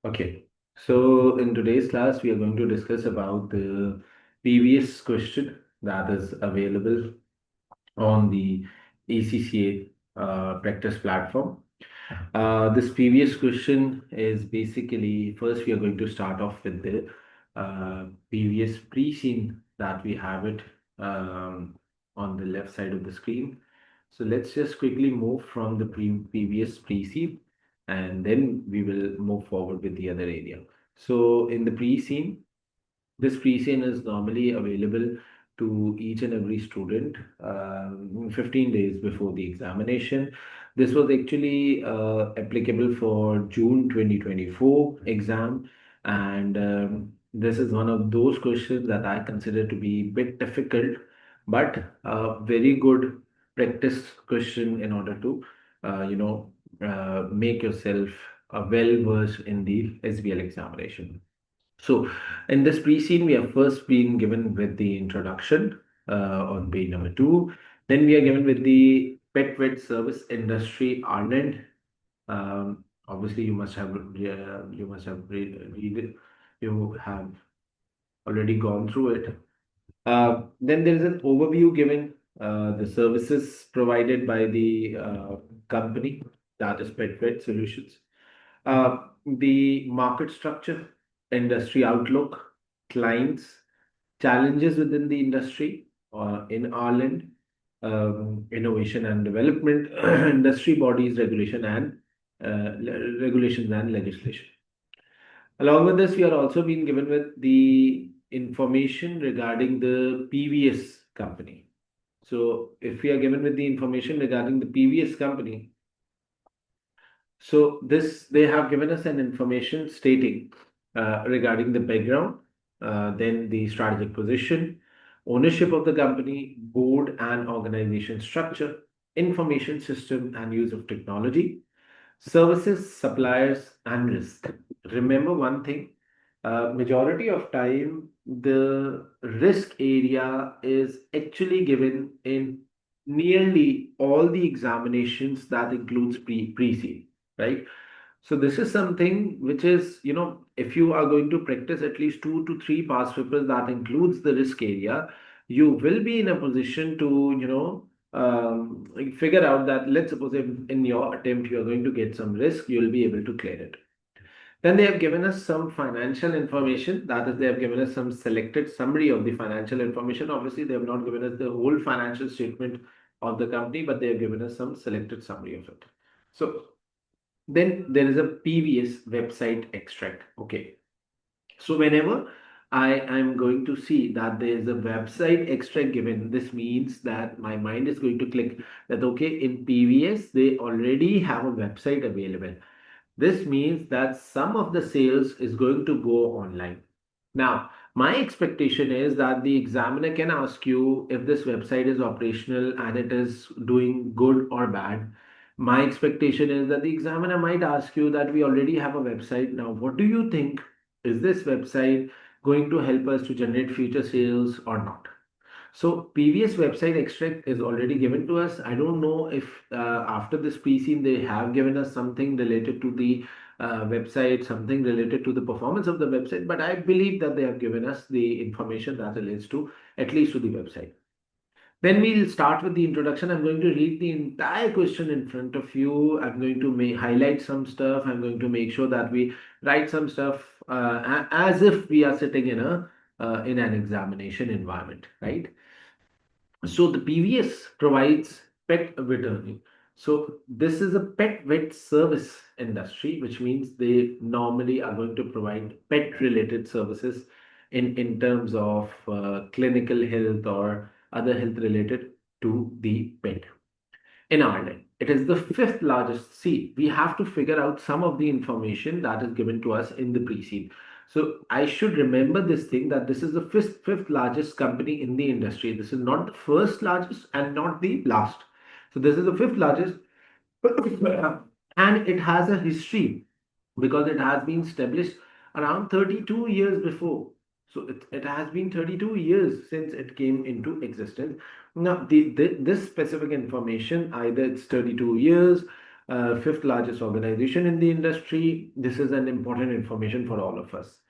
Okay, so in today's class, we are going to discuss about the previous question that is available on the ACCA practice platform. This previous question is basically first we are going to start off with the previous pre-scene that we have it on the left side of the screen. So let's just quickly move from the previous pre-scene and then we will move forward with the other area. So in the pre-scene, this pre-scene is normally available to each and every student 15 days before the examination. This was actually applicable for June 2024 exam, and this is one of those questions that I consider to be a bit difficult, but a very good practice question in order to, make yourself well versed in the SBL examination. So, in this pre-scene, we have first been given with the introduction on page number 2. Then we are given with the pet vet service industry Ireland. Obviously, you must have read it. You have already gone through it. Then there is an overview given the services provided by the company, that is Pet Vet Solutions. The market structure, industry outlook, clients, challenges within the industry in Ireland, innovation and development, industry bodies, regulations and legislation. Along with this, we are also being given with the information regarding the previous company. So if we are given with the information regarding the previous company, so this they have given us an information stating regarding the background, then the strategic position, ownership of the company, board and organization structure, information system and use of technology, services, suppliers, and risk. Remember one thing, majority of time, the risk area is actually given in nearly all the examinations that includes pre-scene, right? So this is something which is, if you are going to practice at least 2 to 3 past papers that includes the risk area, you will be in a position to, like figure out that, let's suppose if in your attempt you are going to get some risk, you will be able to clear it. Then they have given us some financial information. That is, they have given us some selected summary of the financial information. Obviously, they have not given us the whole financial statement of the company, but they have given us some selected summary of it. So then there is a previous website extract. Okay. So whenever I am going to see that there is a website extract given, this means that my mind is going to click that, okay, in PVS, they already have a website available. This means that some of the sales is going to go online. Now, my expectation is that the examiner can ask you if this website is operational and it is doing good or bad. My expectation is that the examiner might ask you that we already have a website. Now, what do you think? Is this website going to help us to generate future sales or not? So previous website extract is already given to us. I don't know if after this pre-scene they have given us something related to the website, something related to the performance of the website, but I believe that they have given us the information that relates to at least to the website. Then we'll start with the introduction. I'm going to read the entire question in front of you. I'm going to highlight some stuff. I'm going to make sure that we write some stuff as if we are sitting in an examination environment, right? So the PVS provides pet veterinary. So this is a pet vet service industry, which means they normally are going to provide pet related services in terms of clinical health or other health related to the pet in Ireland. It is the fifth largest. See, we have to figure out some of the information that is given to us in the pre-seed. So I should remember this thing that this is the fifth largest company in the industry. This is not the first largest and not the last. So this is the fifth largest, and it has a history because it has been established around 32 years before. So it has been 32 years since it came into existence. Now, this specific information, either it's 32 years fifth largest organization in the industry. This is an important information for all of us.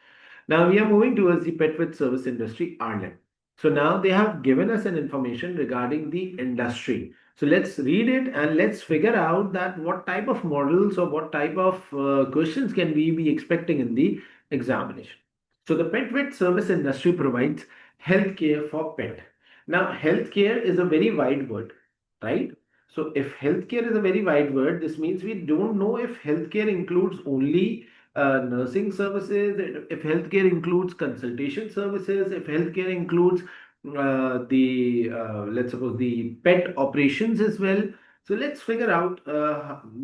Now we are moving towards the pet vet service industry, Ireland. So now they have given us an information regarding the industry. So let's read it and let's figure out that what type of models or what type of questions can we be expecting in the examination. So the pet vet service industry provides healthcare for pet. Now healthcare is a very wide word, right? So if healthcare is a very wide word, this means we don't know if healthcare includes only nursing services, if healthcare includes consultation services, if healthcare includes let's suppose the pet operations as well. So let's figure out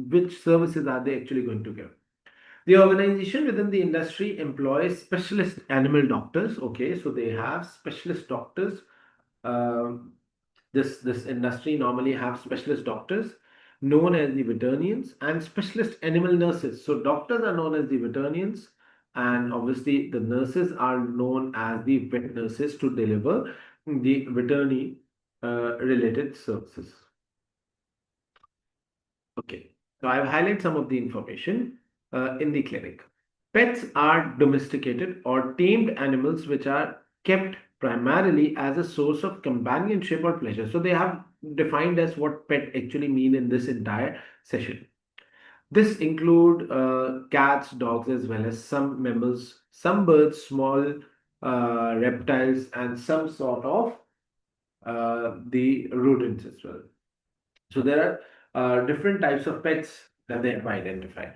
which services are they actually going to give. The organization within the industry employs specialist animal doctors. Okay, so they have specialist doctors. Um this industry normally have specialist doctors known as the veterinarians and specialist animal nurses. So doctors are known as the veterinarians, and obviously the nurses are known as the vet nurses to deliver the veterinary related services. Okay, so I've highlighted some of the information in the clinic. Pets are domesticated or tamed animals which are kept primarily as a source of companionship or pleasure. So they have defined as what pet actually mean in this entire session. This include cats, dogs, as well as some mammals, some birds, small reptiles, and some sort of the rodents as well. So there are different types of pets that they have identified.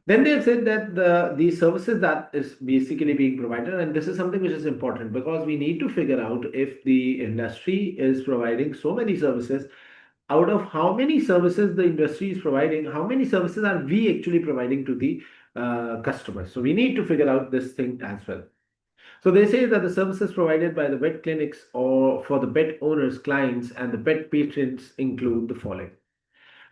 Then they have said that the services that is basically being provided, and this is something which is important because we need to figure out if the industry is providing so many services, out of how many services the industry is providing, how many services are we actually providing to the customers. So we need to figure out this thing as well. So they say that the services provided by the vet clinics or for the pet owners, clients, and the pet patrons include the following.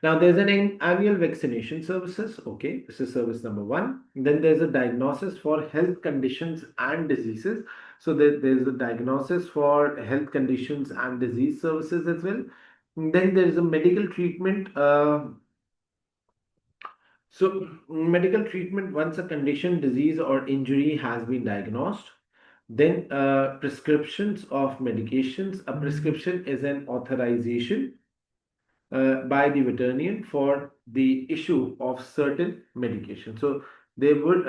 Now there's an annual vaccination services. Okay, this is service number one. Then there's a diagnosis for health conditions and diseases. So there's a diagnosis for health conditions and disease services as well. Then there is a medical treatment. Medical treatment once a condition, disease, or injury has been diagnosed. Then prescriptions of medications. A prescription is an authorization by the veterinarian for the issue of certain medication. So they would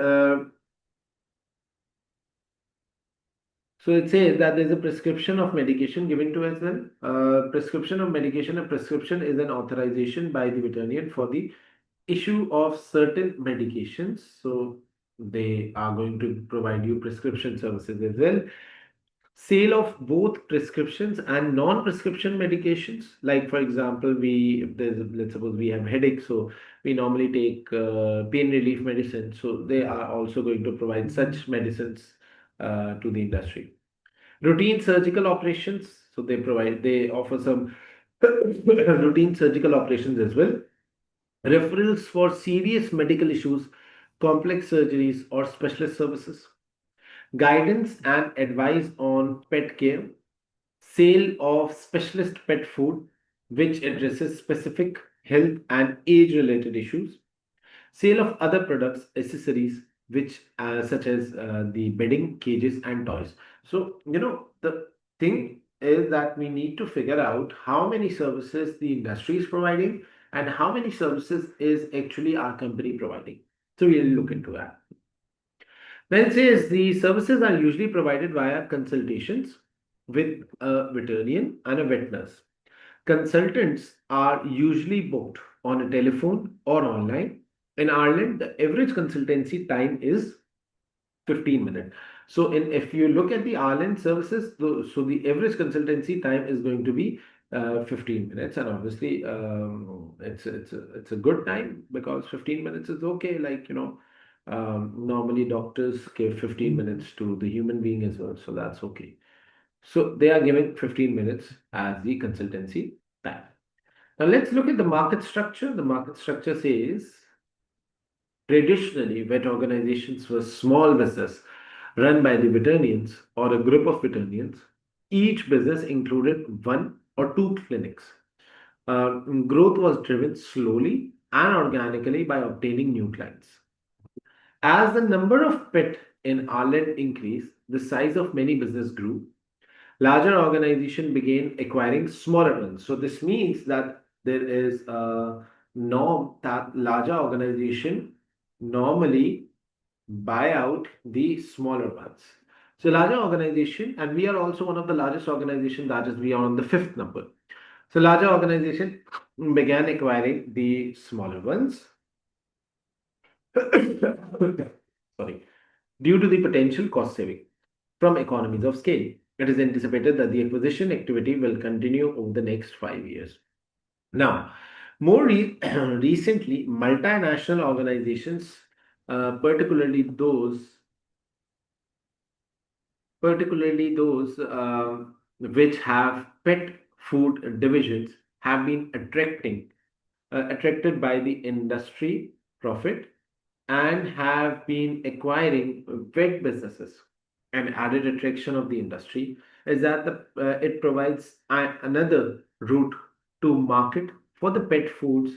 so it says that there's a prescription of medication given to as well. Prescription of medication. A prescription is an authorization by the veterinarian for the issue of certain medications. So they are going to provide you prescription services as well. Sale of both prescriptions and non-prescription medications. Like for example, we if there's let's suppose we have headache, so we normally take pain relief medicine. So they are also going to provide such medicines to the industry. Routine surgical operations. So they offer some routine surgical operations as well. Referrals for serious medical issues, complex surgeries, or specialist services. Guidance and advice on pet care, sale of specialist pet food, which addresses specific health and age related issues, sale of other products, accessories, which such as the bedding, cages, and toys. So, the thing is that we need to figure out how many services the industry is providing and how many services is actually our company providing. So, we'll look into that. Then it says the services are usually provided via consultations with a veterinarian and a vet nurse. Consultants are usually booked on a telephone or online. In Ireland, the average consultancy time is 15 minutes. So if you look at the Ireland services, so the average consultancy time is going to be 15 minutes, and obviously it's a good time because 15 minutes is okay. Like normally doctors give 15 minutes to the human being as well, so that's okay. So they are giving 15 minutes as the consultancy time. Now let's look at the market structure. The market structure says traditionally, vet organizations were small business run by the veterinarians or a group of veterinarians. Each business included one or two clinics. Growth was driven slowly and organically by obtaining new clients. As the number of pet in Ireland increased, the size of many business grew. Larger organizations began acquiring smaller ones. So this means that there is a norm that larger organization normally buy out the smaller ones. So larger organization, and we are also one of the largest organization, that is we are on the fifth number. So larger organization began acquiring the smaller ones. Sorry. Due to the potential cost saving from economies of scale. It is anticipated that the acquisition activity will continue over the next 5 years. Now, recently, multinational organizations, particularly those which have pet food divisions, have been attracted by the industry profit and have been acquiring vet businesses. An added attraction of the industry is that it provides another route to market for the pet foods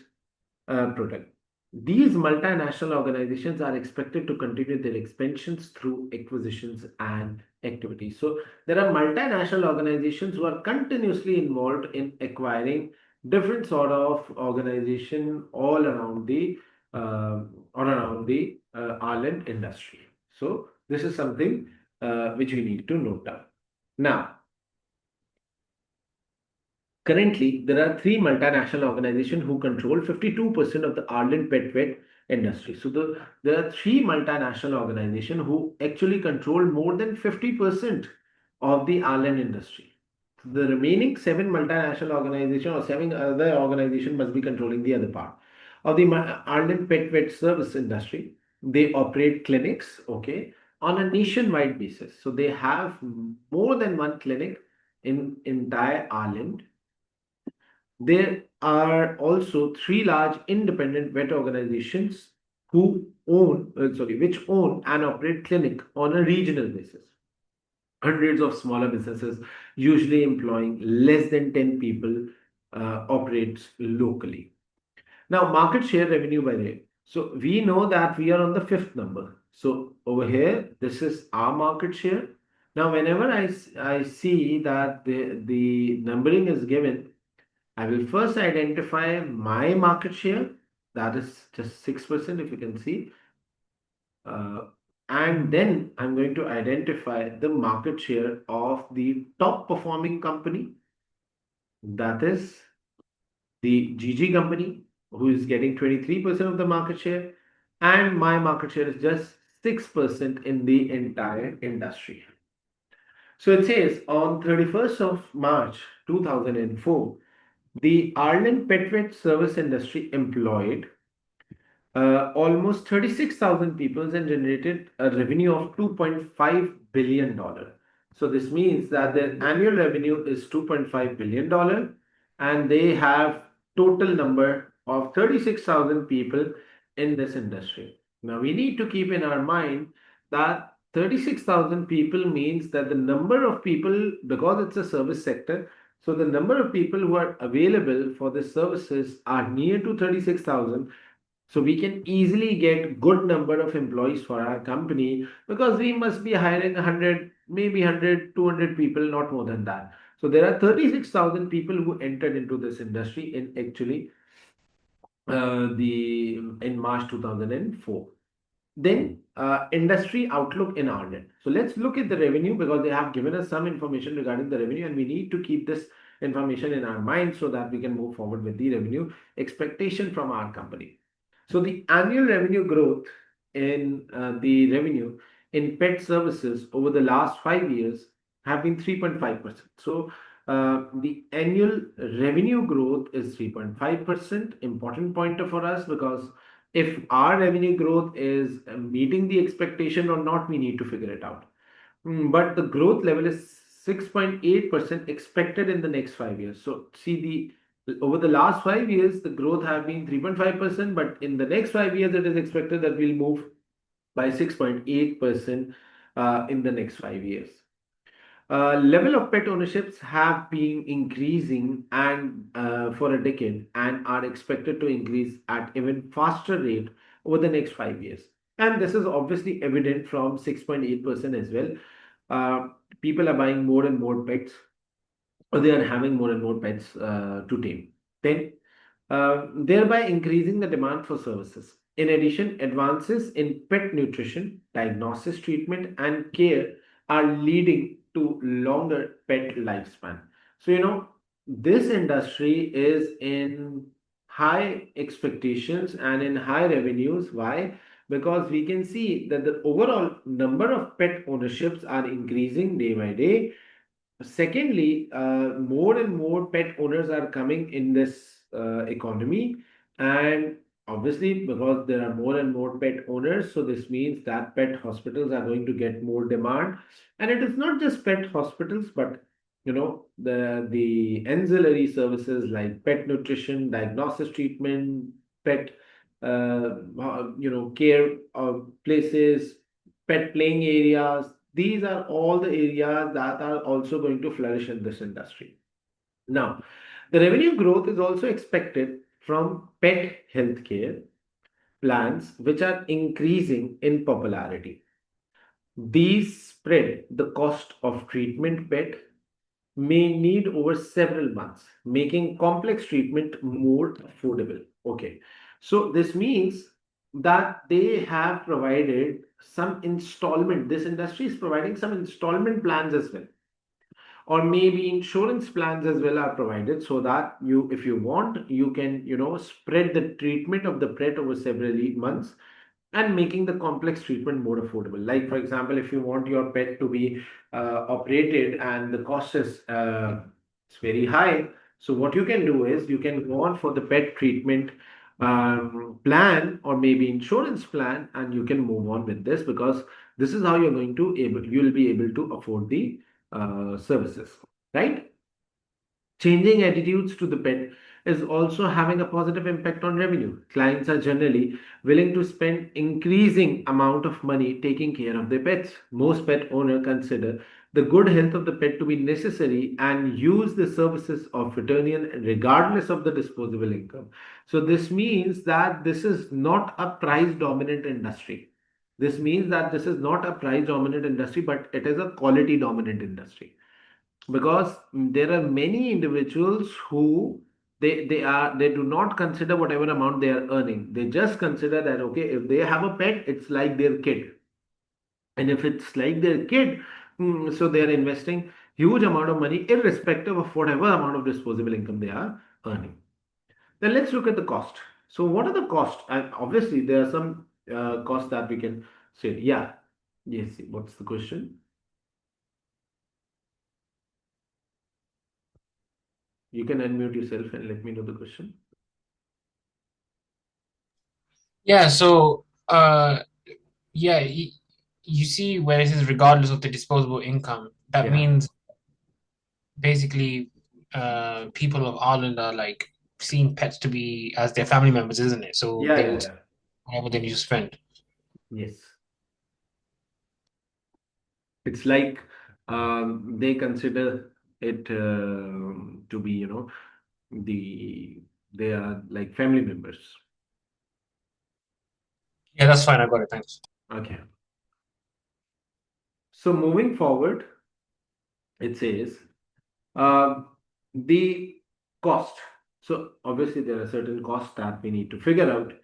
product. These multinational organizations are expected to continue their expansions through acquisitions and activities. So there are multinational organizations who are continuously involved in acquiring different sort of organization all around the Ireland industry. So this is something which we need to note down. Now, currently, there are three multinational organizations who control 52% of the Ireland pet vet industry. So there are three multinational organizations who actually control more than 50% of the Ireland industry. The remaining seven multinational organizations or seven other organizations must be controlling the other part of the Ireland pet vet service industry. They operate clinics, okay, on a nationwide basis. So they have more than one clinic in entire Ireland. There are also three large independent vet organizations which own and operate clinic on a regional basis. Hundreds of smaller businesses, usually employing less than 10 people, operates locally. Now, market share revenue by rate. So we know that we are on the fifth number. So over here, this is our market share. Now, whenever I see that the numbering is given, I will first identify my market share, that is just 6%, if you can see. Uh, and then I'm going to identify the market share of the top performing company, that is the GG company, who is getting 23% of the market share, and my market share is just 6% in the entire industry. So it says on 31st of March 2004, the Ireland pet vet service industry employed almost 36,000 people and generated a revenue of $2.5 billion. So this means that their annual revenue is $2.5 billion and they have total number of 36,000 people in this industry. Now we need to keep in our mind that 36,000 people means that the number of people, because it's a service sector, so the number of people who are available for the services are near to 36,000. So we can easily get good number of employees for our company because we must be hiring 100, maybe 100, 200 people, not more than that. So there are 36,000 people who entered into this industry in actually the in March 2004. Then industry outlook in Ireland. So let's look at the revenue because they have given us some information regarding the revenue and we need to keep this information in our mind so that we can move forward with the revenue expectation from our company. So the annual revenue growth in the revenue in pet services over the last 5 years have been 3.5%. So the annual revenue growth is 3.5%. Important pointer for us because if our revenue growth is meeting the expectation or not, we need to figure it out. But the growth level is 6.8% expected in the next 5 years. So see over the last 5 years, the growth have been 3.5%, but in the next 5 years, it is expected that we'll move by 6.8% in the next 5 years. Level of pet ownerships have been increasing and for a decade and are expected to increase at even faster rate over the next 5 years. And this is obviously evident from 6.8% as well. People are buying more and more pets, or they are having more and more pets to tame. Then, thereby increasing the demand for services. In addition, advances in pet nutrition, diagnosis, treatment, and care are leading to longer pet lifespan. So, this industry is in high expectations and in high revenues. Why? Because we can see that the overall number of pet ownerships are increasing day by day. Secondly, more and more pet owners are coming in this economy, and obviously, because there are more and more pet owners, so this means that pet hospitals are going to get more demand. And it is not just pet hospitals, but the ancillary services like pet nutrition, diagnosis, treatment, pet care places, pet playing areas. These are all the areas that are also going to flourish in this industry. Now, the revenue growth is also expected from pet healthcare plans, which are increasing in popularity. These spread the cost of treatment pet may need over several months, making complex treatment more affordable. Okay, so this means that they have provided some installment. This industry is providing some installment plans as well, or maybe insurance plans as well are provided, so that you, if you want, you can spread the treatment of the pet over several months, and making the complex treatment more affordable. Like, for example, if you want your pet to be operated and the cost is it's very high, so what you can do is you can go on for the pet treatment plan, or maybe insurance plan, and you can move on with this, because this is how you'll be able to afford the services, right? Changing attitudes to the pet is also having a positive impact on revenue. Clients are generally willing to spend increasing amount of money taking care of their pets. Most pet owners consider the good health of the pet to be necessary and use the services of veterinarian regardless of the disposable income. So this means that this is not a price dominant industry. This means that this is not a price dominant industry, but it is a quality dominant industry, because there are many individuals who they do not consider whatever amount they are earning. They just consider that, okay, if they have a pet, it's like their kid, and if it's like their kid, so they are investing huge amount of money irrespective of whatever amount of disposable income they are earning. Then let's look at the cost. So what are the costs? And obviously there are some costs that we can say. Yeah, yes, what's the question? You can unmute yourself and let me know the question. Yeah, so yeah, you see where it says regardless of the disposable income, that Yeah. means basically people of Ireland are like seeing pets to be as their family members, isn't it? So Yeah, they yeah, would yeah. whatever they need to spend. Yes. It's like they consider it to be, the they are like family members. Yeah, that's fine. I got it. Thanks. Okay. So moving forward, it says um, the cost. So obviously there are certain costs that we need to figure out.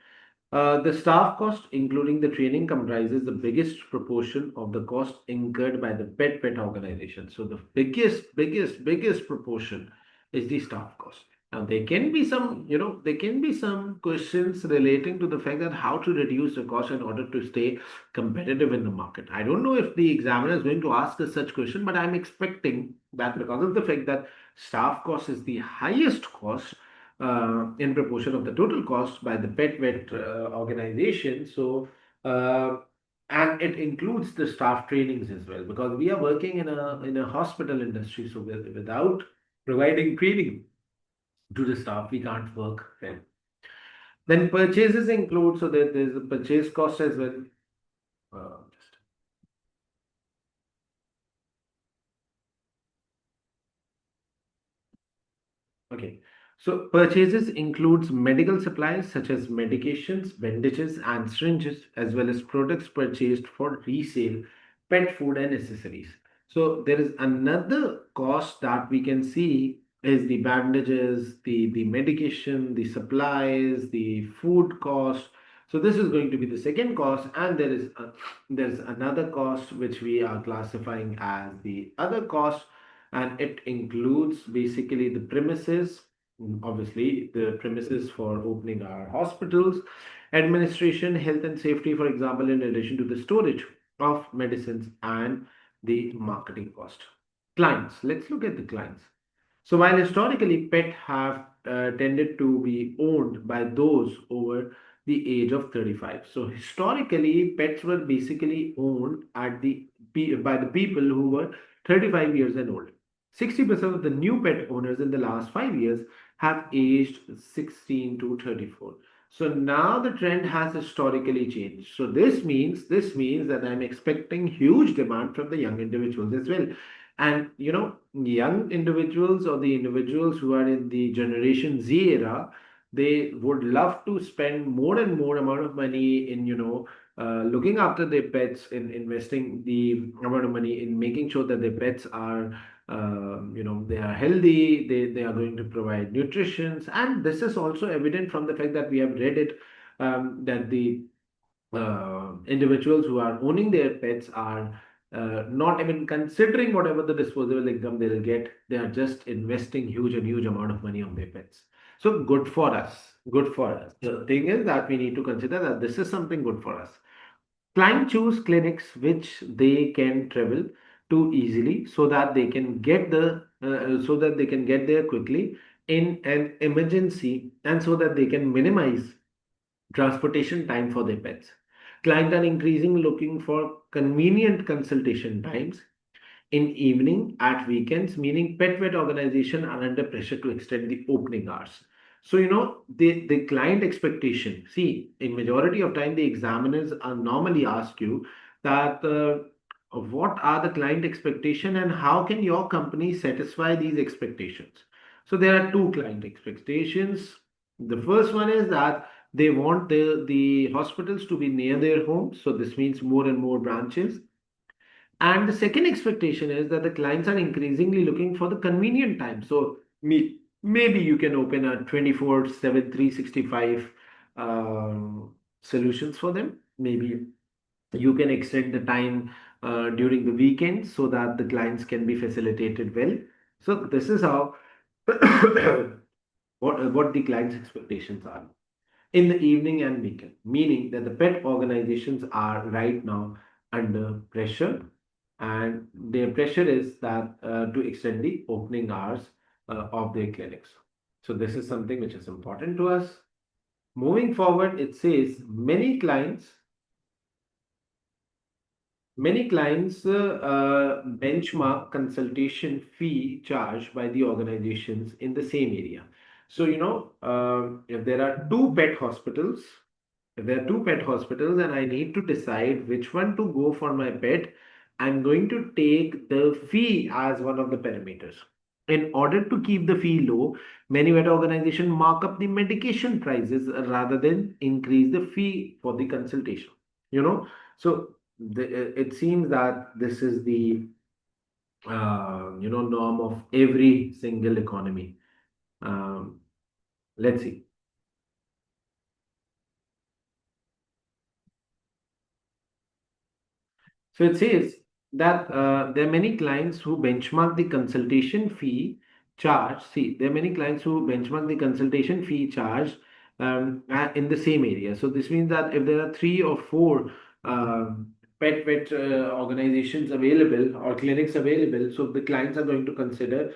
The staff cost, including the training, comprises the biggest proportion of the cost incurred by the pet organization. So the biggest proportion is the staff cost. Now there can be some questions relating to the fact that how to reduce the cost in order to stay competitive in the market. I don't know if the examiner is going to ask us such question, but I'm expecting that, because of the fact that staff cost is the highest cost in proportion of the total cost by the pet vet organization. So, and it includes the staff trainings as well, because we are working in a hospital industry. So, without providing training to the staff, we can't work well. Then purchases include, so there's a purchase cost as well. Uh, just, Okay. So purchases includes medical supplies such as medications, bandages, and syringes, as well as products purchased for resale, pet food, and accessories. So there is another cost that we can see is the bandages, the medication, the supplies, the food cost. So this is going to be the second cost, and there's another cost which we are classifying as the other cost, and it includes basically the premises, obviously the premises for opening our hospitals, administration, health and safety, for example, in addition to the storage of medicines and the marketing cost. Clients, let's look at the clients. So while historically pet have tended to be owned by those over the age of 35. So historically pets were basically owned by the people who were 35 years and old. 60% of the new pet owners in the last 5 years have aged 16 to 34. So now the trend has historically changed. So this means that I'm expecting huge demand from the young individuals as well. And young individuals or the individuals who are in the Generation Z era, they would love to spend more and more amount of money in, looking after their pets, in investing the amount of money in making sure that their pets are, they are healthy, they are going to provide nutrition. And this is also evident from the fact that we have read it, that the individuals who are owning their pets are not even considering whatever the disposable income they'll get. They are just investing huge and huge amount of money on their pets. So good for us. Good for us. The thing is that we need to consider that this is something good for us. Client choose clinics which they can travel to easily, so that they can get there quickly in an emergency, and so that they can minimize transportation time for their pets. Clients are increasingly looking for convenient consultation times in evening, at weekends, meaning pet vet organization are under pressure to extend the opening hours. So the client expectation, see, in majority of time the examiners are normally ask you that what are the client expectation and how can your company satisfy these expectations. So there are two client expectations. The first one is that they want the hospitals to be near their homes, so this means more and more branches. And the second expectation is that the clients are increasingly looking for the convenient time. So maybe you can open a 24/7, 365 solutions for them. Maybe you can extend the time during the weekends so that the clients can be facilitated well. So this is how what the client's expectations are in the evening and weekend, meaning that the pet organizations are right now under pressure, and their pressure is that to extend the opening hours of their clinics. So this is something which is important to us. Moving forward, it says many clients benchmark consultation fee charged by the organizations in the same area. So, if there are two pet hospitals and I need to decide which one to go for my pet, I'm going to take the fee as one of the parameters. In order to keep the fee low, many vet organizations mark up the medication prices rather than increase the fee for the consultation. So it seems that this is the norm of every single economy. Um, let's see. So it says that there are many clients who benchmark the consultation fee charge. See, there are many clients who benchmark the consultation fee charge in the same area. So this means that if there are three or four pet vet organizations available or clinics available, so the clients are going to consider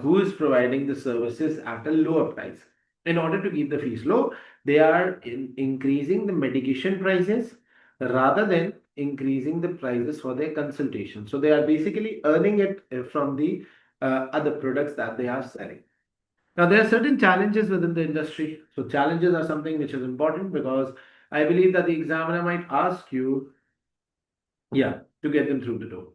who is providing the services at a lower price. In order to keep the fees low, they are increasing the medication prices rather than increasing the prices for their consultation. So they are basically earning it from the other products that they are selling. Now, there are certain challenges within the industry. So challenges are something which is important because I believe that the examiner might ask you, yeah, to get them through the door.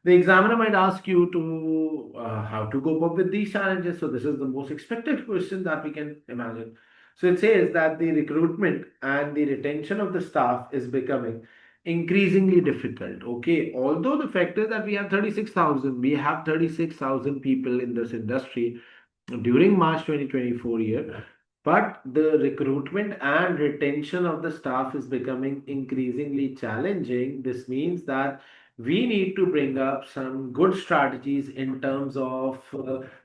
The examiner might ask you to how to cope up with these challenges. So this is the most expected question that we can imagine. So it says that the recruitment and the retention of the staff is becoming increasingly difficult. Okay, although the fact is that we have 36,000 people in this industry during March 2024 year, but the recruitment and retention of the staff is becoming increasingly challenging. This means that we need to bring up some good strategies in terms of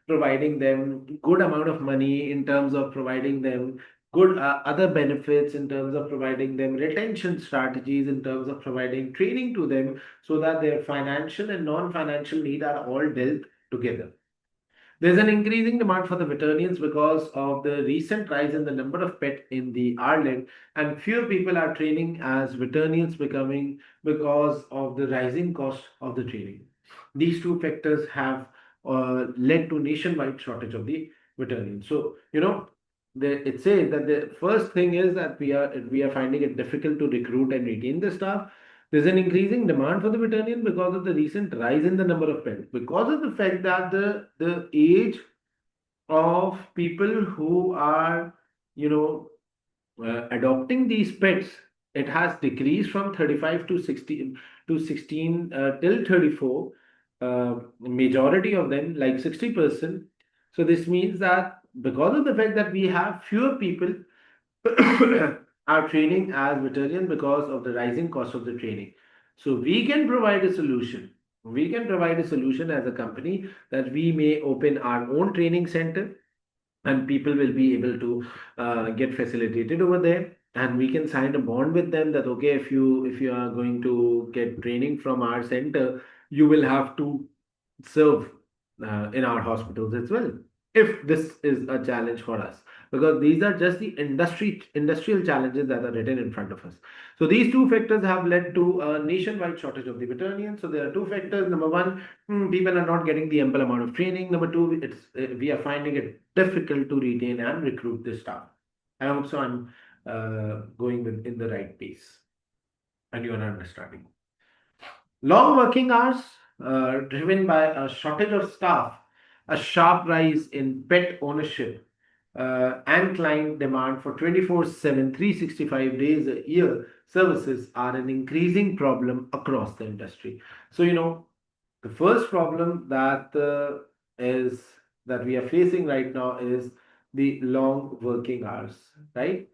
providing them good amount of money, in terms of providing them good other benefits, in terms of providing them retention strategies, in terms of providing training to them, so that their financial and non-financial need are all dealt together. There's an increasing demand for the veterinarians because of the recent rise in the number of pets in the Ireland, and fewer people are training as veterinarians becoming because of the rising cost of the training. These two factors have led to nationwide shortage of the veterinarians. So it says that the first thing is that we are finding it difficult to recruit and retain the staff. There's an increasing demand for the veterinarian because of the recent rise in the number of pets, because of the fact that the age of people who are, you know, adopting these pets, it has decreased from 35 to 16 till 34. Majority of them, like 60%. So this means that because of the fact that we have fewer people are training as veterinarian because of the rising cost of the training. So we can provide a solution. We can provide a solution as a company that we may open our own training center, and people will be able to get facilitated over there, and we can sign a bond with them that okay, if you are going to get training from our center, you will have to serve in our hospitals as well, if this is a challenge for us, because these are just the industrial challenges that are written in front of us. So these two factors have led to a nationwide shortage of the veterinarians. So there are two factors. Number one, people are not getting the ample amount of training. Number two, we are finding it difficult to retain and recruit this staff. I hope so I'm going in the right pace and you are understanding. Long working hours, driven by a shortage of staff, a sharp rise in pet ownership, and client demand for 24/7, 365 days a year services are an increasing problem across the industry. So, the first problem is that we are facing right now is the long working hours, right?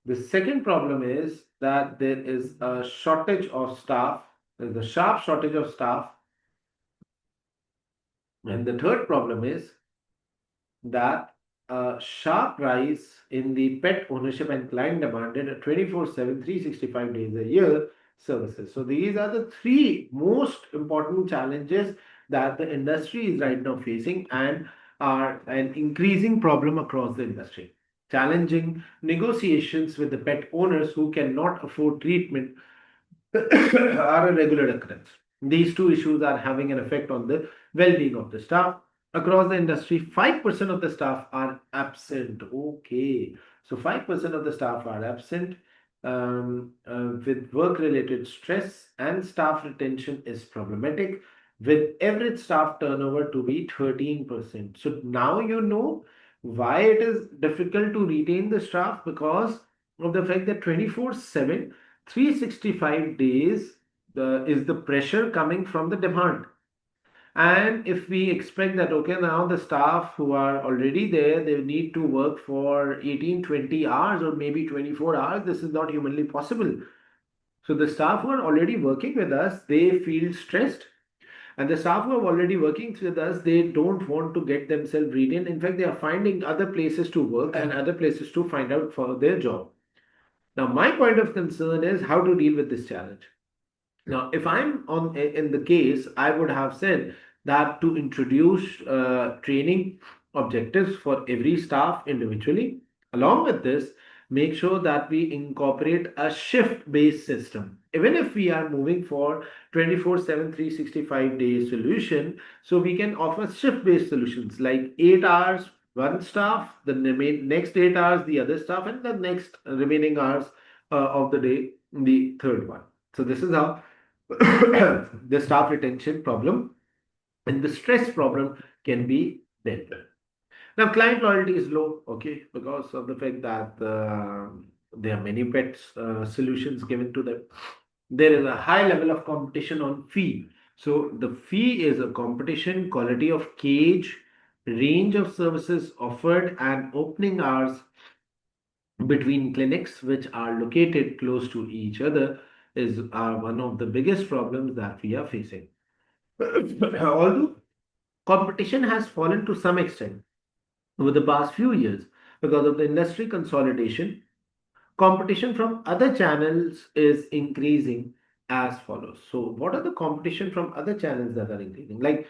The second problem is that there is a shortage of staff. There's a sharp shortage of staff. And the third problem is that a sharp rise in the pet ownership and client demanded a 24/7, 365 days a year services. So these are the three most important challenges that the industry is right now facing and are an increasing problem across the industry. Challenging negotiations with the pet owners who cannot afford treatment are a regular occurrence. These two issues are having an effect on the well-being of the staff. Across the industry, 5% of the staff are absent. Okay, so 5% of the staff are absent, with work-related stress, and staff retention is problematic, with average staff turnover to be 13%. So now you know why it is difficult to retain the staff, because of the fact that 24/7, 365 days is the pressure coming from the demand. And if we expect that, okay, now the staff who are already there, they need to work for 18, 20 hours or maybe 24 hours, this is not humanly possible. So the staff who are already working with us, they feel stressed. And the staff who are already working with us, they don't want to get themselves retained. In fact, they are finding other places to work and other places to find out for their job. Now, my point of concern is how to deal with this challenge. Now, if I'm on in the case, I would have said that to introduce training objectives for every staff individually. Along with this, make sure that we incorporate a shift-based system. Even if we are moving for 24/7, 365-day solution, so we can offer shift-based solutions like 8 hours one staff, the next 8 hours the other staff, and the next remaining hours of the day the third one. So this is how the staff retention problem and the stress problem can be dealt with. Now, client loyalty is low, okay, because of the fact that there are many pets solutions given to them. There is a high level of competition on fee. So the fee is a competition, quality of cage, range of services offered, and opening hours between clinics which are located close to each other is one of the biggest problems that we are facing. Although competition has fallen to some extent over the past few years because of the industry consolidation, competition from other channels is increasing as follows. So, what are the competition from other channels that are increasing? Like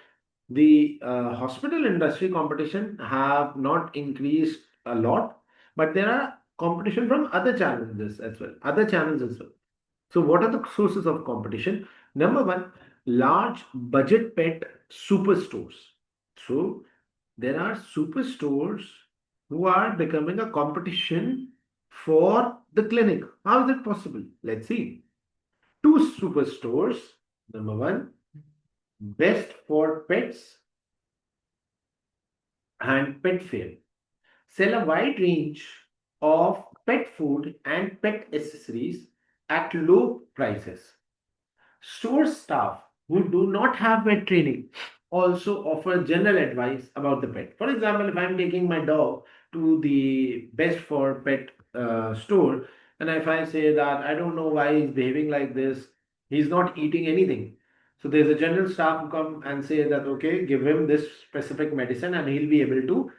the hospital industry competition have not increased a lot, but there are competition from other channels as well. Other channels as well. So, what are the sources of competition? Number one, large budget pet superstores. So, there are superstores who are becoming a competition for the clinic. How is it possible? Let's see. Two superstores. Number one, best for pets and pet fair. Sell a wide range of pet food and pet accessories at low prices. Store staff who do not have pet training also offer general advice about the pet. For example, if I'm taking my dog to the best for pet store, and if I say that I don't know why he's behaving like this, he's not eating anything. So there's a general staff who come and say that okay, give him this specific medicine and he'll be able to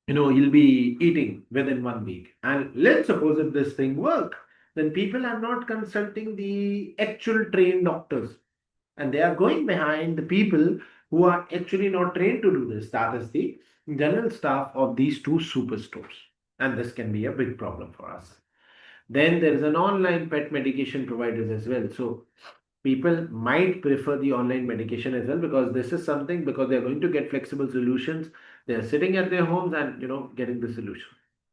he'll be eating within 1 week. And let's suppose if this thing work, then people are not consulting the actual trained doctors, and they are going behind the people who are actually not trained to do this. That is the general staff of these two superstores, and this can be a big problem for us. Then there is an online pet medication providers as well. So people might prefer the online medication as well because this is something because they're going to get flexible solutions. They're sitting at their homes and getting the solution.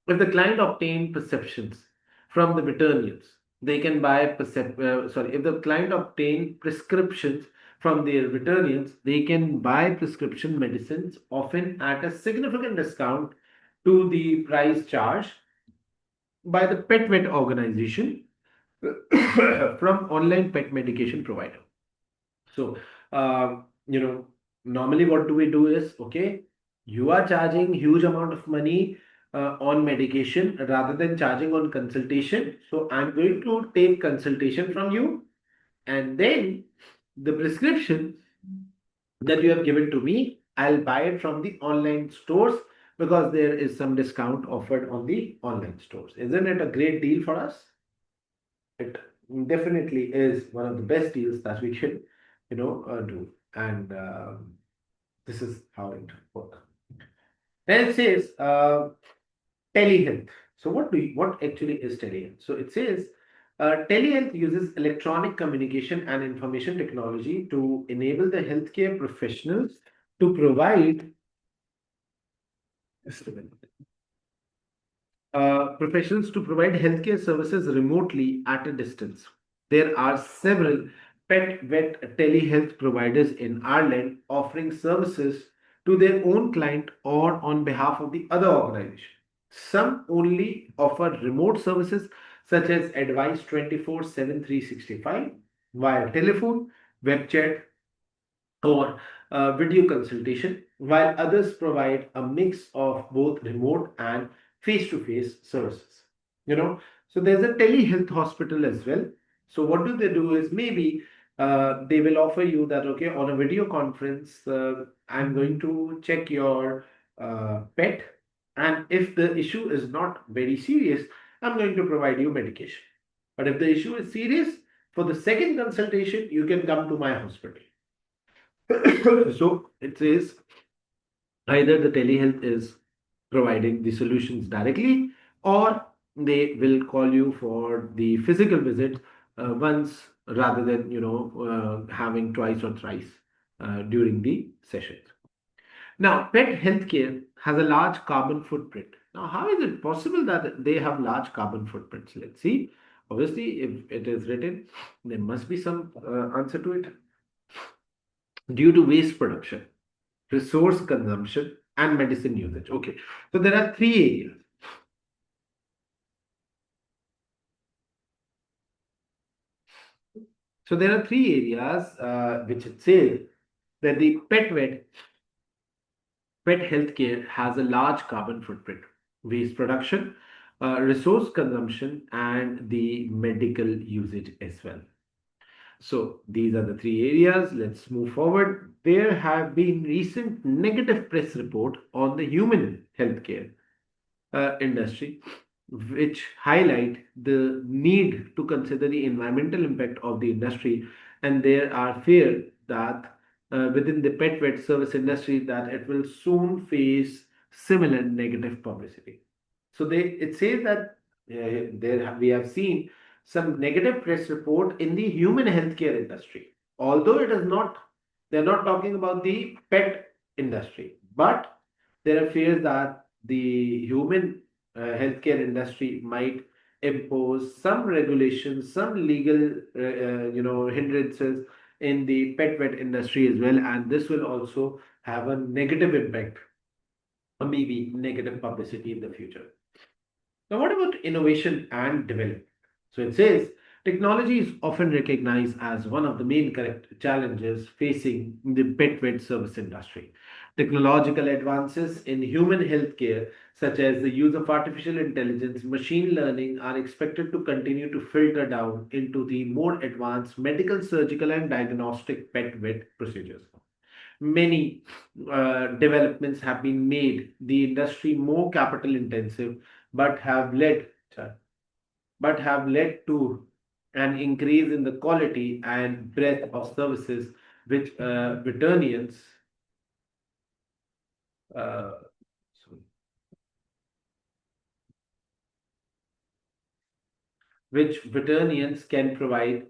If the client obtain perceptions from the veterinarians, they can buy if the client obtain prescriptions from their veterinarians, they can buy prescription medicines often at a significant discount to the price charged by the pet vet organization from online pet medication provider. So, normally what do we do is, okay, you are charging huge amount of money on medication rather than charging on consultation. So I'm going to take consultation from you, and then the prescription that you have given to me, I'll buy it from the online stores because there is some discount offered on the online stores. Isn't it a great deal for us? It definitely is one of the best deals that we can, do. And this is how it works. Then it says telehealth. So what actually is telehealth? So it says telehealth uses electronic communication and information technology to enable the healthcare professionals to provide professionals to provide healthcare services remotely at a distance. There are several pet vet telehealth providers in Ireland offering services to their own client or on behalf of the other organization. Some only offer remote services such as advice 24/7 365 via telephone, web chat, or video consultation, while others provide a mix of both remote and face-to-face services. So there's a telehealth hospital as well. So what do they do is maybe they will offer you that okay, on a video conference, I'm going to check your pet, and if the issue is not very serious, I'm going to provide you medication. But if the issue is serious, for the second consultation, you can come to my hospital. So it says either the telehealth is providing the solutions directly, or they will call you for the physical visit once rather than having twice or thrice during the sessions. Now, pet healthcare has a large carbon footprint. Now, how is it possible that they have large carbon footprints? Let's see. Obviously, if it is written, there must be some answer to it. due to waste production, resource consumption, and medicine usage. Okay, so there are three areas. So there are three areas which it says that the pet healthcare has a large carbon footprint: waste production, resource consumption, and the medical usage as well. So these are the three areas. Let's move forward. There have been recent negative press report on the human healthcare industry, which highlight the need to consider the environmental impact of the industry, and there are fear that within the pet vet service industry that it will soon face similar negative publicity. So it says that we have seen some negative press report in the human healthcare industry, although it is not they're not talking about the pet industry, but there are fears that the human healthcare industry might impose some regulations, some legal, hindrances in the pet vet industry as well, and this will also have a negative impact or maybe negative publicity in the future. Now, what about innovation and development? So it says technology is often recognized as one of the main correct challenges facing the pet vet service industry. Technological advances in human healthcare, such as the use of artificial intelligence, machine learning, are expected to continue to filter down into the more advanced medical, surgical, and diagnostic pet vet procedures. Many developments have been made the industry more capital intensive, but have led to an increase in the quality and breadth of services which uh, sorry, which veterinarians can provide.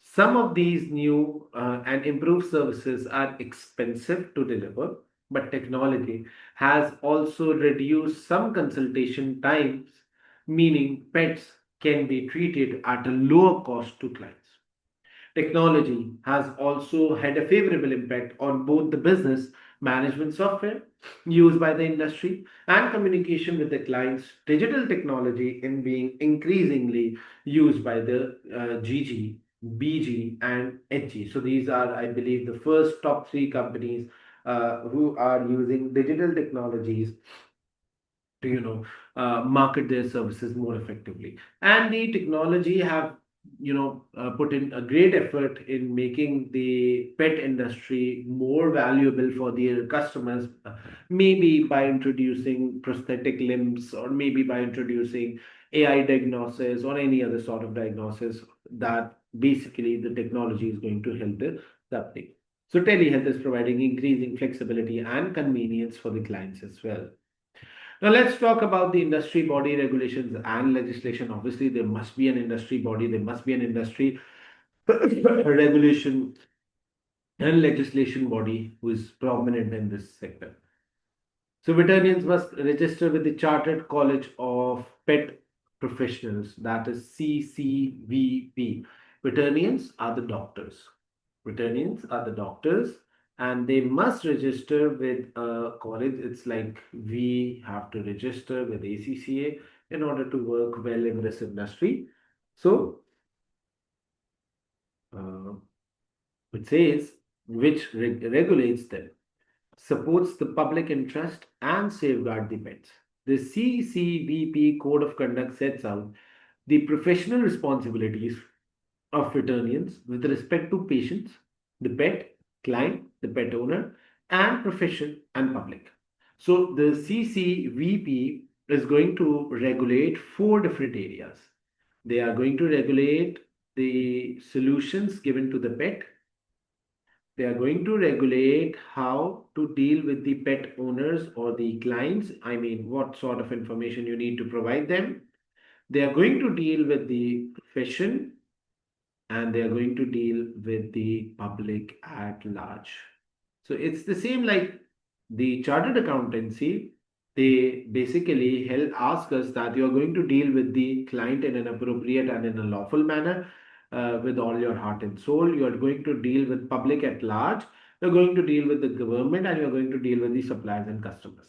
Some of these new and improved services are expensive to deliver, but technology has also reduced some consultation times, meaning pets can be treated at a lower cost to clients. Technology has also had a favorable impact on both the business management software used by the industry and communication with the clients. Digital technology in being increasingly used by the GG, BG, and HG. So these are, I believe, the first top three companies who are using digital technologies to market their services more effectively, and the technology have put in a great effort in making the pet industry more valuable for their customers, maybe by introducing prosthetic limbs or maybe by introducing AI diagnosis or any other sort of diagnosis that basically the technology is going to help the company. So telehealth is providing increasing flexibility and convenience for the clients as well. Now let's talk about the industry body regulations and legislation. Obviously, there must be an industry body, there must be an industry regulation and legislation body who is prominent in this sector. So veterinarians must register with the Chartered College of Pet Professionals, that is CCVP. Veterinarians are the doctors. Veterinarians are the doctors, and they must register with a college. It's like we have to register with ACCA in order to work well in this industry. So uh, it says which regulates them, supports the public interest, and safeguard the pets. The CCVP Code of Conduct sets out the professional responsibilities of veterinarians with respect to patients, the pet, client, the pet owner, and profession and public. So the CCVP is going to regulate four different areas. They are going to regulate the solutions given to the pet. They are going to regulate how to deal with the pet owners or the clients. I mean, what sort of information you need to provide them. They are going to deal with the profession, and they are going to deal with the public at large. So it's the same like the chartered accountancy. They basically help ask us that you are going to deal with the client in an appropriate and in a lawful manner with all your heart and soul. You are going to deal with public at large you're going to deal with the government, and you're going to deal with the suppliers and customers.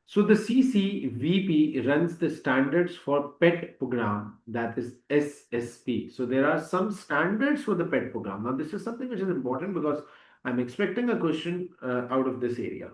So the CCVP runs the standards for PET program, that is SSP. So there are some standards for the PET program. Now this is something which is important because I'm expecting a question out of this area.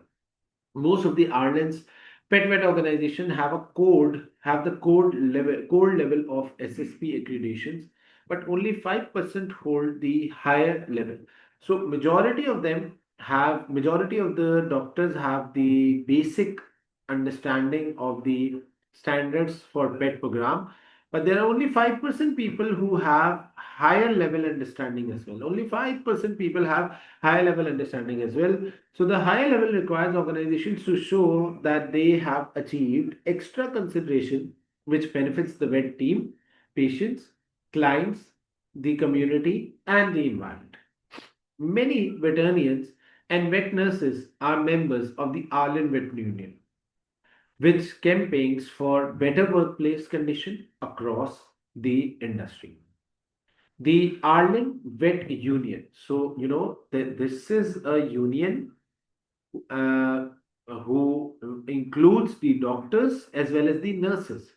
Most of the Ireland's pet vet organization have the code level of SSP accreditations, but only 5% hold the higher level. So majority of the doctors have the basic understanding of the standards for pet program, but there are only 5% people who have higher level understanding as well. Only 5% people have higher level understanding as well. So the higher level requires organizations to show that they have achieved extra consideration which benefits the vet team, patients, clients, the community, and the environment. Many veterinarians and vet nurses are members of the Ireland Vet Union, which campaigns for better workplace condition across the industry. The Ireland Vet Union. So, this is a union uh, who includes the doctors as well as the nurses.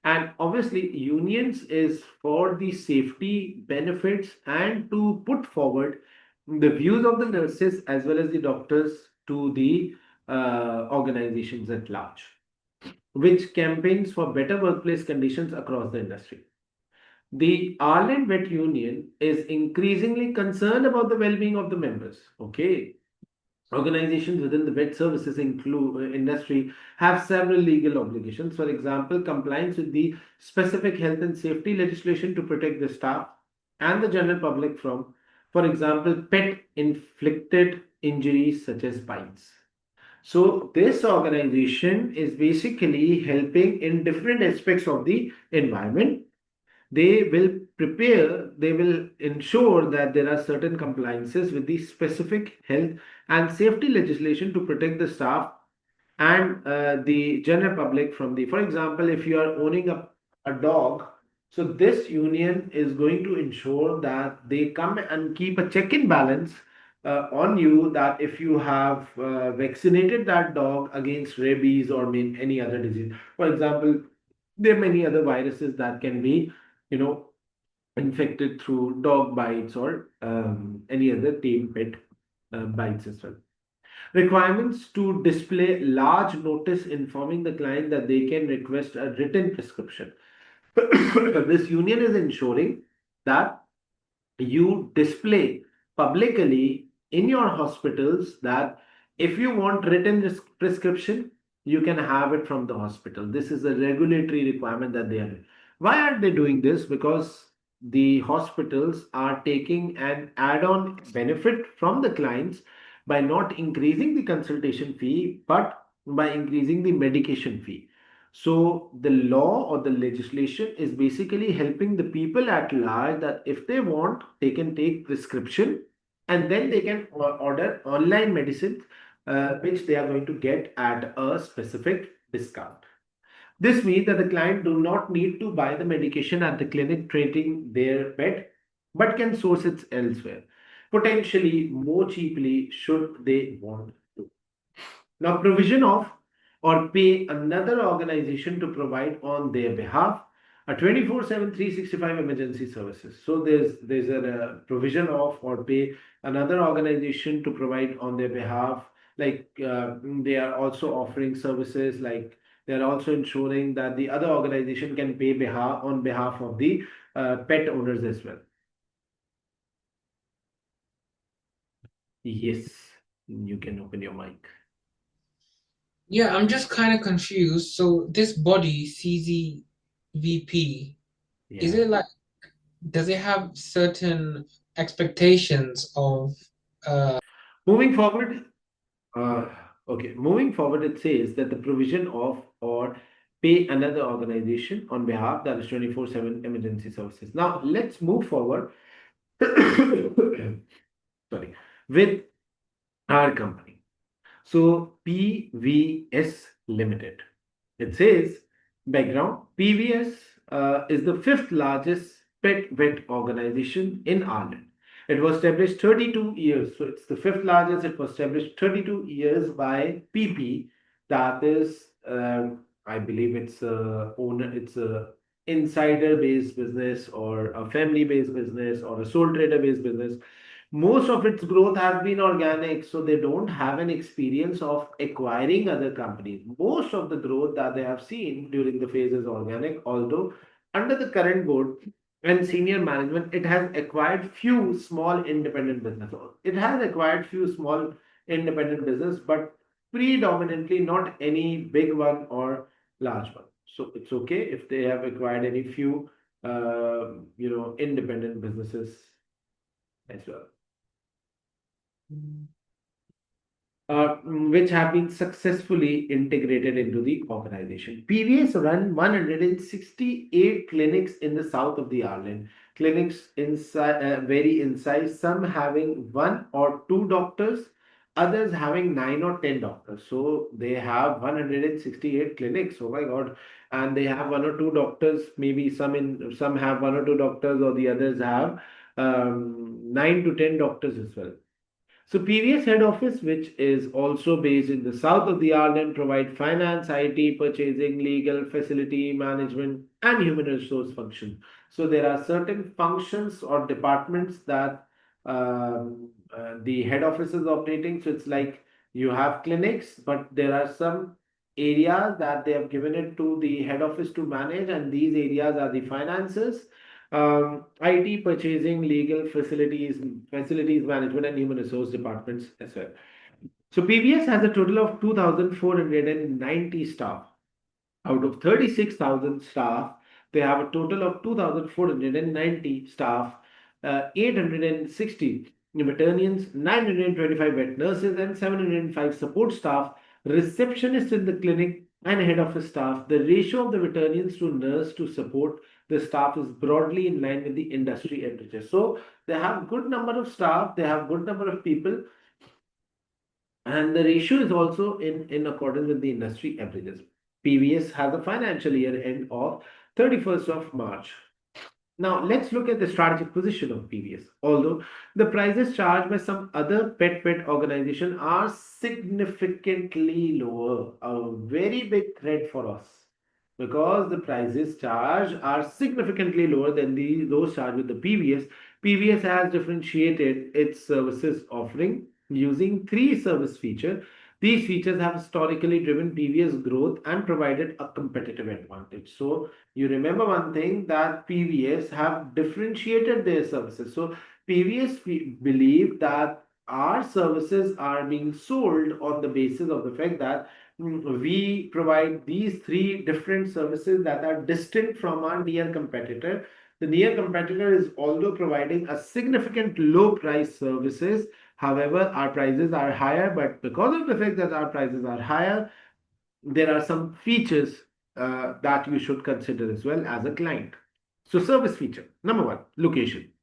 And obviously, unions is for the safety benefits and to put forward the views of the nurses as well as the doctors to the organizations at large, which campaigns for better workplace conditions across the industry. The Ireland Vet Union is increasingly concerned about the well-being of the members. Okay, organizations within the vet services industry have several legal obligations. For example, compliance with the specific health and safety legislation to protect the staff and the general public from, for example, pet inflicted injuries such as bites. So, this organization is basically helping in different aspects of the environment. They will ensure that there are certain compliances with the specific health and safety legislation to protect the staff and the general public from the, for example, if you are owning a dog, so this union is going to ensure that they come and keep a check in balance on you, that if you have vaccinated that dog against rabies or any other disease. For example, there are many other viruses that can be, you know, infected through dog bites or any other tame pet bites as well. Requirements to display large notice informing the client that they can request a written prescription. This union is ensuring that you display publicly in your hospitals that if you want written prescription, you can have it from the hospital. This is a regulatory requirement that they are doing. Why are they doing this? Because the hospitals are taking an add-on benefit from the clients by not increasing the consultation fee, but by increasing the medication fee. So the law or the legislation is basically helping the people at large that if they want, they can take prescription and then they can order online medicines, which they are going to get at a specific discount. This means that the client do not need to buy the medication at the clinic treating their pet, but can source it elsewhere, potentially more cheaply should they want to. Now, provision of or pay another organization to provide on their behalf a 24/7 365 emergency services. So there's a provision of or pay another organization to provide on their behalf. Like they are also offering services like they are also ensuring that the other organization can pay behalf on behalf of the pet owners as well. Yes, you can open your mic. Yeah, I'm just kind of confused. So this body, CZVP, is Yeah. it like, does it have certain expectations of Moving forward, moving forward, it says that the provision of or pay another organization on behalf, that is 24/7 emergency services. Now, let's move forward. Sorry, with our company. So, PVS Limited. It says background PVS is the fifth largest pet vet organization in Ireland It was established 32 years. So it's the fifth largest. It was established 32 years by PP. That is, I believe it's a insider based business or a family based business or a sole trader based business. Most of its growth has been organic, so they don't have an experience of acquiring other companies. Most of the growth that they have seen during the phase is organic, although under the current board and senior management, it has acquired few small independent businesses. It has acquired few small independent business, but predominantly not any big one or large one. So it's okay if they have acquired any few, independent businesses as well. Which have been successfully integrated into the organization. PVS run 168 clinics in the south of the Ireland. Clinics vary in size, some having one or two doctors, others having nine or 10 doctors. So they have 168 clinics. Oh my God. And they have one or two doctors, maybe some have one or two doctors, or the others have 9 to 10 doctors as well. So PVS head office, which is also based in the south of the Ireland, provide finance, IT, purchasing, legal, facility management, and human resource function. So there are certain functions or departments that the head office is operating. So it's like you have clinics, but there are some areas that they have given it to the head office to manage, and these areas are the finances, IT, purchasing, legal, facilities management, and human resource departments as well. So PVS has a total of 2,490 staff. Out of 36,000 staff, they have a total of 2,490 staff, 860 veterinarians, 925 vet nurses, and 705 support staff, receptionists in the clinic, and head office staff. The ratio of the veterinarians to nurse to support the staff is broadly in line with the industry averages. So they have good number of staff, they have good number of people, and the ratio is also in accordance with the industry averages. PVS has a financial year end of 31st of March. Now, let's look at the strategic position of PVS. Although the prices charged by some other pet organization are significantly lower, a very big threat for us because the prices charged are significantly lower than those charged with the PVS. PVS has differentiated its services offering using three service features. These features have historically driven PVS growth and provided a competitive advantage. So you remember one thing, that PVS have differentiated their services. So PVS believe that our services are being sold on the basis of the fact that we provide these three different services that are distinct from our near competitor. The near competitor is although providing a significant low price services. However, our prices are higher, but because of the fact that our prices are higher, there are some features that you should consider as well as a client. So, service feature number one, location.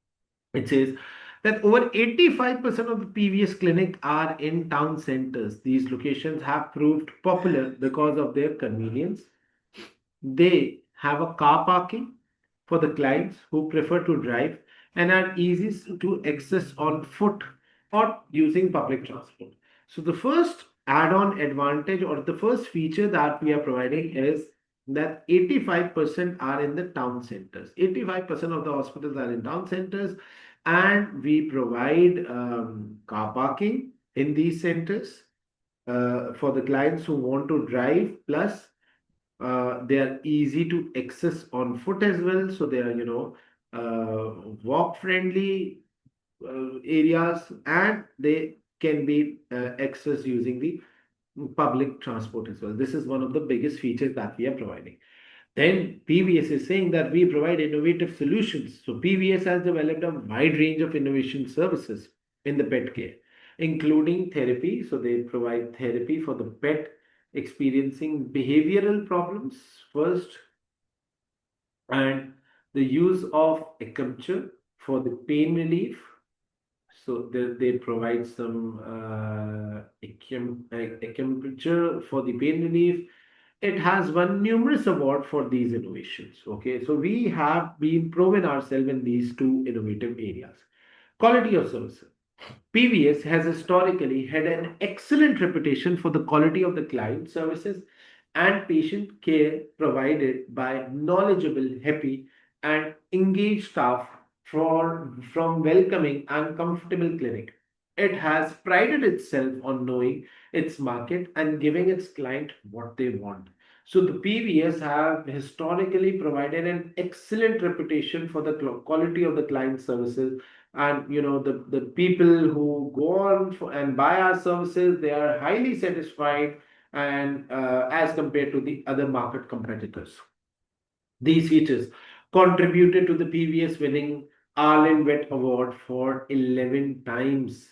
It says that over 85% of the PVS clinic are in town centers. These locations have proved popular because of their convenience. They have a car parking for the clients who prefer to drive and are easy to access on foot or using public transport. So the first add-on advantage or the first feature that we are providing is that 85% are in the town centers. 85% of the hospitals are in town centers, and we provide car parking in these centers for the clients who want to drive. Plus, they are easy to access on foot as well. So they are, walk friendly areas, and they can be accessed using the public transport as well. This is one of the biggest features that we are providing. Then PVS is saying that we provide innovative solutions. So PVS has developed a wide range of innovation services in the pet care, including therapy. So they provide therapy for the pet experiencing behavioral problems first, and the use of acupuncture for the pain relief. So they provide some acupuncture for the pain relief. It has won numerous awards for these innovations. Okay, so we have been proven ourselves in these two innovative areas. Quality of services. PVS has historically had an excellent reputation for the quality of the client services and patient care provided by knowledgeable, happy, and engaged staff from welcoming and comfortable clinic. It has prided itself on knowing its market and giving its client what they want. So the PVS have historically provided an excellent reputation for the quality of the client services, and the people who go on and buy our services, they are highly satisfied, and as compared to the other market competitors. These features contributed to the PVS winning Arlen Wet Award for 11 times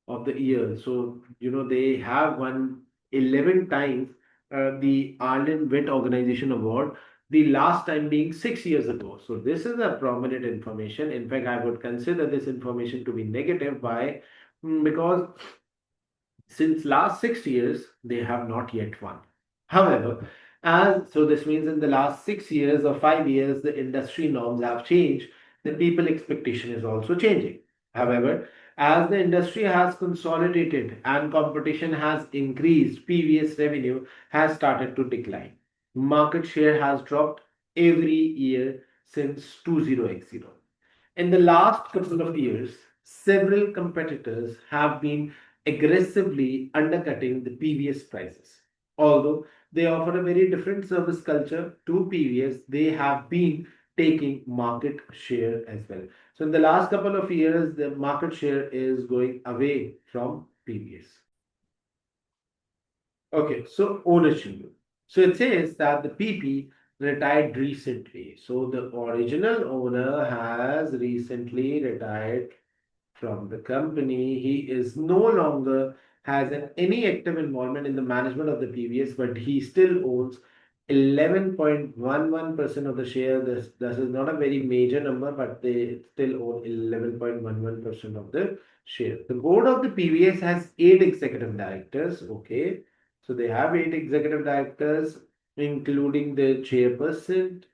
of the year. So, they have won 11 times the Arlen Wet Organization Award, the last time being 6 years ago. So, this is a prominent information. In fact, I would consider this information to be negative. Why? Because since last 6 years, they have not yet won. However, as so this means in the last 6 years or 5 years, the industry norms have changed. The people expectation is also changing. However, as the industry has consolidated and competition has increased, previous revenue has started to decline. Market share has dropped every year since 20x0. In the last couple of years, several competitors have been aggressively undercutting the PVS prices. Although they offer a very different service culture to PVS, they have been taking market share as well. So, in the last couple of years, the market share is going away from PVS. Okay, so ownership. So it says that the PP retired recently. So the original owner has recently retired from the company. He is no longer has any active involvement in the management of the PVS, but he still owns 11.11% of the share. This is not a very major number, but they still own 11.11% of the share. The board of the PVS has 8 executive directors. Okay, so they have 8 executive directors, including the chairperson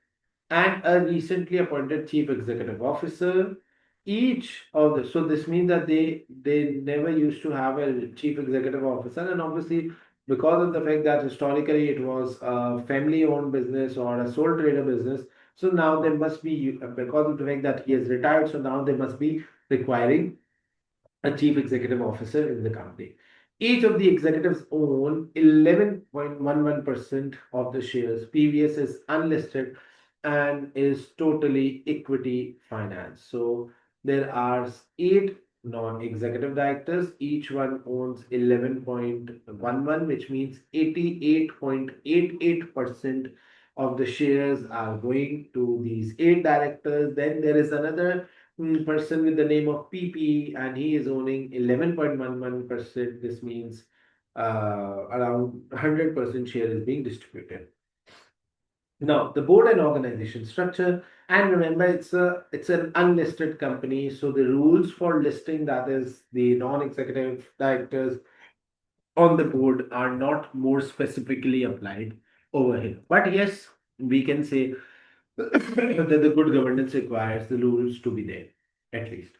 and a recently appointed chief executive officer. Each of the so this means that they never used to have a chief executive officer, and obviously because of the fact that historically it was a family owned business or a sole trader business, so now they must be, because of the fact that he has retired, so now they must be requiring a chief executive officer in the company. Each of the executives own 11.11% of the shares. PVS is unlisted and is totally equity finance. So there are 8 non-executive directors. Each one owns 11.11, which means 88.88% of the shares are going to these 8 directors. Then there is another person with the name of PP, and he is owning 11.11%. This means around 100% share is being distributed. Now, the board and organization structure, and remember, it's an unlisted company, so the rules for listing, that is the non-executive directors on the board, are not more specifically applied over here. But yes, we can say that the good governance requires the rules to be there, at least.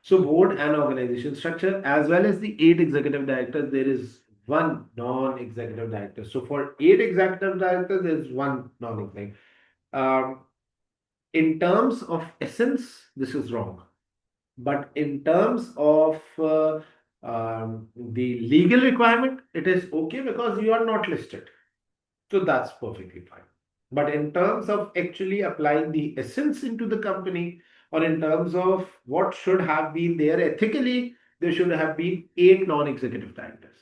So, board and organization structure, as well as the 8 executive directors, there is one non-executive director. So, for 8 executive directors, there is one non-executive. Um, in terms of essence, this is wrong. But in terms of the legal requirement, it is okay because you are not listed. So that's perfectly fine. But in terms of actually applying the essence into the company, or in terms of what should have been there ethically, there should have been 8 non-executive directors.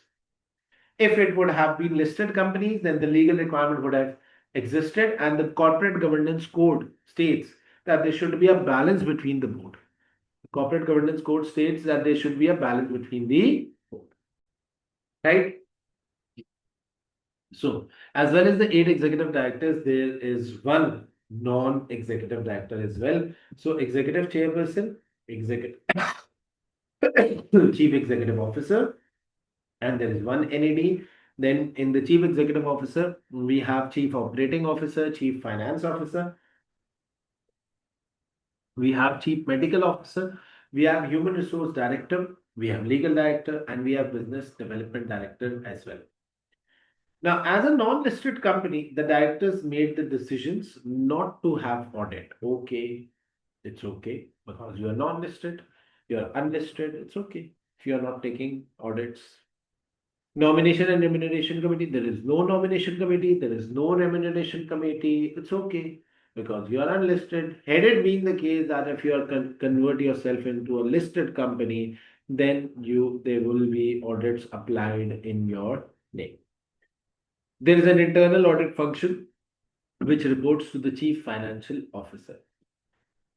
If it would have been listed companies, then the legal requirement would have existed, and the corporate governance code states that there should be a balance between the board. The corporate governance code states that there should be a balance between the board, right? So, as well as the 8 executive directors, there is one non-executive director as well. So, executive chairperson, executive chief executive officer, and there is one NED. Then, in the chief executive officer, we have chief operating officer, chief finance officer, we have chief medical officer, We have human resource director, we have legal director, and we have business development director as well. Now, as a non-listed company, the directors made the decisions not to have audit. Okay, it's okay because you are non-listed, you are unlisted, it's okay. If you are not taking audits, nomination and remuneration committee, there is no nomination committee, there is no remuneration committee, it's okay because you are unlisted. Had it been the case that if you are convert yourself into a listed company, then you there will be audits applied in your name. There is an internal audit function which reports to the chief financial officer.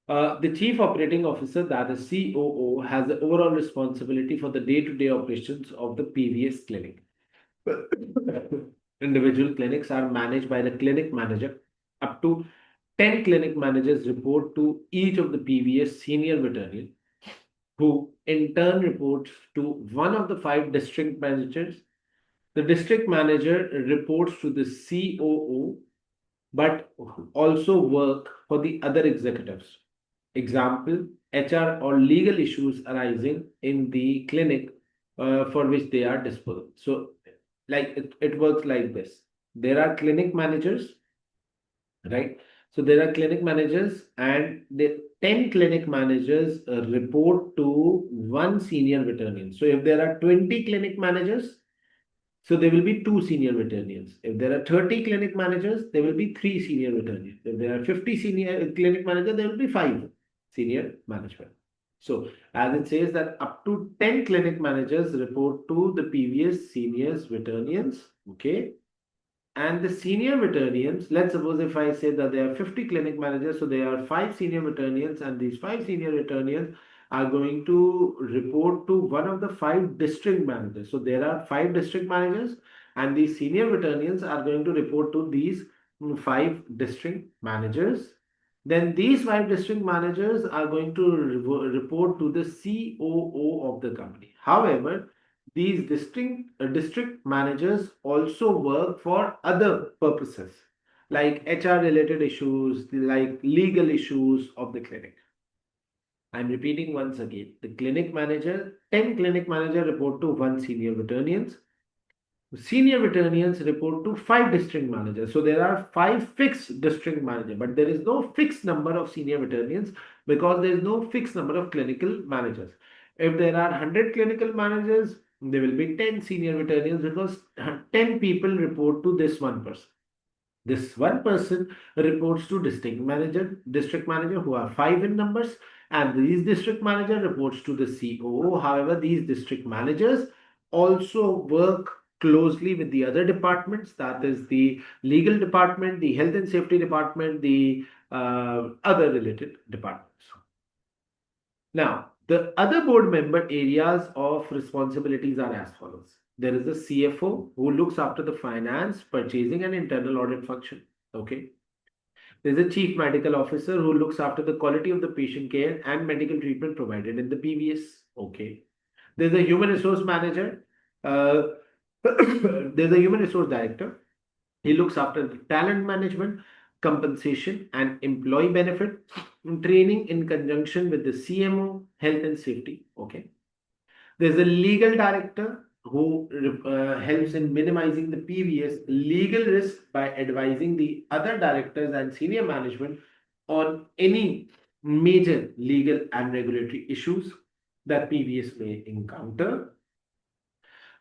The chief operating officer, that is COO, has the overall responsibility for the day-to-day operations of the PVS clinic. Individual clinics are managed by the clinic manager. Up to 10 clinic managers report to each of the PVS senior veterinarian, who in turn reports to one of the five district managers. The district manager reports to the COO, but also work for the other executives. Example, HR or legal issues arising in the clinic for which they are disposed. So, like it works like this. There are clinic managers, right? So there are clinic managers, and the 10 clinic managers report to one senior veterinarian. So if there are 20 clinic managers, so there will be two senior veterinarians. If there are 30 clinic managers, there will be three senior veterinarians. If there are 50 senior clinic managers, there will be five senior management. So as it says that up to 10 clinic managers report to the previous seniors veterinarians. Okay. And the senior veterinarians, let's suppose if I say that there are 50 clinic managers, so there are five senior veterinarians, and these five senior veterinarians are going to report to one of the five district managers. So there are five district managers, and these senior veterinarians are going to report to these five district managers. Then these five district managers are going to report to the COO of the company. However, these district managers also work for other purposes like HR related issues, like legal issues of the clinic. I'm repeating once again. The clinic manager, 10 clinic manager report to one senior veterinarians. Senior veterinarians report to five district managers. So there are five fixed district managers, but there is no fixed number of senior veterinarians because there is no fixed number of clinical managers. If there are 100 clinical managers, there will be 10 senior veterinarians because 10 people report to this one person. This one person reports to district manager who are five in numbers, and these district manager reports to the COO. However, these district managers also work closely with the other departments, that is the legal department, the health and safety department, the other related departments. Now, the other board member areas of responsibilities are as follows. There is the CFO who looks after the finance, purchasing, and internal audit function. Okay. There's a chief medical officer who looks after the quality of the patient care and medical treatment provided in the PVS. Okay. There's a human resource manager. Uh, there's a human resource director. He looks after the talent management, compensation, and employee benefit, training in conjunction with the CMO, health and safety. Okay. There's a legal director who helps in minimizing the PVS legal risk by advising the other directors and senior management on any major legal and regulatory issues that PVS may encounter.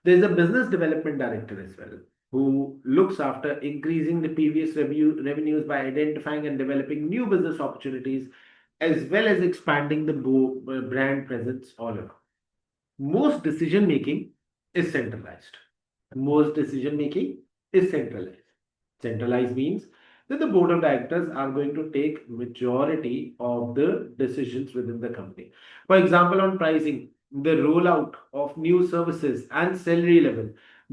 There's a business development director as well who looks after increasing the previous revenues by identifying and developing new business opportunities as well as expanding the brand presence all around. Most decision making is centralized. Most decision making is centralized. Centralized means that the board of directors are going to take majority of the decisions within the company. For example, on pricing, the rollout of new services and salary level,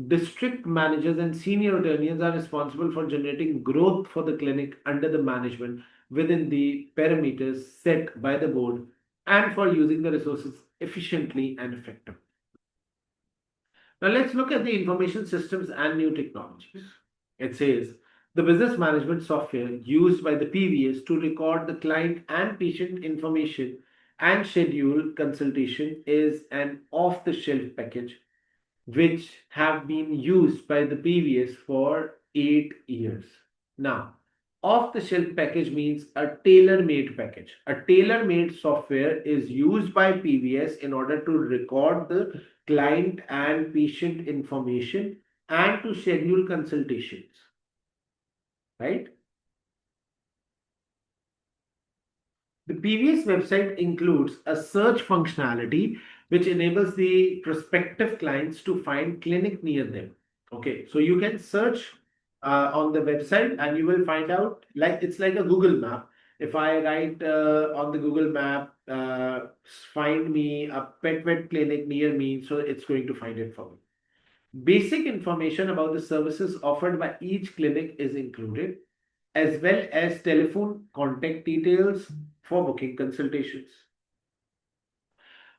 district managers and senior attorneys are responsible for generating growth for the clinic under the management within the parameters set by the board and for using the resources efficiently and effectively. Now let's look at the information systems and new technologies. It says the business management software used by the PVS to record the client and patient information and scheduled consultation is an off the shelf package which have been used by the PVS for 8 years. Now, off the shelf package means a tailor made package. A tailor made software is used by PVS in order to record the client and patient information and to schedule consultations, right? The PVS website includes a search functionality which enables the prospective clients to find clinic near them. Okay, so you can search on the website and you will find out, like it's like a Google map. If I write on the Google map, find me a pet vet clinic near me, so it's going to find it for me. Basic information about the services offered by each clinic is included, as well as telephone contact details for booking consultations.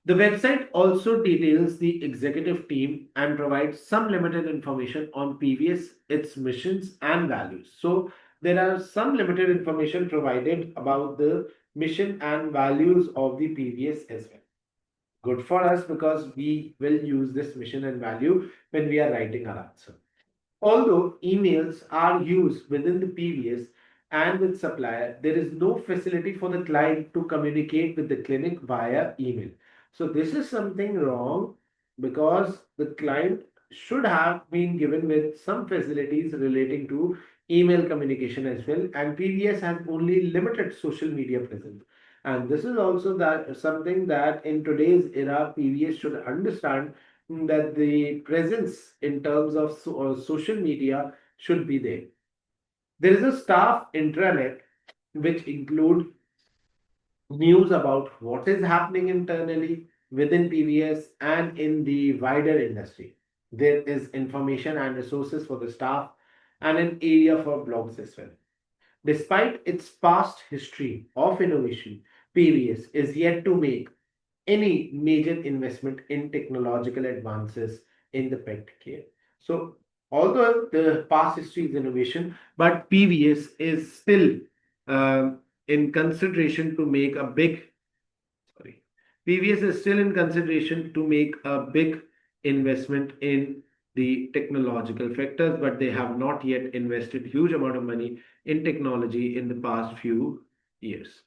The website also details the executive team and provides some limited information on PVS, its missions, and values. So, there are some limited information provided about the mission and values of the PVS as well. Good for us because we will use this mission and value when we are writing our answer. Although emails are used within the PVS and with supplier, there is no facility for the client to communicate with the clinic via email. So this is something wrong because the client should have been given with some facilities relating to email communication as well. And PVS has only limited social media presence. And this is also that something that in today's era PVS should understand, that the presence in terms of social media should be there. There is a staff intranet which include news about what is happening internally within PVS and in the wider industry. There is information and resources for the staff and an area for blogs as well. Despite its past history of innovation, PVS is yet to make any major investment in technological advances in the pet care. So, although the past history is innovation, but PVS is still in consideration to make a big, sorry, PVS is still in consideration to make a big investment in the technological factors, but they have not yet invested huge amount of money in technology in the past few years.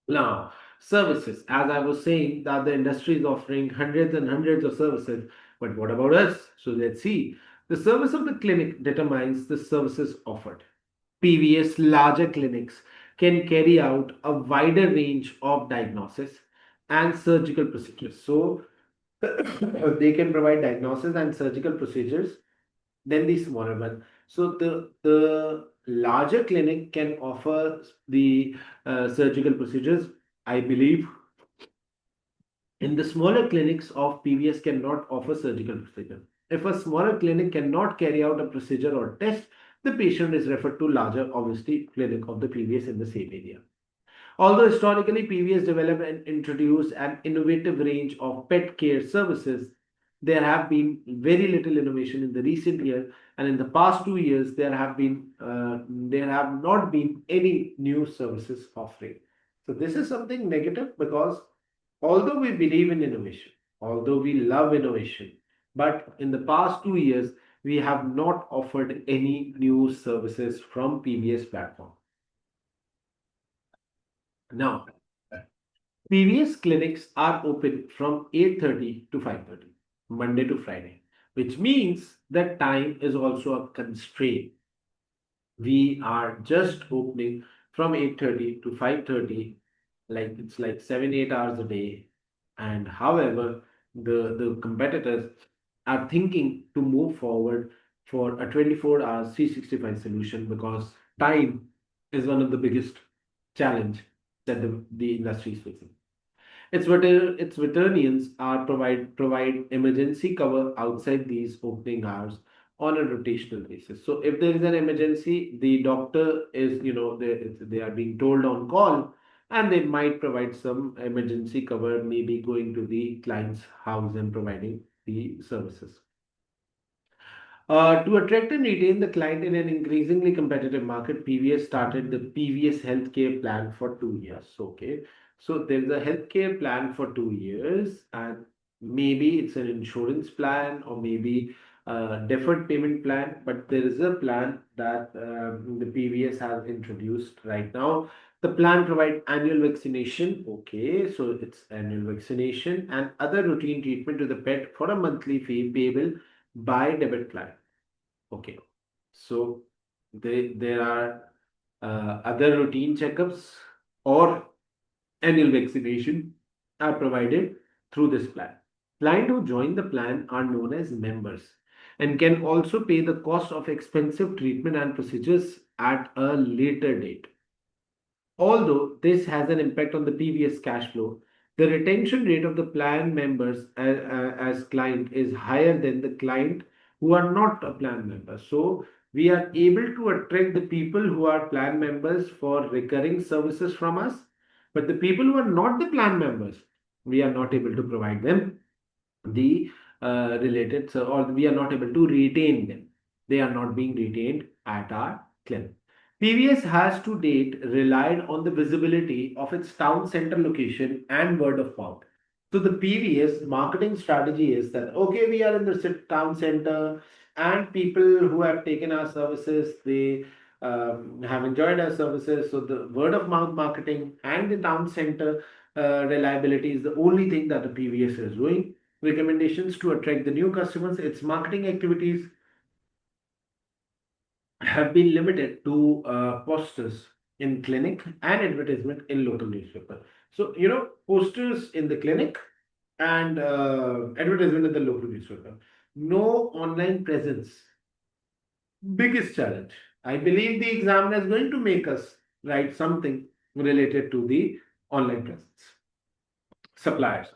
Now, services, as I was saying, that the industry is offering hundreds and hundreds of services, but what about us? So let's see. The service of the clinic determines the services offered. PVS larger clinics can carry out a wider range of diagnosis and surgical procedures. So they can provide diagnosis and surgical procedures than the smaller one. So the larger clinic can offer the surgical procedures, I believe. In the smaller clinics of PVS cannot offer surgical procedure. If a smaller clinic cannot carry out a procedure or test, the patient is referred to larger, obviously, clinic of the PVS in the same area. Although historically PVS developed and introduced an innovative range of pet care services, there have been very little innovation in the recent year, and in the past 2 years there have not been any new services offering. So this is something negative because although we believe in innovation, although we love innovation, but in the past 2 years we have not offered any new services from PVS platform. Now, previous clinics are open from 8:30 to 5:30, Monday to Friday, which means that time is also a constraint. We are just opening from 8:30 to 5:30, like it's like 7 8 hours a day. And however, the competitors are thinking to move forward for a 24 hours 365 solution because time is one of the biggest challenge that the industry is facing. Its veterinarians are provide emergency cover outside these opening hours on a rotational basis. So if there is an emergency, the doctor is, they are being told on call, and they might provide some emergency cover, maybe going to the client's house and providing the services. To attract and retain the client in an increasingly competitive market, PVS started the PVS healthcare plan for 2 years. Okay. So there's a healthcare plan for 2 years, and maybe it's an insurance plan or maybe a deferred payment plan. But there is a plan that the PVS has introduced right now. The plan provides annual vaccination. Okay, so it's annual vaccination and other routine treatment to the pet for a monthly fee payable by debit plan. Okay, so there are other routine checkups or annual vaccination are provided through this plan. Clients who join the plan are known as members and can also pay the cost of expensive treatment and procedures at a later date. Although this has an impact on the previous cash flow, the retention rate of the plan members as client is higher than the client who are not a plan member. So we are able to attract the people who are plan members for recurring services from us, but the people who are not the plan members, we are not able to provide them the related, so or we are not able to retain them. They are not being retained at our clinic. PVS has to date relied on the visibility of its town center location and word of mouth. So the PVS marketing strategy is that okay, we are in the town center, and people who have taken our services, they have enjoyed our services. So the word of mouth marketing and the town center reliability is the only thing that the PVS is doing. Recommendations to attract the new customers. Its marketing activities have been limited to posters in clinic and advertisement in local newspaper. So, posters in the clinic and advertisement in the local newspaper. No online presence. Biggest challenge. I believe the examiner is going to make us write something related to the online presence. Suppliers.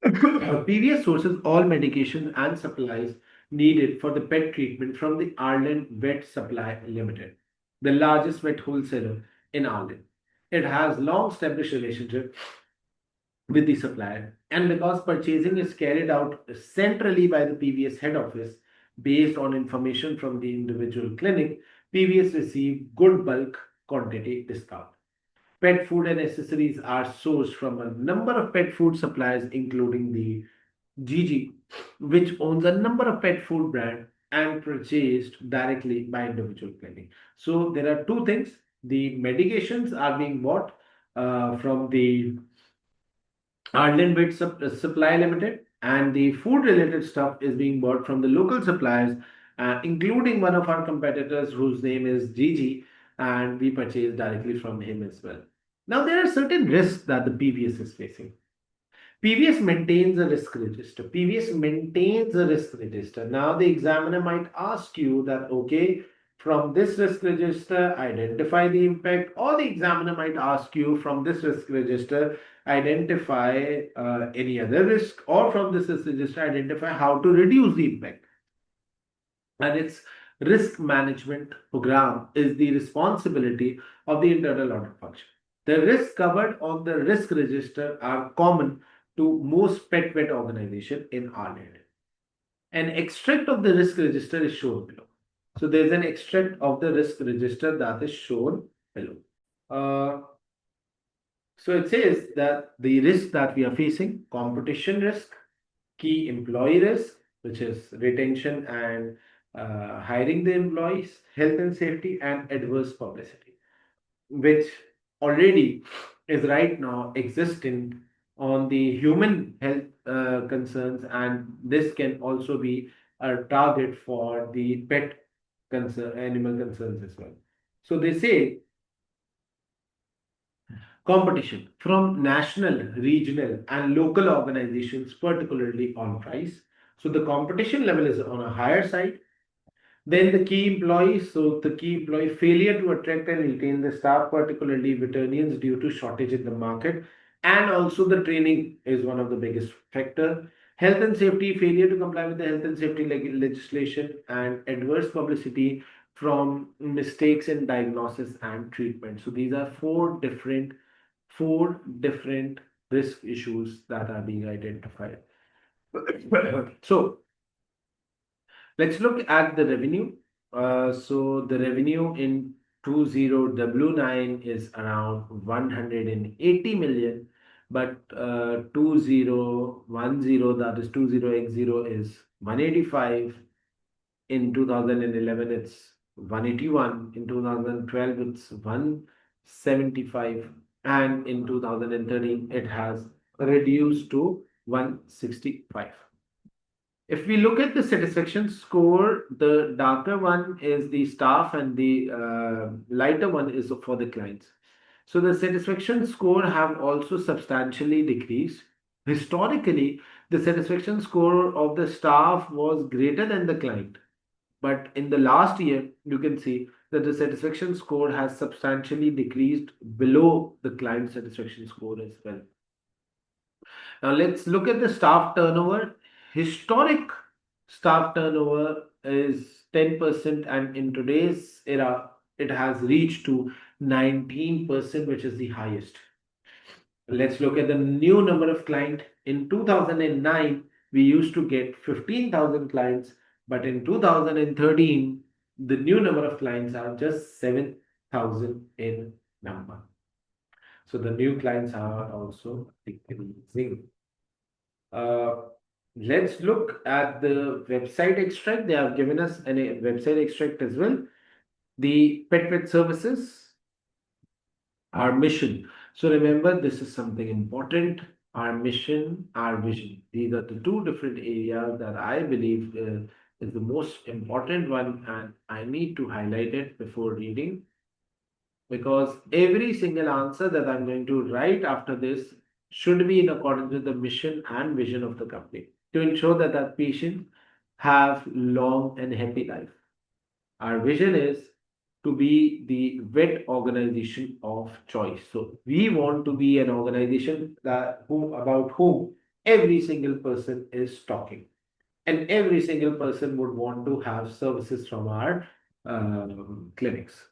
PVS sources all medication and supplies needed for the pet treatment from the Ireland Vet Supply Limited, the largest vet wholesaler in Ireland. It has long established relationship with the supplier, and because purchasing is carried out centrally by the PVS head office based on information from the individual clinic, PVS receive good bulk quantity discount. Pet food and accessories are sourced from a number of pet food suppliers, including the Gigi, which owns a number of pet food brands and purchased directly by individual clinic. So there are two things. The medications are being bought from the Ireland Vet Supply Limited, and the food related stuff is being bought from the local suppliers, including one of our competitors whose name is Gigi, and we purchase directly from him as well. Now, there are certain risks that the PVS is facing. PVS maintains a risk register. PVS maintains a risk register. Now, the examiner might ask you that, okay, from this risk register, identify the impact, or the examiner might ask you from this risk register, identify any other risk, or from this risk register, identify how to reduce the impact. And its risk management program is the responsibility of the internal audit function. The risks covered on the risk register are common to most pet vet organization in Ireland. An extract of the risk register is shown below. So there's an extract of the risk register that is shown below. Uh, so it says that the risk that we are facing, competition risk, key employee risk, which is retention and hiring the employees, health and safety, and adverse publicity, which already is right now existing on the human health concerns, and this can also be a target for the pet animal concerns as well. So they say competition from national, regional, and local organizations, particularly on price. So the competition level is on a higher side. Then the key employees, so the key employee failure to attract and retain the staff, particularly veterinarians, due to shortage in the market, and also the training is one of the biggest factor. Health and safety failure to comply with the health and safety legislation, and adverse publicity from mistakes in diagnosis and treatment. So these are four different risk issues that are being identified. So let's look at the revenue. So the revenue in 20W9 is around 180 million, but 2010, that is 20X0, is 185. In 2011, it's 181. In 2012, it's 175. And in 2013, it has reduced to 165. If we look at the satisfaction score, the darker one is the staff and the lighter one is for the clients. So the satisfaction score have also substantially decreased. Historically, the satisfaction score of the staff was greater than the client. But in the last year, you can see that the satisfaction score has substantially decreased below the client satisfaction score as well. Now let's look at the staff turnover. Historic staff turnover is 10%, and in today's era, it has reached to 19%, which is the highest. Let's look at the new number of clients. In 2009, we used to get 15,000 clients, but in 2013, the new number of clients are just 7,000 in number. So the new clients are also decreasing. Uh, let's look at the website extract. They have given us a website extract as well. The pet vet services, our mission. So remember, this is something important. Our mission, our vision. These are the two different areas that I believe is the most important one, and I need to highlight it before reading, because every single answer that I'm going to write after this should be in accordance with the mission and vision of the company to ensure that that patient have long and happy life. Our vision is to be the vet organization of choice. So we want to be an organization that about whom every single person is talking, and every single person would want to have services from our clinics.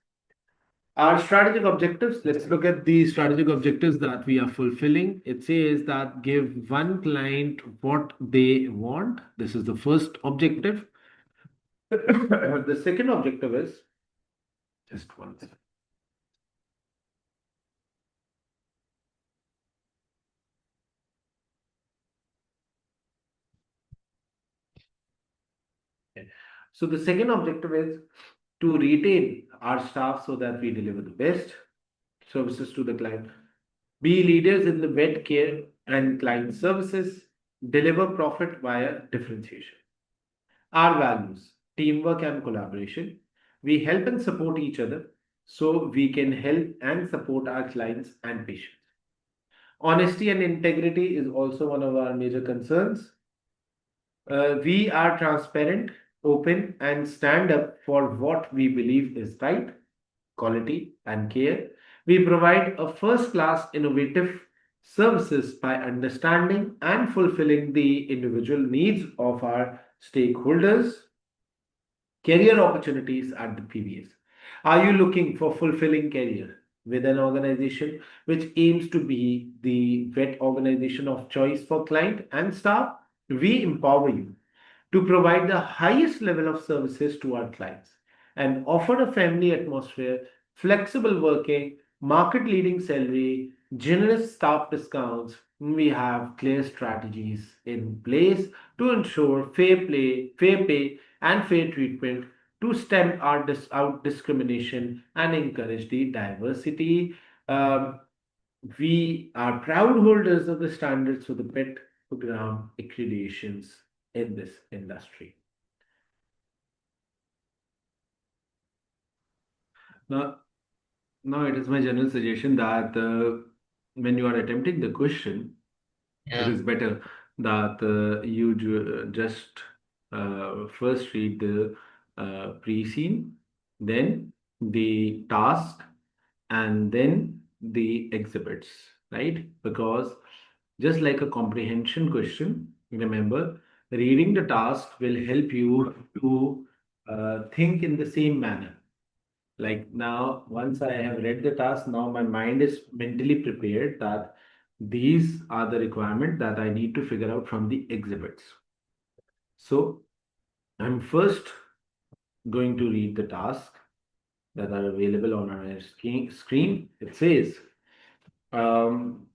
Our strategic objectives, let's look at the strategic objectives that we are fulfilling. It says that give one client what they want. This is the first objective. The second objective is just one second. Okay. So the second objective is to retain our staff so that we deliver the best services to the client. Be leaders in the vet care and client services. Deliver profit via differentiation. Our values, teamwork and collaboration. We help and support each other so we can help and support our clients and patients. Honesty and integrity is also one of our major concerns. We are transparent, open, and stand up for what we believe is right, quality, and care. We provide a first class innovative services by understanding and fulfilling the individual needs of our stakeholders. Career opportunities at the PBS. Are you looking for fulfilling career with an organization which aims to be the vet organization of choice for client and staff? We empower you to provide the highest level of services to our clients and offer a family atmosphere, flexible working, market leading salary, generous staff discounts. We have clear strategies in place to ensure fair play, fair pay, and fair treatment to stem our out discrimination and encourage the diversity. Um, we are proud holders of the standards for the pet program accreditations in this industry. Now, now it is my general suggestion that when you are attempting the question, it Yeah. is better that you just first read the pre-scene, then the task, and then the exhibits, right? Because just like a comprehension question, remember, reading the task will help you to think in the same manner. Like now, once I have read the task, now my mind is mentally prepared that these are the requirements that I need to figure out from the exhibits. So I'm first going to read the task. that are available on our screen. It says um,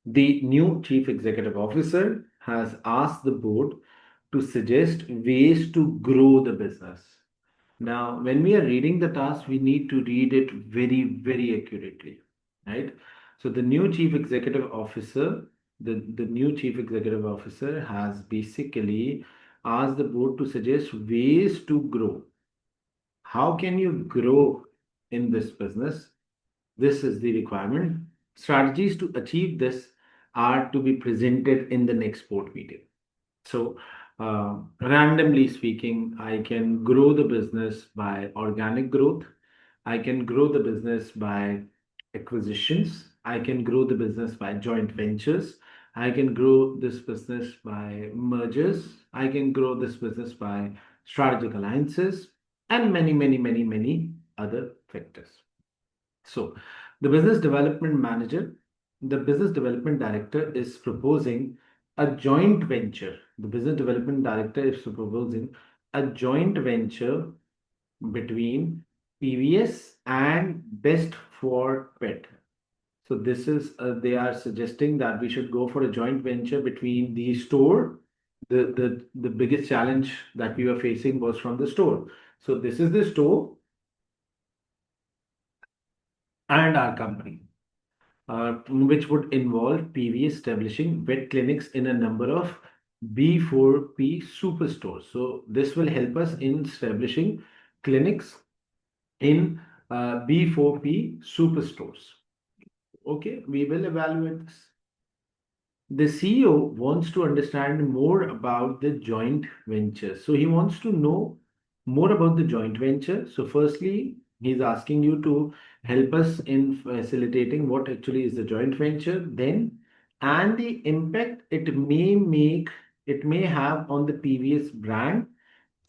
the new chief executive officer has asked the board to suggest ways to grow the business. Now, when we are reading the task, we need to read it very, very accurately, right? So the new chief executive officer has basically asked the board to suggest ways to grow. How can you grow in this business? This is the requirement. Strategies to achieve this are to be presented in the next board meeting. So, randomly speaking, I can grow the business by organic growth. I can grow the business by acquisitions. I can grow the business by joint ventures. I can grow this business by mergers. I can grow this business by strategic alliances and many, many, many, many other factors. So, the business development manager, the business development director is proposing a joint venture. The business development director is proposing a joint venture between PVS and Best for Pet. So this is they are suggesting that we should go for a joint venture between the store. The biggest challenge that we were facing was from the store. So this is the store and our company, which would involve PV establishing vet clinics in a number of B4P superstores. So this will help us in establishing clinics in B4P superstores. Okay, we will evaluate this. The CEO wants to understand more about the joint venture. So he wants to know more about the joint venture. So firstly, he's asking you to help us in facilitating what actually is the joint venture, then and the impact it may have on the previous brand.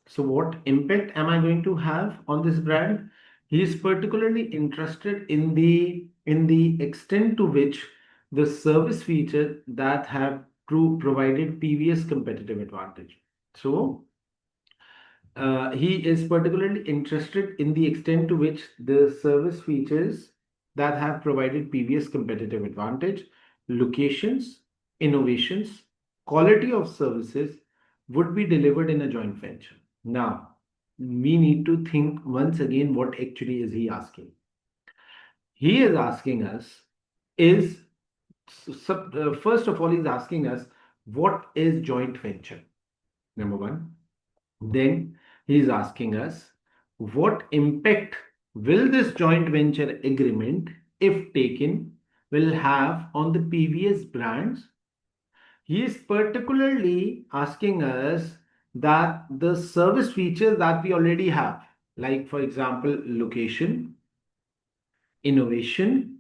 So what impact am I going to have on this brand? He is particularly interested in the extent to which the service feature that have provided previous competitive advantage. So he is particularly interested in the extent to which the service features that have provided previous competitive advantage, locations, innovations, quality of services would be delivered in a joint venture. Now, we need to think once again what actually is he asking. He is asking us is first of all, he's asking us what is joint venture? Number one. Then he is asking us what impact will this joint venture agreement, if taken, will have on the previous brands. He is particularly asking us that the service features that we already have, like for example, location, innovation,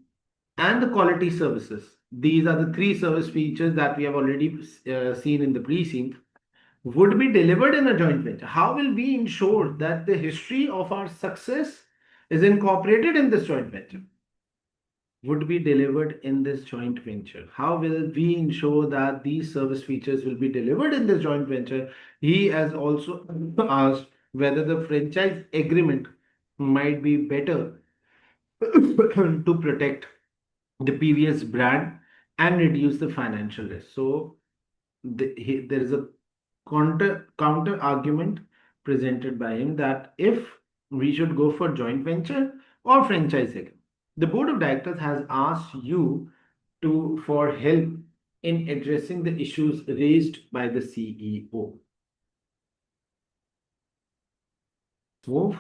and the quality services. These are the three service features that we have already seen in the precinct would be delivered in a joint venture. How will we ensure that the history of our success is incorporated in this joint venture? Would be delivered in this joint venture. How will we ensure that these service features will be delivered in this joint venture? He has also asked whether the franchise agreement might be better to protect the previous brand and reduce the financial risk. So there is a counter argument presented by him that if we should go for joint venture or franchising. The board of directors has asked you to for help in addressing the issues raised by the CEO. Move.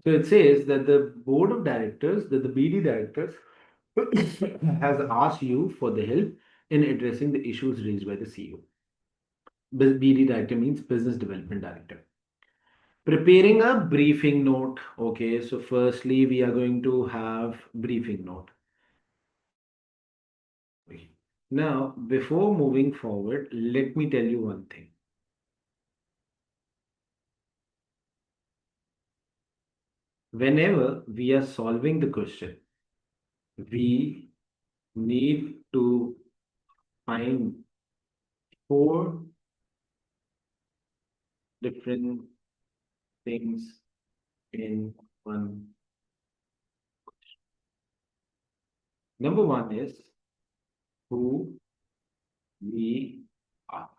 So it says that the board of directors, that the BD directors has asked you for the help in addressing the issues raised by the CEO. BD director means business development director. Preparing a briefing note. Okay, so firstly, we are going to have briefing note. Now, before moving forward, let me tell you one thing. Whenever we are solving the question, we need to find four different things in one. Number one is who we are.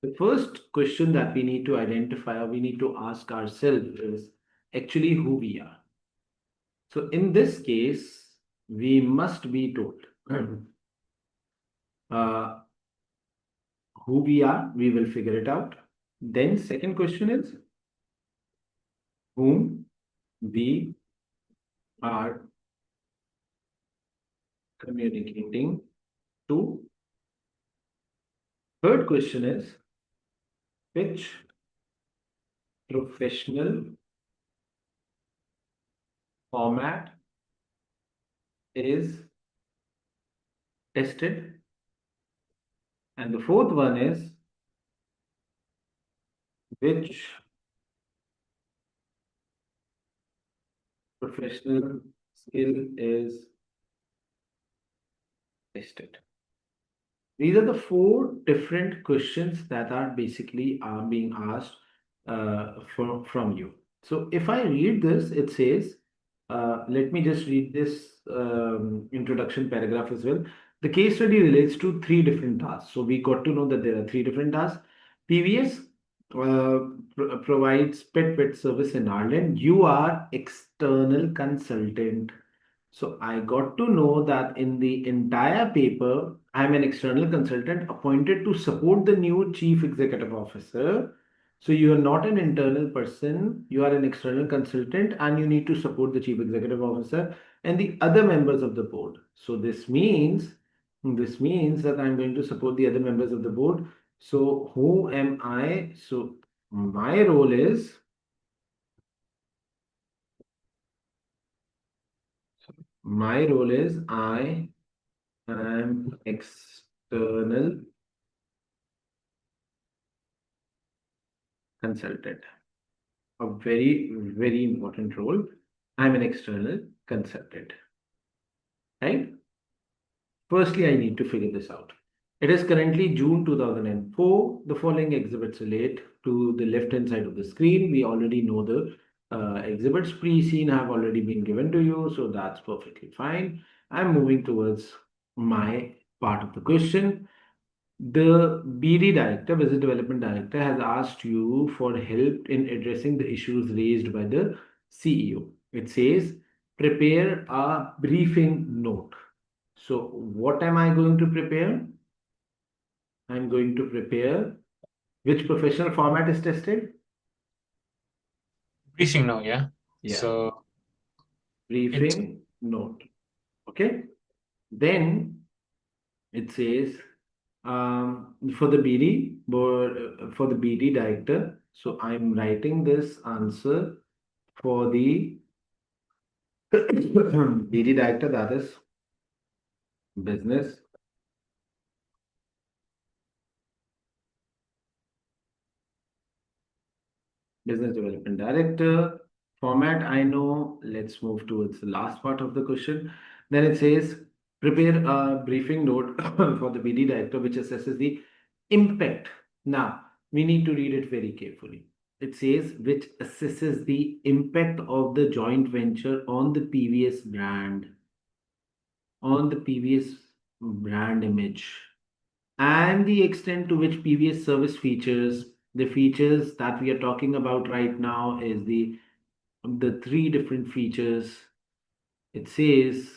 The first question that we need to identify or we need to ask ourselves is actually who we are. So in this case, we must be told uh, who we are. We will figure it out. Then second question is whom we are communicating to. Third question is which professional format is tested. And the fourth one is which professional skill is tested. These are the four different questions that are basically being asked from you. So if I read this, it says, let me just read this introduction paragraph as well. The case study relates to three different tasks. So we got to know that there are three different tasks. PVS provides pet vet service in Ireland. You are external consultant. So I got to know that in the entire paper, I'm an external consultant appointed to support the new chief executive officer. So you are not an internal person, you are an external consultant and you need to support the chief executive officer and the other members of the board. So this means that I'm going to support the other members of the board. So who am I? So my role is I am external consultant. A very, very important role. I'm an external consultant, right? Firstly, I need to figure this out. It is currently June 2004. The following exhibits relate to the left-hand side of the screen. We already know the exhibits pre-seen have already been given to you, so that's perfectly fine. I'm moving towards my part of the question. The BD director, Business Development Director, has asked you for help in addressing the issues raised by the CEO. It says, prepare a briefing note. So, what am I going to prepare? I'm going to prepare which professional format is tested? Briefing note, yeah. Yeah, So it briefing note. Okay. Then it says for the BD for the BD director. So I'm writing this answer for the BD director, that is business business development director. Format I know. Let's move towards the last part of the question. Then it says prepare a briefing note for the BD director which assesses the impact. Now we need to read it very carefully. It says which assesses the impact of the joint venture on the PVS brand image and the extent to which PVS service features. The features that we are talking about right now is the three different features. It says,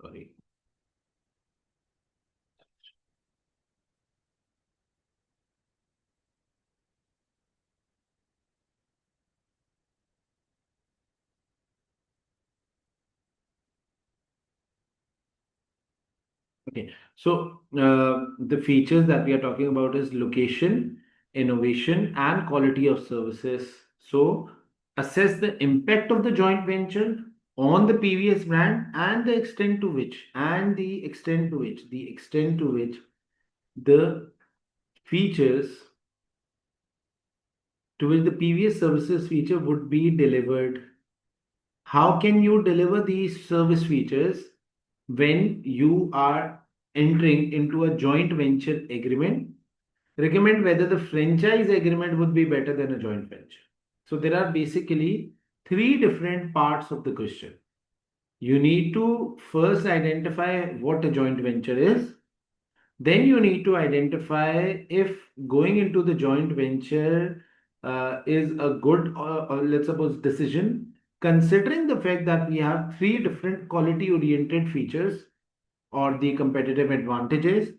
sorry. Okay, so the features that we are talking about is location, innovation, and quality of services. So assess the impact of the joint venture on the PVS brand and the extent to which, the features to which the PVS services feature would be delivered. How can you deliver these service features when you are entering into a joint venture agreement Recommend whether the franchise agreement would be better than a joint venture. So there are basically three different parts of the question. You need to first identify what a joint venture is. Then you need to identify if going into the joint venture is a good, or let's suppose, decision, considering the fact that we have three different quality oriented features or the competitive advantages.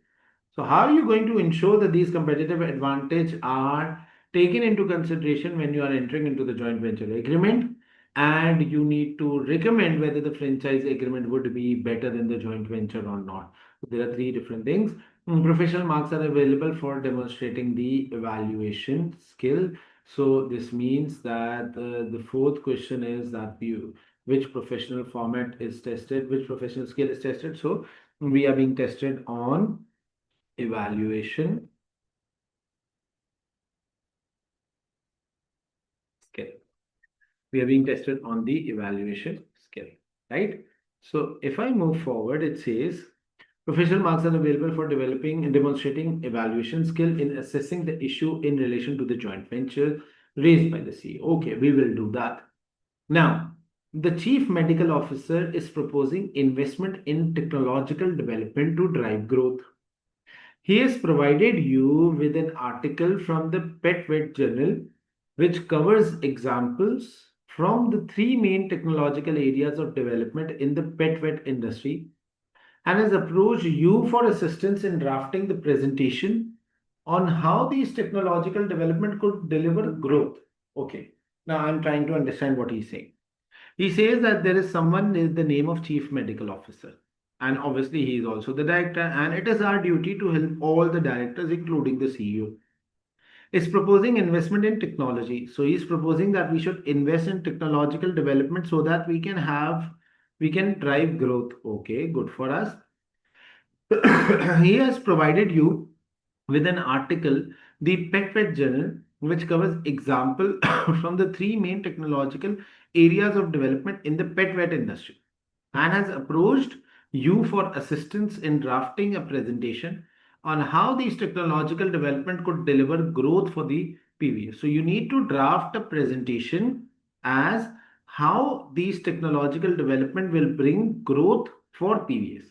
So how are you going to ensure that these competitive advantages are taken into consideration when you are entering into the joint venture agreement? And you need to recommend whether the franchise agreement would be better than the joint venture or not. So there are three different things. Professional marks are available for demonstrating the evaluation skill. So this means that the fourth question is that which professional format is tested, which professional skill is tested. So we are being tested on evaluation skill. We are being tested on the evaluation skill, right? So if I move forward, it says professional marks are available for developing and demonstrating evaluation skill in assessing the issue in relation to the joint venture raised by the CEO. Okay, we will do that. Now, the chief medical officer is proposing investment in technological development to drive growth. He has provided you with an article from the Pet Vet Journal, which covers examples from the three main technological areas of development in the pet vet industry, and has approached you for assistance in drafting the presentation on how these technological development could deliver growth. Okay, now I'm trying to understand what he's saying. He says that there is someone with the name of Chief Medical Officer. And obviously, he is also the director, and it is our duty to help all the directors, including the CEO. Is proposing investment in technology. So he's proposing that we should invest in technological development so that we can drive growth. Okay, good for us. He has provided you with an article, the Pet Vet Journal, which covers example from the three main technological areas of development in the pet vet industry, and has approached you for assistance in drafting a presentation on how these technological development could deliver growth for the PVS. So you need to draft a presentation as how these technological development will bring growth for PVS.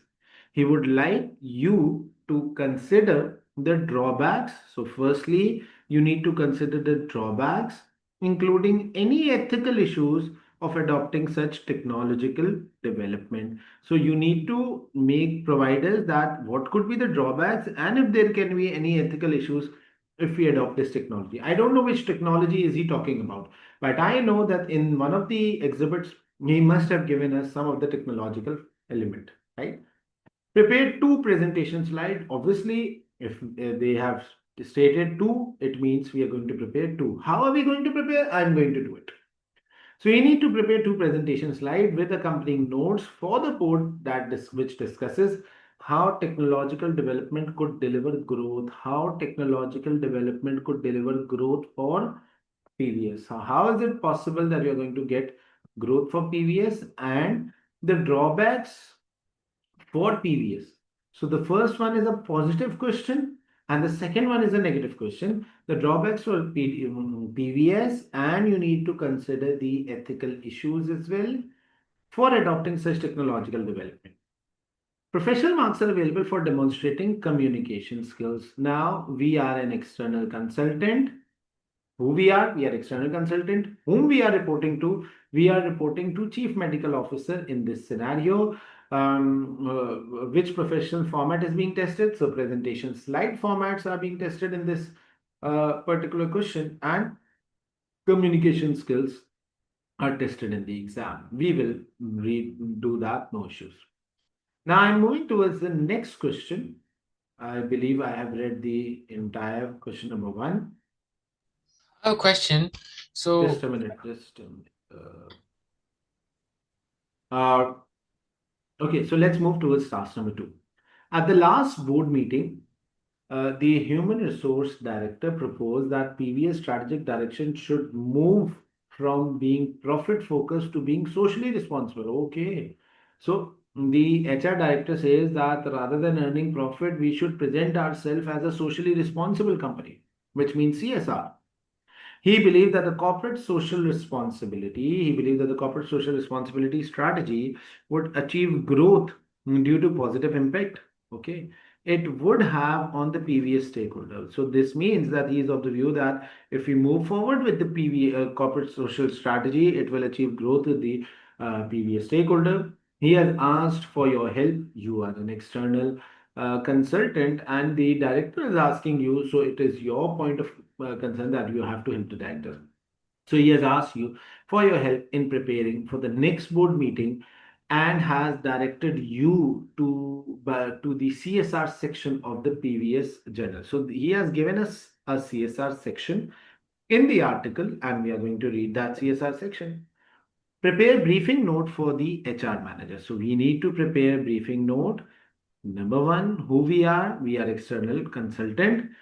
He would like you to consider the drawbacks. So firstly, you need to consider the drawbacks, including any ethical issues of adopting such technological development. So you need to make providers that what could be the drawbacks and if there can be any ethical issues if we adopt this technology. I don't know which technology is he talking about, but I know that in one of the exhibits, he must have given us some of the technological element, right? Prepare two presentation slides. Obviously, if they have stated two, it means we are going to prepare two. How are we going to prepare? I'm going to do it. So you need to prepare two presentation slides with accompanying notes for the board which discusses how technological development could deliver growth, how technological development could deliver growth for PVS. So how is it possible that you're going to get growth for PVS and the drawbacks for PVS? So the first one is a positive question and the second one is a negative question. The drawbacks for PVS, and you need to consider the ethical issues as well for adopting such technological development. Professional marks are available for demonstrating communication skills. Now we are an external consultant. Who we are external consultant. Whom we are reporting to? We are reporting to Chief Medical Officer in this scenario. Which professional format is being tested? So presentation slide formats are being tested in this particular question, and communication skills are tested in the exam. We will do that, no issues. Now I'm moving towards the next question. I believe I have read the entire question number one. I have a question. Just So, a minute, just a minute. Uh, okay, so let's move towards task number two. At the last board meeting, the human resource director proposed that PVS strategic direction should move from being profit focused to being socially responsible. Okay, so the HR director says that rather than earning profit, we should present ourselves as a socially responsible company, which means CSR. He believed that the corporate social responsibility strategy would achieve growth due to positive impact. Okay. It would have on the previous stakeholders. So this means that he is of the view that if we move forward with the corporate social strategy, it will achieve growth with the previous stakeholder. He has asked for your help. You are an external consultant, and the director is asking you. So it is your point of concern that you have to help the director. So he has asked you for your help in preparing for the next board meeting and has directed you to the CSR section of the previous journal. So he has given us a CSR section in the article, and we are going to read that CSR section. Prepare briefing note for the HR manager. So we need to prepare briefing note. Number one, who we are external consultant.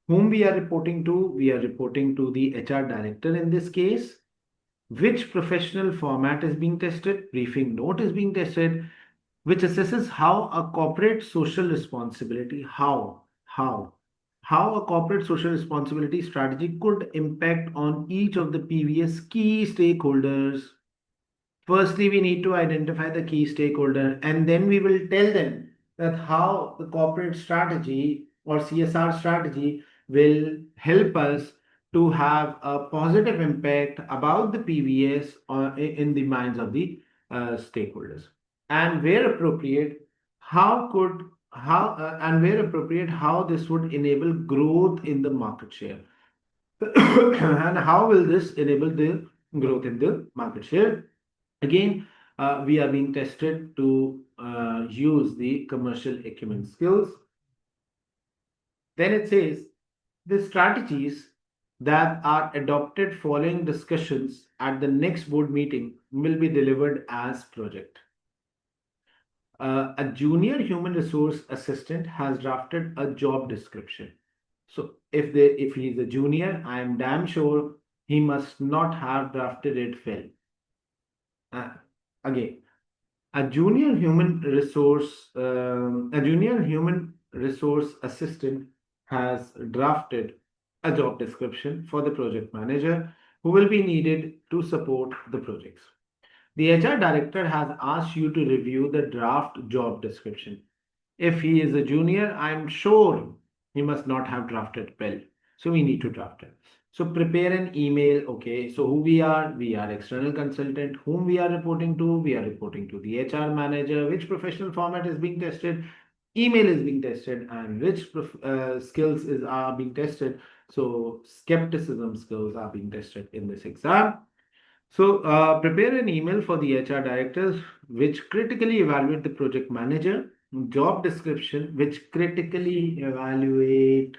Whom we are reporting to? We are reporting to the HR director in this case. Which professional format is being tested? Briefing note is being tested, which assesses how a corporate social responsibility, how a corporate social responsibility strategy could impact on each of the previous key stakeholders. Firstly, we need to identify the key stakeholder, and then we will tell them that how the corporate strategy or CSR strategy will help us to have a positive impact about the PVS or in the minds of the stakeholders. And where appropriate, how this would enable growth in the market share. And how will this enable the growth in the market share? Again, we are being tested to use the commercial acumen skills. Then it says the strategies that are adopted following discussions at the next board meeting will be delivered as project. A junior human resource assistant has drafted a job description. So if he is a junior, I am damn sure he must not have drafted it well. Uh, Again, a junior human resource assistant has drafted a job description for the project manager who will be needed to support the projects. The HR director has asked you to review the draft job description. If he is a junior, I'm sure he must not have drafted well. So we need to draft it. So prepare an email. Okay. So who we are external consultant. Whom we are reporting to? We are reporting to the HR manager. Which professional format is being tested? Email is being tested, and which skills are being tested. So skepticism skills are being tested in this exam. So, prepare an email for the HR directors which critically evaluate the project manager, job description which critically evaluate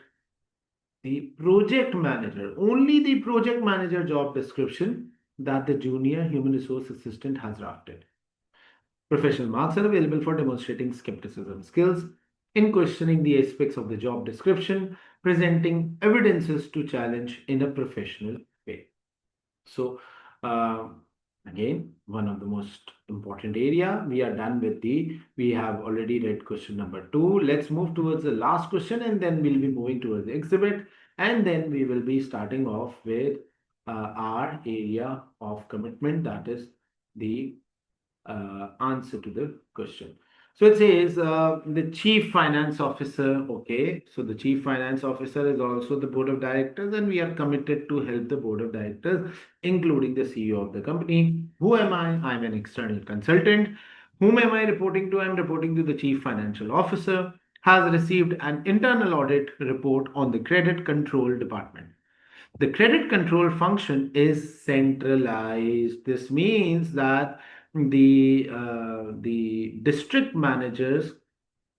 the project manager, only the project manager job description that the junior human resource assistant has drafted. Professional marks are available for demonstrating skepticism skills in questioning the aspects of the job description, presenting evidences to challenge in a professional way. So uh, again, one of the most important area. We are done with we have already read question number two. Let's move towards the last question and then we'll be moving towards the exhibit. And then we will be starting off with our area of commitment, that is the answer to the question. So it says the chief finance officer. Okay, so the chief finance officer is also the board of directors, and we are committed to help the board of directors, including the CEO of the company. Who am I? I'm an external consultant. Whom am I reporting to? I'm reporting to the chief financial officer. Has received an internal audit report on the credit control department. The credit control function is centralized. This means that the district managers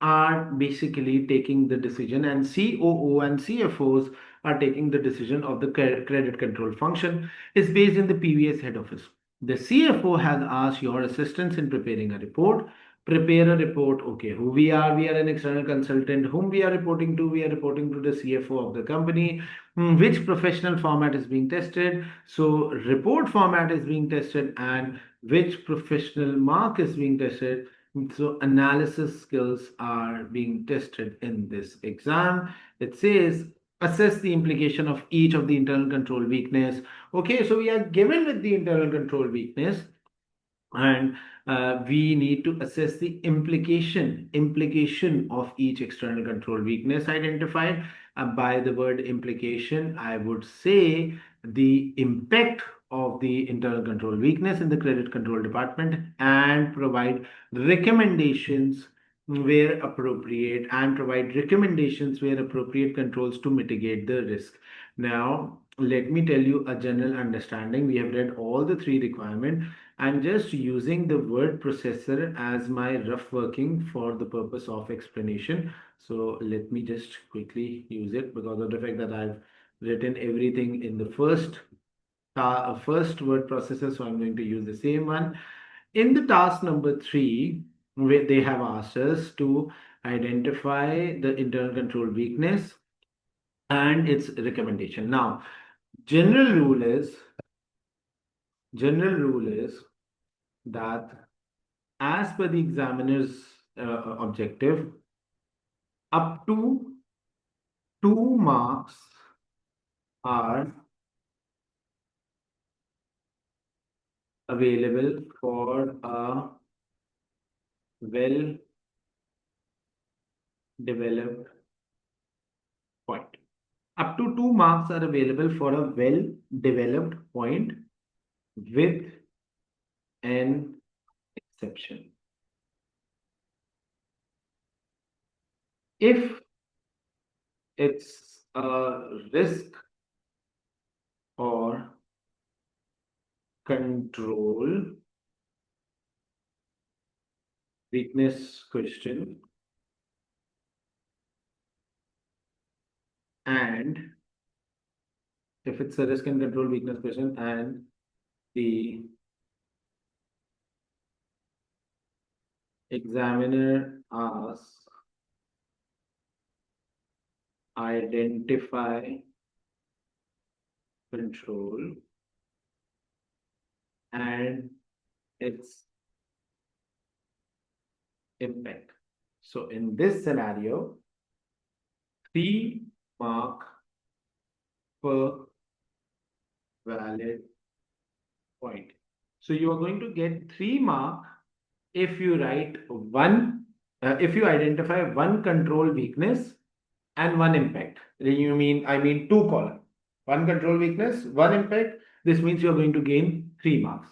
are basically taking the decision, and COO and CFOs are taking the decision of the credit control function is based in the previous head office. The CFO has asked your assistance in preparing a report. Prepare a report. Okay, who we are an external consultant. Whom we are reporting to? We are reporting to the CFO of the company. Which professional format is being tested? So report format is being tested, and which professional mark is being tested? So analysis skills are being tested in this exam. It says assess the implication of each of the internal control weakness. Okay, so we are given with the internal control weakness, and we need to assess the implication of each external control weakness identified. By the word implication, I would say the impact of the internal control weakness in the credit control department, and provide recommendations where appropriate controls to mitigate the risk. Now let me tell you a general understanding. We have read all the three requirements. I'm just using the word processor as my rough working for the purpose of explanation. So let me just quickly use it because of the fact that I've written everything in the first word processor. So I'm going to use the same one. In the task number 3, where they have asked us to identify the internal control weakness and its recommendation. Now, general rule is general rule is that as per the examiner's objective, up to 2 marks are available for a well developed point. Up to 2 marks are available for a well developed point with an exception. If it's a risk or control weakness question, and if it's a risk and control weakness question and the examiner asks identify control and its impact. So in this scenario, 3 mark per valid point. So you are going to get 3 mark if you if you identify one control weakness and one impact. I mean 2 column. One control weakness, one impact. This means you're going to gain 3 marks.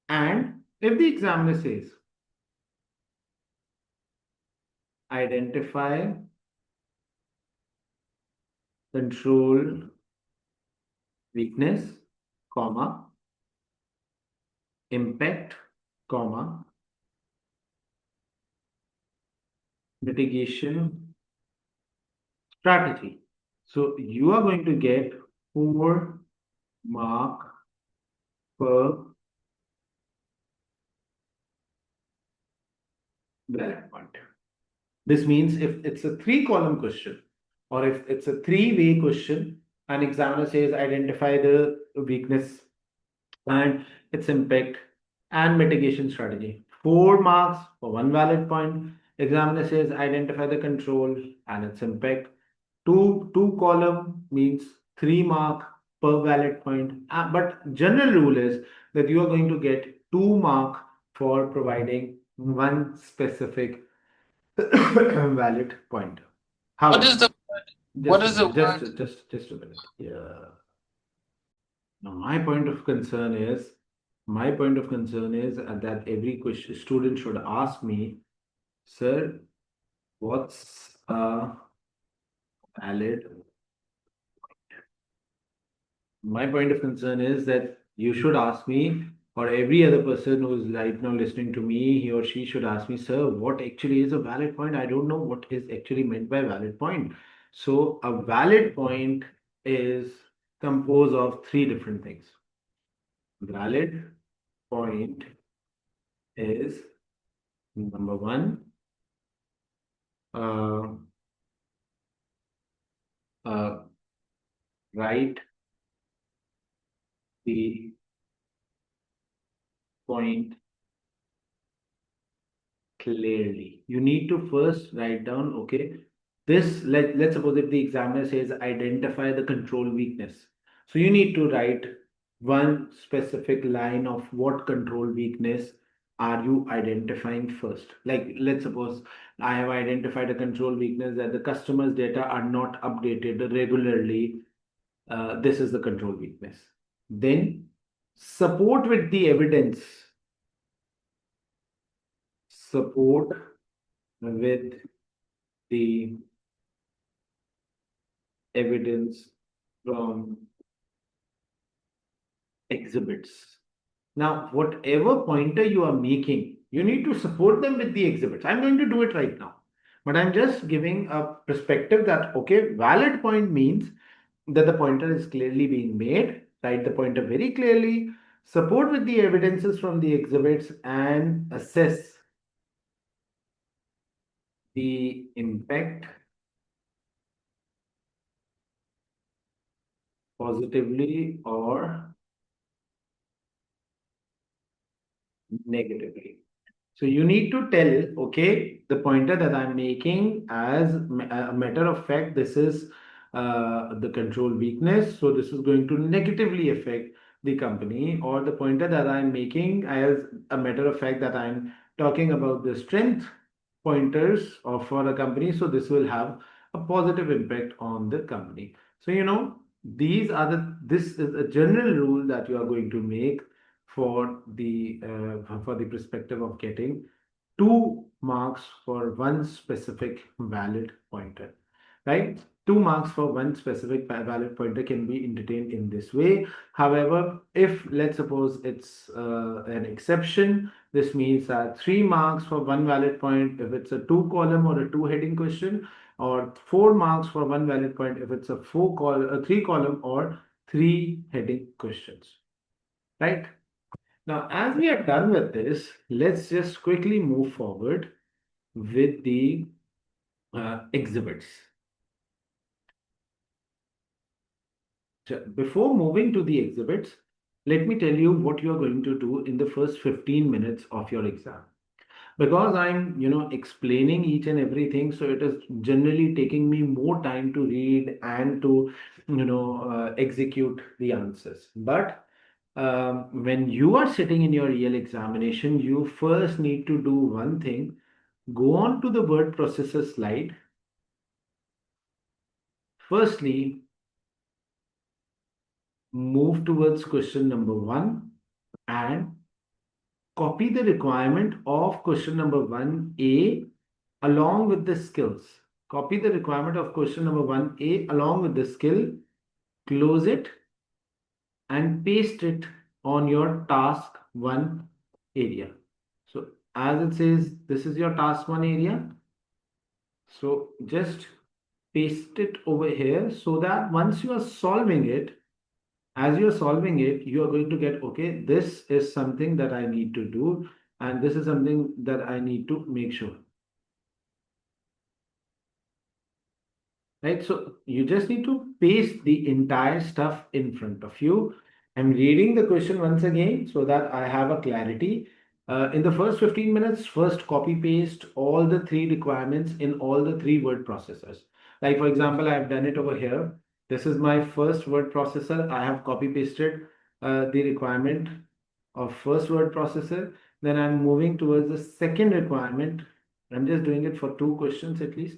And if the examiner says identify control weakness, comma, impact, comma, mitigation strategy. So you are going to get 4 mark per valid point. This means if it's a 3 column question or if it's a three-way question, an examiner says identify the weakness and its impact and mitigation strategy. 4 marks for one valid point. Examiner says identify the control and its impact. Two column means 3 mark per valid point. But general rule is that you are going to get 2 mark for providing one specific valid point. What is However, the what just a is the minute, word? just a minute. Yeah. Now, my point of concern is that every question student should ask me, sir, what's a valid? My point of concern is that you should ask me, or every other person who's right now listening to me, he or she should ask me, sir, what actually is a valid point? I don't know what is actually meant by valid point. So, a valid point is composed of three different things. Valid point is number one, uh, uh, write the point clearly. You need to first write down, okay, let's suppose if the examiner says identify the control weakness. So you need to write one specific line of what control weakness are you identifying first. Like let's suppose I have identified a control weakness that the customer's data are not updated regularly. This is the control weakness. Then support with the evidence. Support with the evidence from exhibits. Now, whatever pointer you are making, you need to support them with the exhibits. I'm going to do it right now, but I'm just giving a perspective that, okay, valid point means that the pointer is clearly being made. Write the pointer very clearly, support with the evidences from the exhibits, and assess the impact positively or negatively. So you need to tell, okay, the pointer that I'm making as a matter of fact, this is the control weakness. So this is going to negatively affect the company, or the pointer that I'm making as a matter of fact that I'm talking about the strength pointers of for a company. So this will have a positive impact on the company. So this is a general rule that you are going to make for the perspective of getting 2 marks for one specific valid pointer, right? 2 marks for one specific valid pointer can be entertained in this way. However, if let's suppose it's an exception, this means that 3 marks for one valid point if it's a two column or a two heading question, or 4 marks for one valid point if it's a three column or three heading questions, right? Now, as we are done with this, let's just quickly move forward with the exhibits. So before moving to the exhibits, let me tell you what you are going to do in the first 15 minutes of your exam. Because I'm, explaining each and everything, so it is generally taking me more time to read and to, execute the answers. But when you are sitting in your real examination, you first need to do one thing. Go on to the word processor slide. Firstly, move towards question number 1 and copy the requirement of question number 1A along with the skills. Copy the requirement of question number 1A along with the skill, close it and paste it on your task 1 area. So as it says, this is your task 1 area. So just paste it over here so that once you are solving it, as you're solving it, you are going to get, okay, this is something that I need to do, and this is something that I need to make sure. Right? So you just need to paste the entire stuff in front of you. I'm reading the question once again so that I have a clarity. In the first 15 minutes, first copy paste all the three requirements in all the three word processors. Like for example, I've done it over here. This is my first word processor. I have copy pasted the requirement of first word processor. Then I'm moving towards the second requirement. I'm just doing it for two questions at least.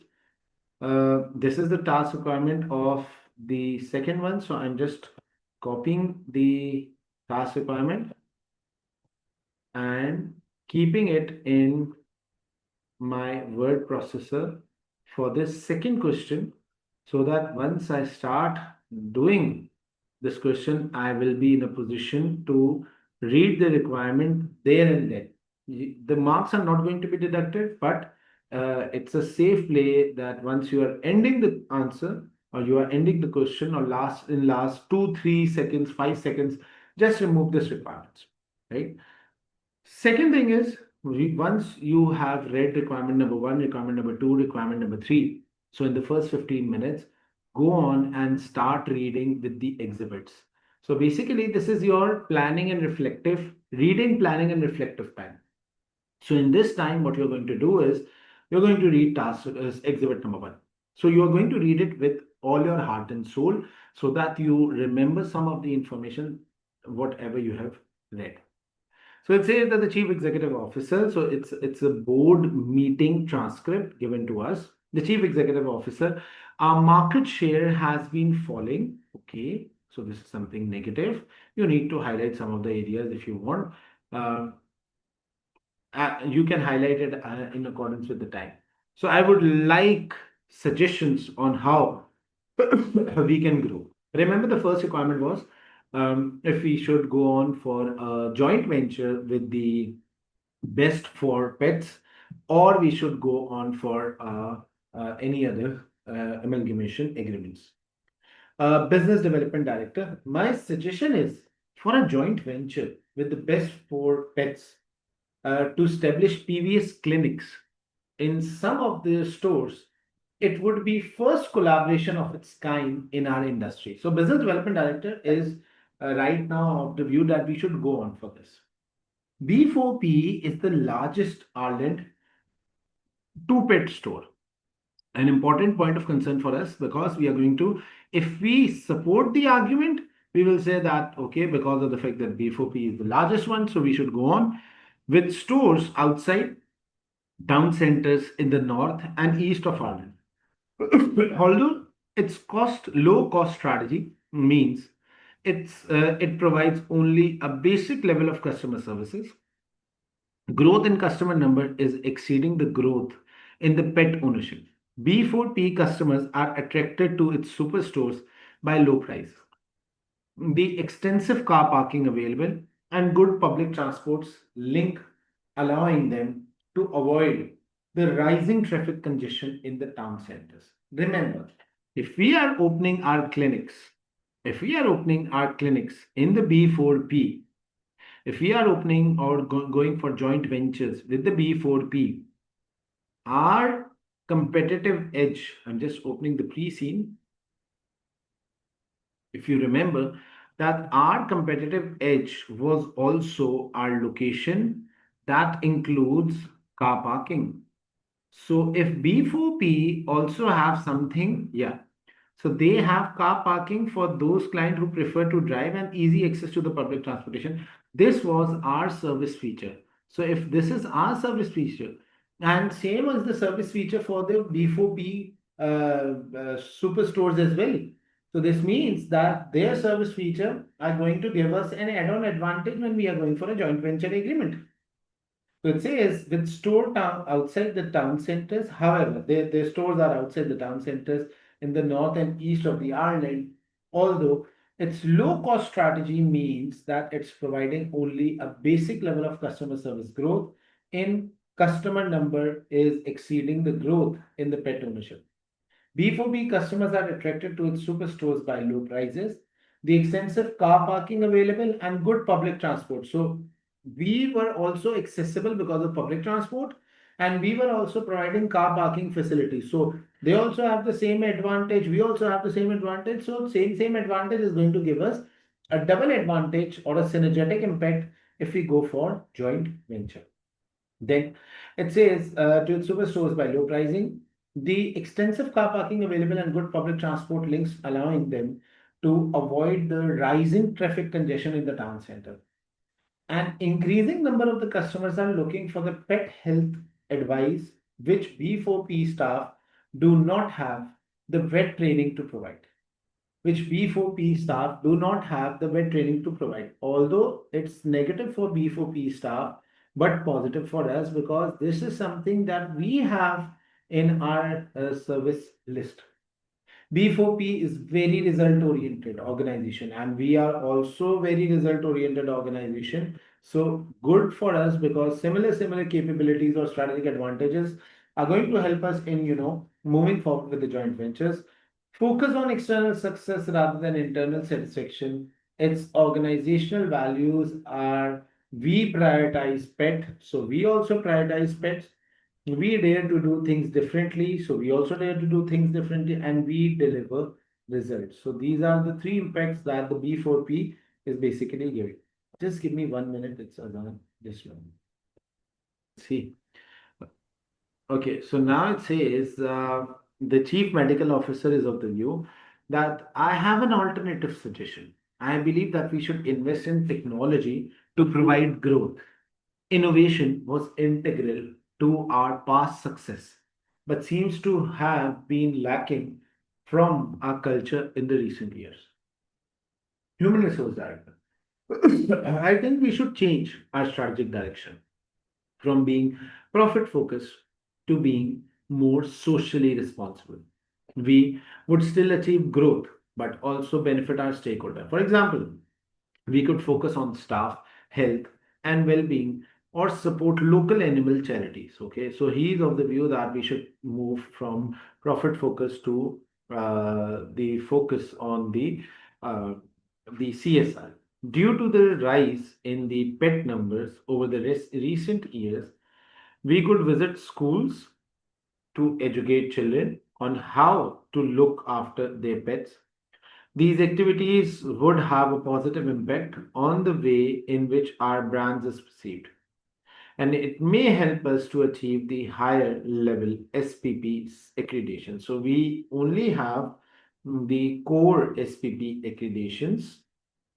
This is the task requirement of the second one. So I'm just copying the task requirement and keeping it in my word processor for this second question, so that once I start doing this question, I will be in a position to read the requirement there and then. The marks are not going to be deducted, but it's a safe play that once you are ending the answer or you are ending the question or last 2 3 seconds 5 seconds, just remove this requirements, right? Second thing is, once you have read requirement number 1, requirement number 2, requirement number 3, so in the first 15 minutes, go on and start reading with the exhibits. So basically, this is your planning and reflective, reading, planning, and reflective time. So in this time, what you're going to do is you're going to read task exhibit number one. So you are going to read it with all your heart and soul so that you remember some of the information, whatever you have read. So it says that the chief executive officer, so it's a board meeting transcript given to us. The chief executive officer, our market share has been falling. Okay, so this is something negative. You need to highlight some of the areas if you want. Uh, you can highlight it in accordance with the time. So I would like suggestions on how we can grow. Remember, the first requirement was if we should go on for a joint venture with the best for pets, or we should go on for any other amalgamation agreements. Business development director, my suggestion is for a joint venture with the best for pets to establish PVS clinics in some of their stores. It would be first collaboration of its kind in our industry. So business development director is right now of the view that we should go on for this. B4P is the largest Ireland two-pet store. An important point of concern for us, because we are going to, if we support the argument, we will say that, okay, because of the fact that B4P is the largest one, so we should go on with stores outside town centers in the north and east of Ireland. Although its low cost strategy means it provides only a basic level of customer services. Growth in customer number is exceeding the growth in the pet ownership. B4P customers are attracted to its superstores by low price, the extensive car parking available, and good public transports link, allowing them to avoid the rising traffic congestion in the town centers. Remember, if we are opening our clinics, if we are opening our clinics in the B4P, if we are opening or going for joint ventures with the B4P, our competitive edge, I'm just opening the pre-scene. If you remember, that our competitive edge was also our location, that includes car parking. So if B4P also have something, yeah. So they have car parking for those clients who prefer to drive and easy access to the public transportation. This was our service feature. So if this is our service feature, and same as the service feature for the B4P superstores as well. So this means that their service feature are going to give us an add-on advantage when we are going for a joint venture agreement. So it says with store town outside the town centers, however, their stores are outside the town centers in the north and east of the Ireland, although its low cost strategy means that it's providing only a basic level of customer service growth in customer number is exceeding the growth in the pet ownership. B4B customers are attracted to its superstores by low prices, the extensive car parking available, and good public transport. So we were also accessible because of public transport, and we were also providing car parking facilities. So they also have the same advantage. We also have the same advantage. So same advantage is going to give us a double advantage or a synergetic impact if we go for joint venture. Then it says to its superstores by low pricing, the extensive car parking available and good public transport links allowing them to avoid the rising traffic congestion in the town center. An increasing number of the customers are looking for the pet health advice, which B4P staff do not have the vet training to provide, which B4P staff do not have the vet training to provide. Although it's negative for B4P staff, but positive for us because this is something that we have in our service list. B4P is very result oriented organization, and we are also very result oriented organization. So good for us because similar capabilities or strategic advantages are going to help us in moving forward with the joint ventures. Focus on external success rather than internal satisfaction. Its organizational values are we prioritize pet, so we also prioritize pets. We dare to do things differently, so we also dare to do things differently, and we deliver results. So these are the three impacts that the B4P is basically giving. Just give me 1 minute. It's Azan. Just one. see. Okay, so now it says the chief medical officer is of the view that I have an alternative suggestion. I believe that we should invest in technology to provide growth. Innovation was integral to our past success, but seems to have been lacking from our culture in the recent years. Human resource director. I think we should change our strategic direction from being profit focused to being more socially responsible. We would still achieve growth, but also benefit our stakeholder. For example, we could focus on staff, health, and well being, or support local animal charities. Okay, so he's of the view that we should move from profit focus to the focus on the CSR. Due to the rise in the pet numbers over the recent years, we could visit schools to educate children on how to look after their pets. These activities would have a positive impact on the way in which our brands is perceived, and it may help us to achieve the higher level SPP accreditation. So we only have the core SPP accreditations.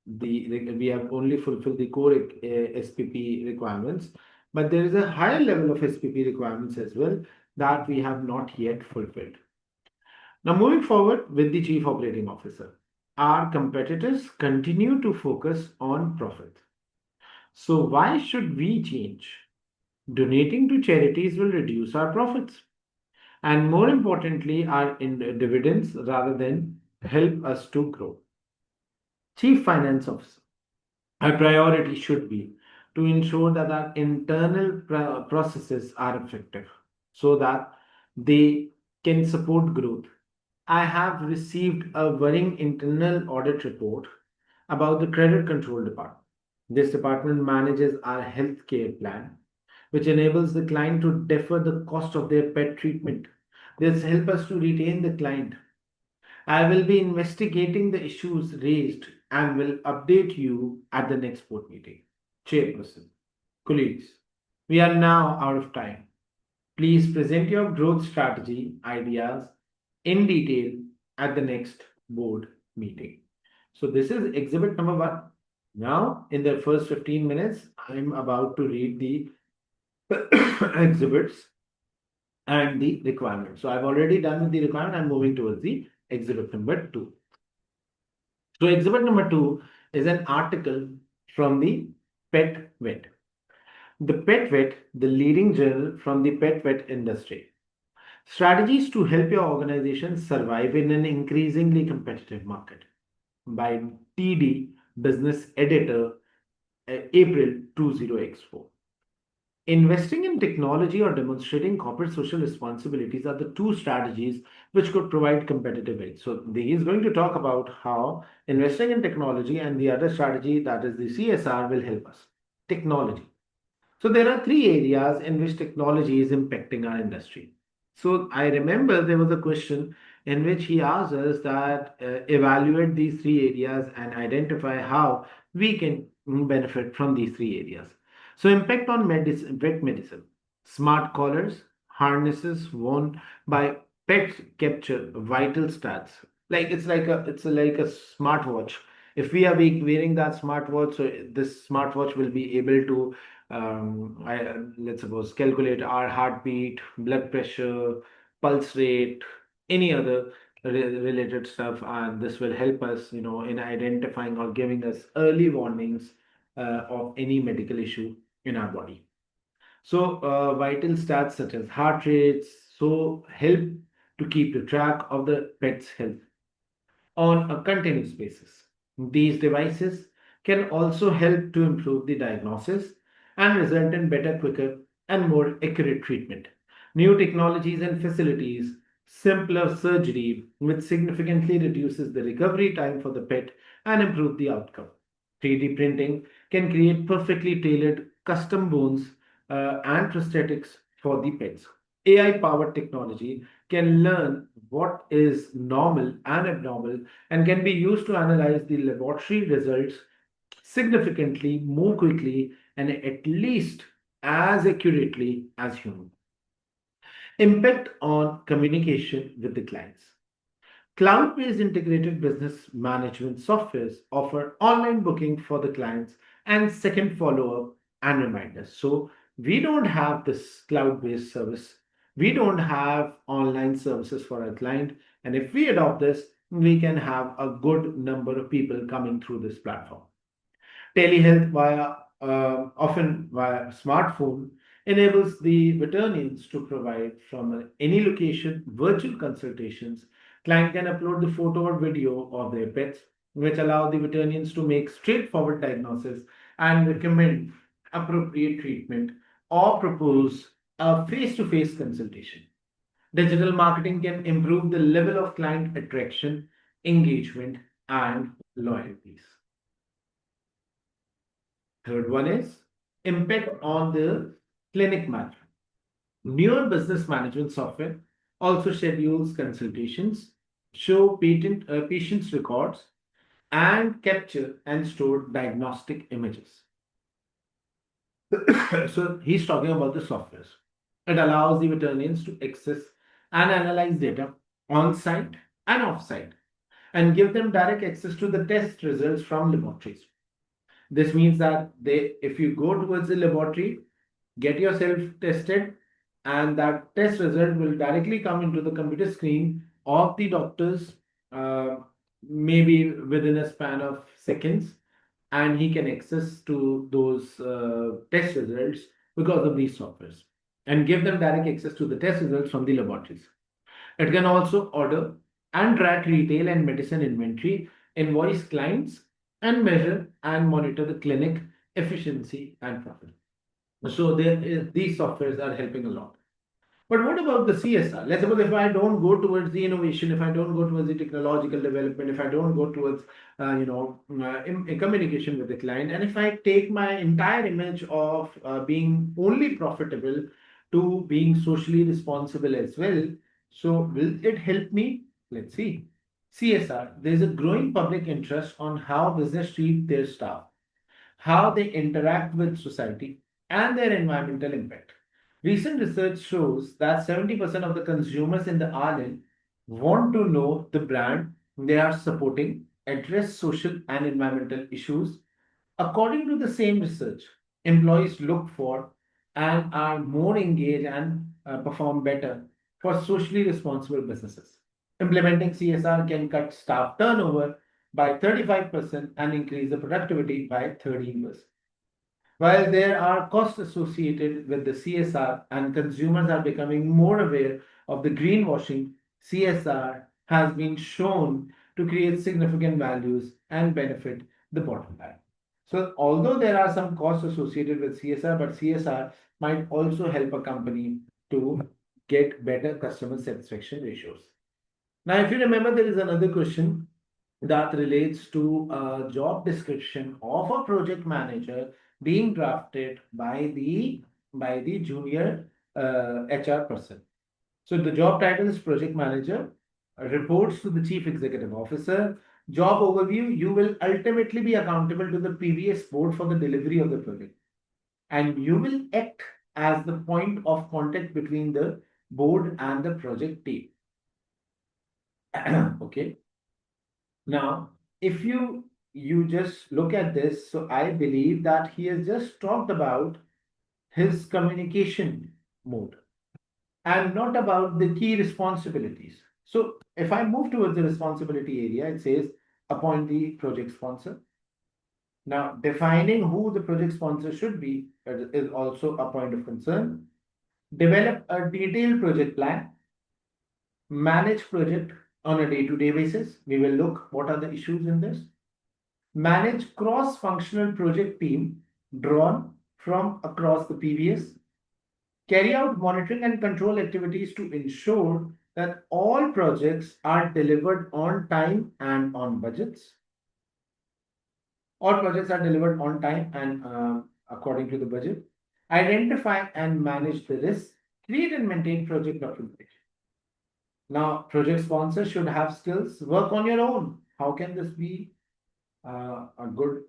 We have only fulfilled the core SPP requirements, but there is a higher level of SPP requirements as well that we have not yet fulfilled. Now, moving forward with the Chief Operating Officer, our competitors continue to focus on profit. So, why should we change? Donating to charities will reduce our profits and, more importantly, our dividends rather than help us to grow. Chief Finance Officer, our priority should be to ensure that our internal processes are effective so that they can support growth. I have received a worrying internal audit report about the credit control department. This department manages our healthcare plan, which enables the client to defer the cost of their pet treatment. This helps us to retain the client. I will be investigating the issues raised and will update you at the next board meeting. Chairperson, colleagues, we are now out of time. Please present your growth strategy ideas in detail at the next board meeting. So, this is exhibit number one. Now, in the first 15 minutes, I'm about to read the exhibits and the requirement. So, I've already done with the requirement. I'm moving towards the exhibit number two. So, exhibit number two is an article from the Pet Vet. The Pet Vet, the leading journal from the pet vet industry. Strategies to help your organization survive in an increasingly competitive market by TD Business Editor, April 20x4. Investing in technology or demonstrating corporate social responsibilities are the two strategies which could provide competitive edge. So he is going to talk about how investing in technology and the other strategy, that is the CSR, will help us. Technology. So there are three areas in which technology is impacting our industry. So I remember there was a question in which he asked us that evaluate these three areas and identify how we can benefit from these three areas. So impact on vet medicine, smart collars, harnesses worn by pets capture vital stats. Like it's like a smartwatch. If we are wearing that smartwatch, so this smartwatch will be able to let's suppose calculate our heartbeat, blood pressure, pulse rate, any other related stuff, and this will help us, in identifying or giving us early warnings of any medical issue in our body. So vital stats such as heart rates so help to keep the track of the pet's health on a continuous basis. These devices can also help to improve the diagnosis and result in better, quicker, and more accurate treatment. New technologies and facilities, simpler surgery, which significantly reduces the recovery time for the pet and improve the outcome. 3D printing can create perfectly tailored custom bones and prosthetics for the pets. AI powered technology can learn what is normal and abnormal and can be used to analyze the laboratory results significantly more quickly and at least as accurately as human. Impact on communication with the clients. Cloud based integrated business management softwares offer online booking for the clients and second follow up and reminders. So, we don't have this cloud based service. We don't have online services for our client. And if we adopt this, we can have a good number of people coming through this platform. Telehealth via often via smartphone enables the veterinarians to provide from any location virtual consultations. Client can upload the photo or video of their pets, which allow the veterinarians to make straightforward diagnosis and recommend appropriate treatment or propose a face-to-face consultation. Digital marketing can improve the level of client attraction, engagement, and loyalties. Third one is impact on the clinic management. Newer business management software also schedules consultations, show patients' records, and capture and store diagnostic images. So he's talking about the softwares. It allows the veterinarians to access and analyze data on site and off site and give them direct access to the test results from laboratories. This means that if you go towards the laboratory, get yourself tested, and that test result will directly come into the computer screen of the doctors, uh, maybe within a span of seconds, and he can access to those test results because of these softwares and give them direct access to the test results from the laboratories. It can also order and track retail and medicine inventory, invoice clients, and measure and monitor the clinic efficiency and profit. So these softwares are helping a lot. But what about the CSR? Let's suppose if I don't go towards the innovation, if I don't go towards the technological development, if I don't go towards communication with the client, and if I take my entire image of being only profitable to being socially responsible as well, so will it help me? Let's see. CSR, there's a growing public interest on how business treat their staff, how they interact with society, and their environmental impact. Recent research shows that 70% of the consumers in the island want to know the brand they are supporting address social and environmental issues. According to the same research, employees look for and are more engaged and perform better for socially responsible businesses. Implementing CSR can cut staff turnover by 35% and increase the productivity by 13%. While there are costs associated with the CSR and consumers are becoming more aware of the greenwashing, CSR has been shown to create significant values and benefit the bottom line. So, although there are some costs associated with CSR, but CSR might also help a company to get better customer satisfaction ratios. Now, if you remember, there is another question that relates to a job description of a project manager being drafted by the junior HR person. So the job title is project manager, reports to the chief executive officer. Job overview: you will ultimately be accountable to the PVS board for the delivery of the project, and you will act as the point of contact between the board and the project team. Okay. Now, if you just look at this, so I believe that he has just talked about his communication mode and not about the key responsibilities. So if I move towards the responsibility area, it says appoint the project sponsor. Now, defining who the project sponsor should be is also a point of concern. Develop a detailed project plan, manage project on a day-to-day basis. We will look what are the issues in this. Manage cross-functional project team drawn from across the PVS. Carry out monitoring and control activities to ensure that all projects are delivered on time and on budgets. All projects are delivered on time and according to the budget. Identify and manage the risks. Create and maintain project documentation. Now, project sponsors should have skills. Work on your own. How can this be a good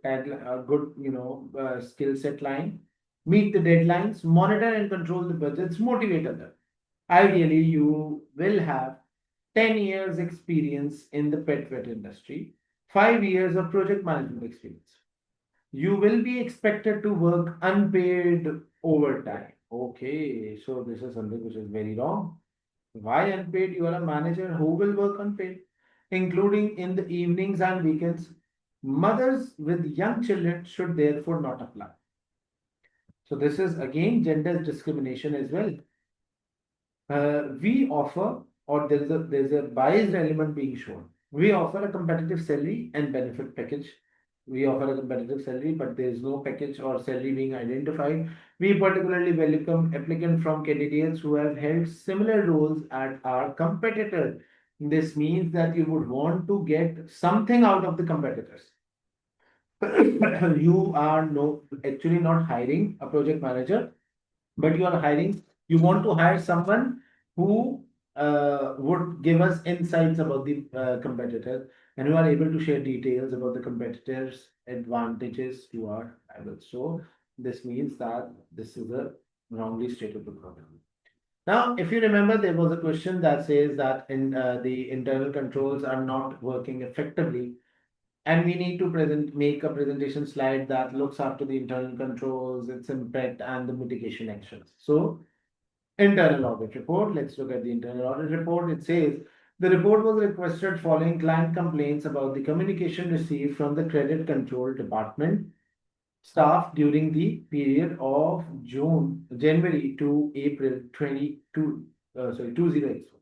skill set line? meet the deadlines, monitor and control the budgets, motivate others. Ideally, you will have 10 years experience in the pet vet industry, 5 years of project management experience. You will be expected to work unpaid overtime. Okay, so this is something which is very wrong. Why unpaid? You are a manager who will work unpaid, including in the evenings and weekends. Mothers with young children should therefore not apply. So this is again gender discrimination as well. We offer, or there's a biased element being shown. We offer a competitive salary and benefit package. We offer a competitive salary, but there is no package or salary being identified. We particularly welcome applicants from candidates who have held similar roles at our competitor. This means that you would want to get something out of the competitors. You are no actually not hiring a project manager, but you want to hire someone who would give us insights about the competitors and who are able to share details about the competitors' advantages to our rivals. So this means that this is a wrongly stated problem. Now, if you remember, there was a question that says that the internal controls are not working effectively, and we need to make a presentation slide that looks after the internal controls, its impact, and the mitigation actions. So internal audit report. Let's look at the internal audit report. It says the report was requested following client complaints about the communication received from the credit control department staff during the period of January to April 2084.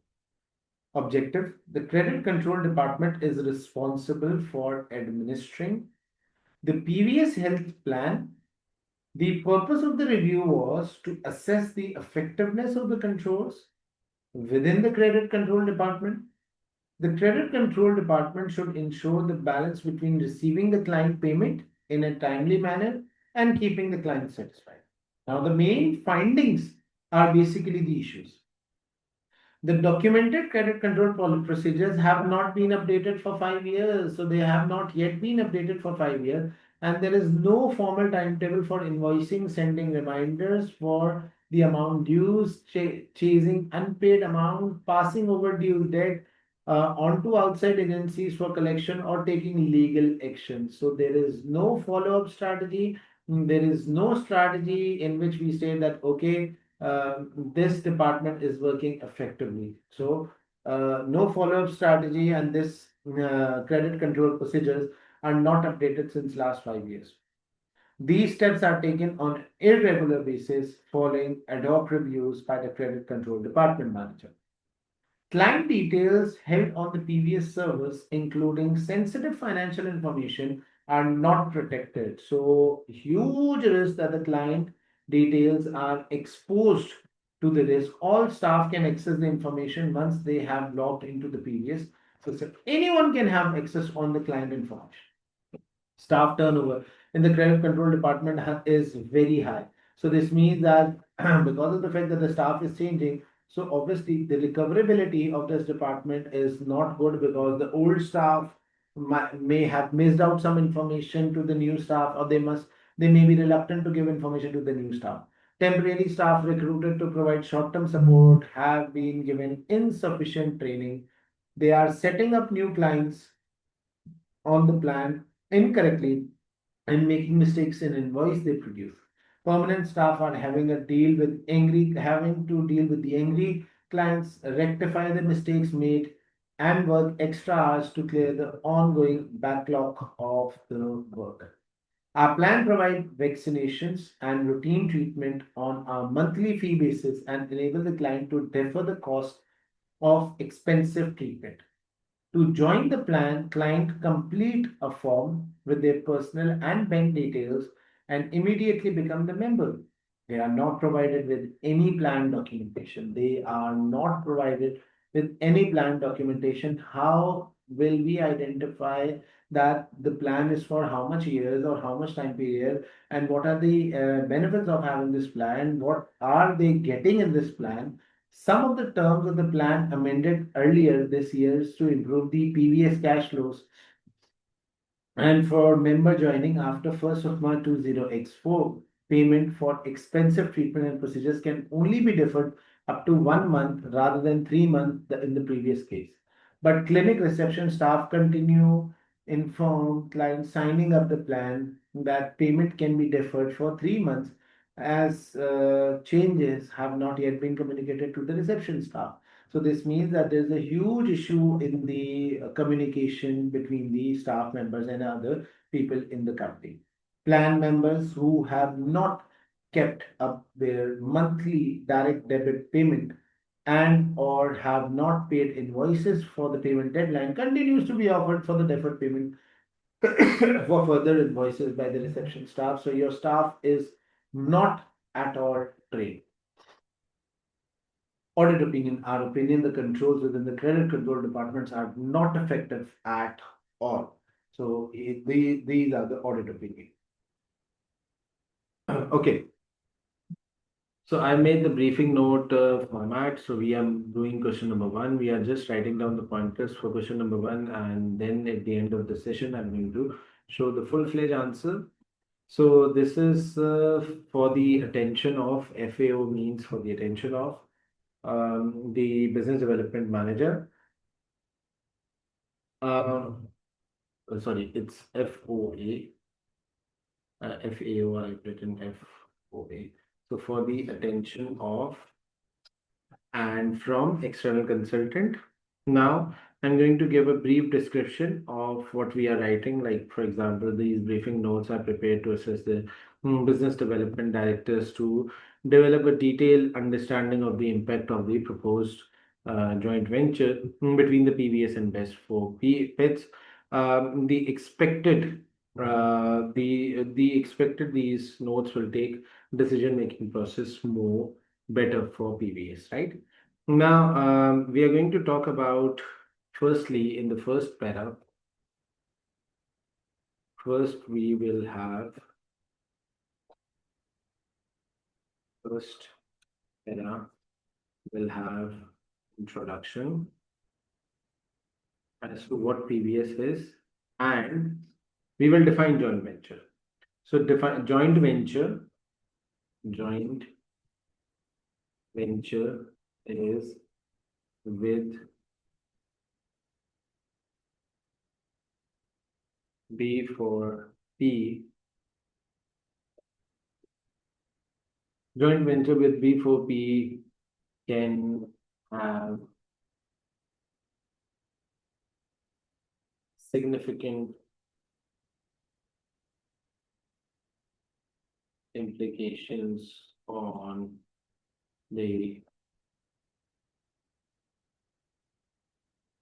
Objective: the credit control department is responsible for administering the previous health plan. The purpose of the review was to assess the effectiveness of the controls within the credit control department. The credit control department should ensure the balance between receiving the client payment in a timely manner and keeping the client satisfied. Now, the main findings are basically the issues. The documented credit control procedures have not been updated for 5 years. So they have not yet been updated for 5 years. And there is no formal timetable for invoicing, sending reminders for the amount dues, chasing unpaid amount, passing overdue debt onto outside agencies for collection or taking legal action. So there is no follow-up strategy. There is no strategy in which we say that, okay, this department is working effectively. So, no follow-up strategy, and this credit control procedures are not updated since last 5 years. These steps are taken on irregular basis following ad hoc reviews by the credit control department manager. Client details held on the previous servers, including sensitive financial information, are not protected. So, huge risk that the client details are exposed to the risk. All staff can access the information once they have logged into the previous system. Anyone can have access on the client information. Staff turnover in the credit control department is very high. So this means that because of the fact that the staff is changing, so obviously the recoverability of this department is not good because the old staff may have missed out some information to the new staff, or they may be reluctant to give information to the new staff. Temporary staff recruited to provide short-term support have been given insufficient training. They are setting up new clients on the plan incorrectly and making mistakes in invoice they produce. Permanent staff are having to deal with the angry clients, rectify the mistakes made, and work extra hours to clear the ongoing backlog of the work. Our plan provides vaccinations and routine treatment on a monthly fee basis and enable the client to defer the cost of expensive treatment. To join the plan, client complete a form with their personal and bank details and immediately become the member. They are not provided with any plan documentation. They are not provided with any plan documentation. How will we identify that the plan is for how much years or how much time period, and what are the benefits of having this plan? What are they getting in this plan? Some of the terms of the plan amended earlier this year to improve the previous cash flows and for member joining after 1st of March 20x4. payment for expensive treatment and procedures can only be deferred up to 1 month rather than 3 months in the previous case. But clinic reception staff continue inform clients signing up the plan that payment can be deferred for 3 months as changes have not yet been communicated to the reception staff. So this means that there's a huge issue in the communication between the staff members and other people in the company. Plan members who have not kept up their monthly direct debit payment and or have not paid invoices for the payment deadline continues to be offered for the deferred payment for further invoices by the reception staff. So your staff is not at all trained. Audit opinion. Our opinion, the controls within the credit control departments are not effective at all. So these are the audit opinion. Okay, so I made the briefing note format. So we are doing question number one. We are just writing down the pointers for question number one, and then at the end of the session, I'm going to show the full-fledged answer. So this is for the attention of FAO means for the attention of the business development manager. Sorry, it's FOA. FAO, I've written FOA. So for the attention of and from external consultant. Now, I'm going to give a brief description of what we are writing. Like, for example, these briefing notes are prepared to assist the business development directors to develop a detailed understanding of the impact of the proposed joint venture between the PVS and Best for Pets. The expected the expected these notes will take decision making process more better for PVS, right? Now, we are going to talk about firstly in the first para. First, we will have first para will have introduction as to what PVS is, and we will define joint venture. So, define joint venture. Joint venture is with B for P. Joint venture with B for P can have significant implications on the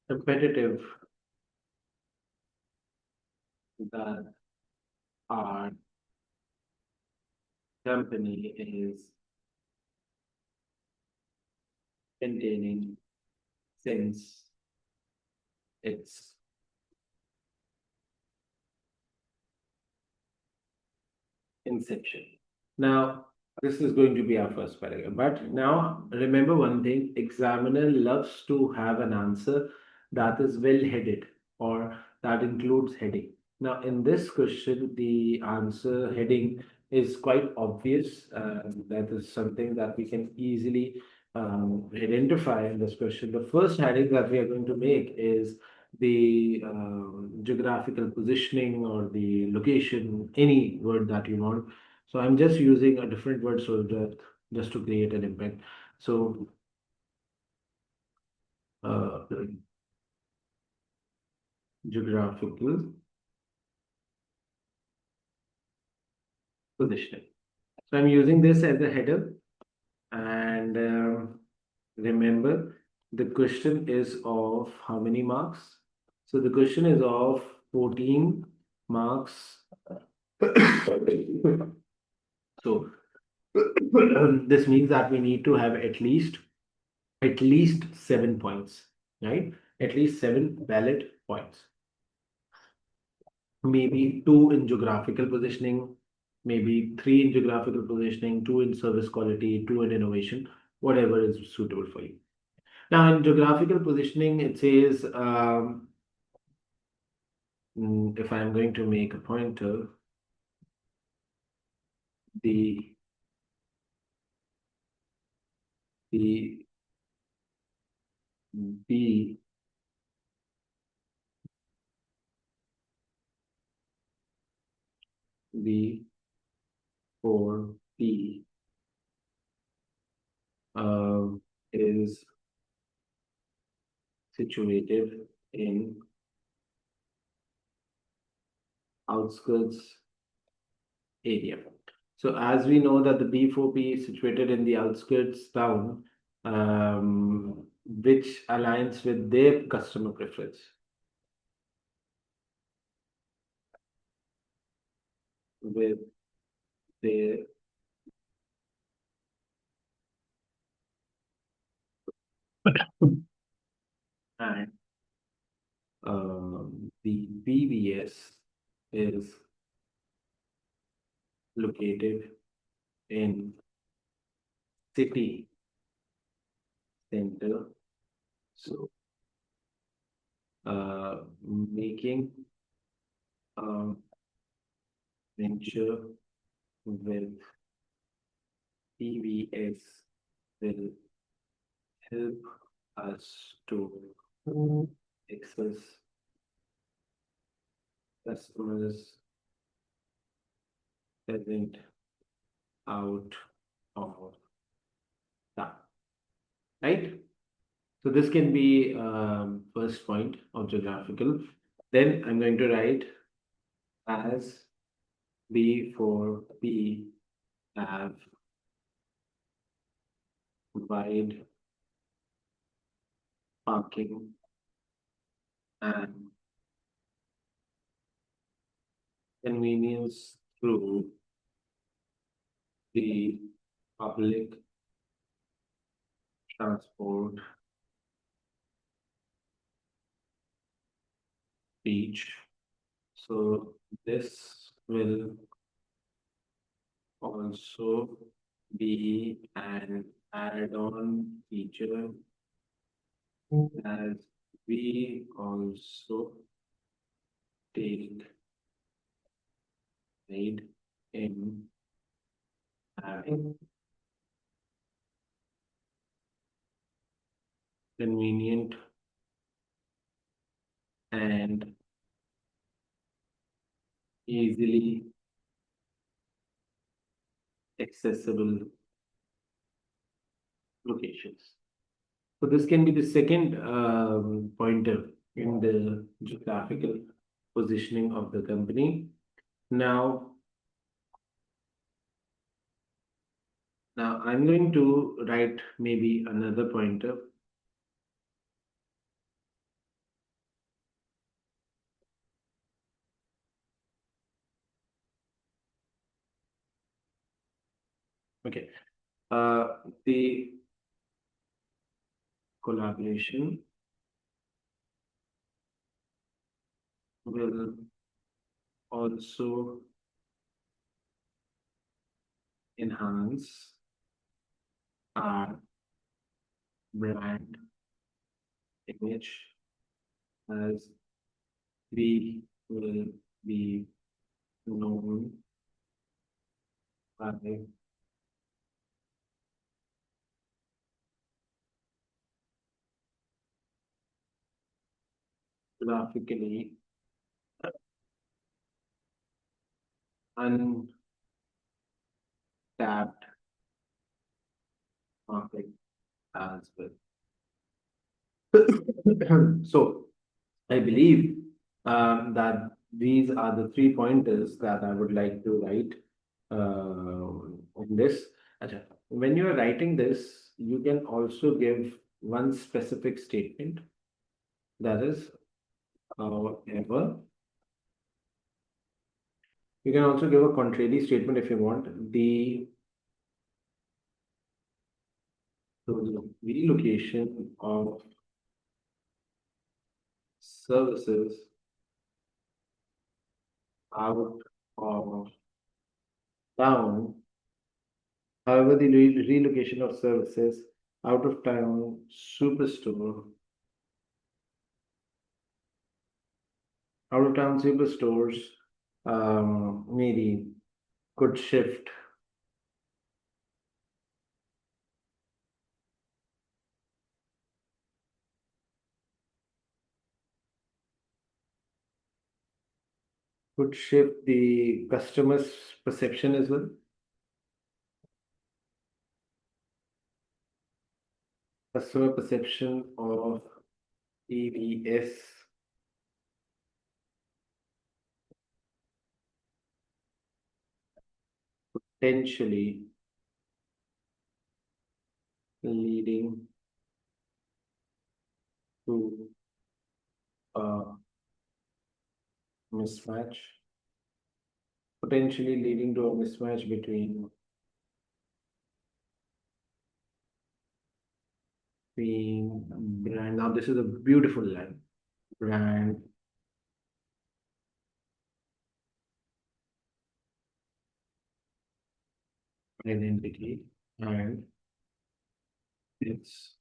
competitive that our company is containing since its inception. Now, this is going to be our first paragraph. But now, remember one thing, examiner loves to have an answer that is well headed or that includes heading. Now, in this question, the answer heading is quite obvious. That is something that we can easily identify in this question. The first heading that we are going to make is the geographical positioning or the location, any word that you want. So I'm just using a different word so that just to create an impact. So uh, geographical positioning. So I'm using this as a header, and remember the question is of how many marks? So the question is of 14 marks. So this means that we need to have at least 7 points, right? At least 7 valid points. Maybe 2 in geographical positioning, maybe 3 in geographical positioning, 2 in service quality, 2 in innovation, whatever is suitable for you. Now, in geographical positioning, it says if I'm going to make a pointer, the the B B for P is situated in outskirts area. So as we know that the B4P is situated in the outskirts town, which aligns with their customer preference, with their and the BBS is located in city center. So making a venture with BBS will help us to access customers present out of that, right? So this can be first point of geographical. Then I'm going to write as B for P have wide parking and convenience through the public transport reach. So this will also be an add-on feature as we also take pride in having convenient and easily accessible locations. So this can be the second pointer in the geographical positioning of the company. Now, now I'm going to write maybe another pointer. Okay. The collaboration will also enhance our brand image as we will be known by graphically untapped market as well. So I believe that these are the three pointers that I would like to write in this. Acha, when you are writing this, you can also give one specific statement, that is, however, you can also give a contrary statement if you want. The relocation of services out of town. However, the relocation of services out of town superstores, maybe could shift. could shift the customer's perception as well. Customer perception of EVS potentially leading to a mismatch, potentially leading to a mismatch between being brand. Now, this is a beautiful line. Brand identity and its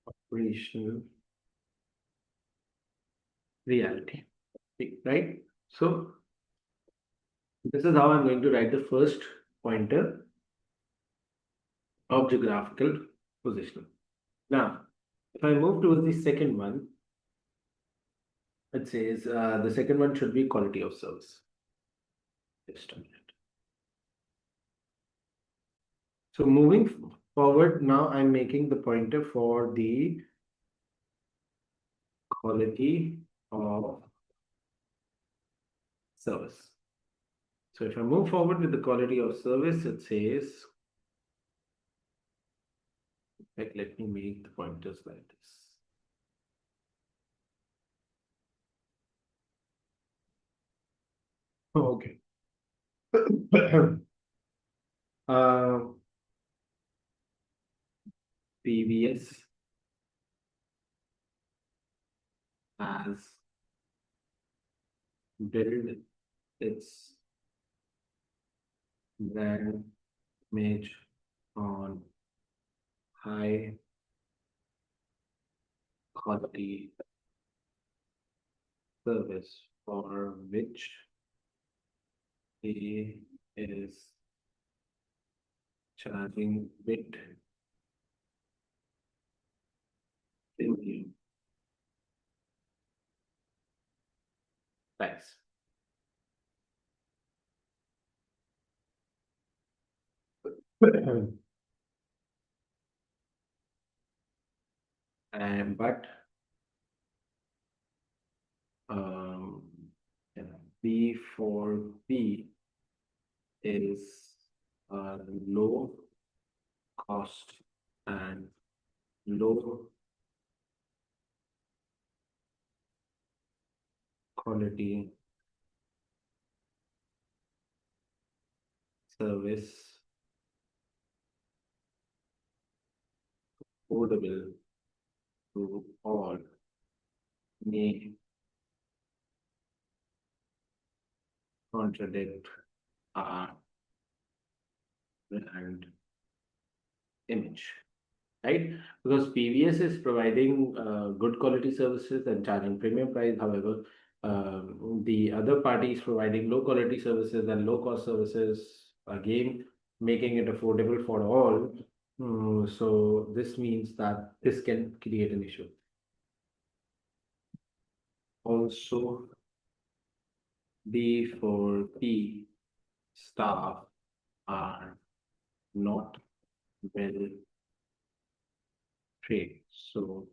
operational reality. Right? So, this is how I'm going to write the first pointer of geographical positioning. Now, if I move towards the second one, it says the second one should be quality of service. Just a minute. So moving forward, now I'm making the pointer for the quality of service. So if I move forward with the quality of service, it says, like, let me make the pointers like this. Okay. uh, PVS has built its brand image on high quality service for which he is charging bit premium price. And but um, yeah, B for B is low cost and low quality service affordable to all may contradict our brand image, right? Because PVS is providing good quality services and charging premium price. However, the other party is providing low quality services and low cost services, again, making it affordable for all. So this means that this can create an issue. Also, B for P staff are not well trained. So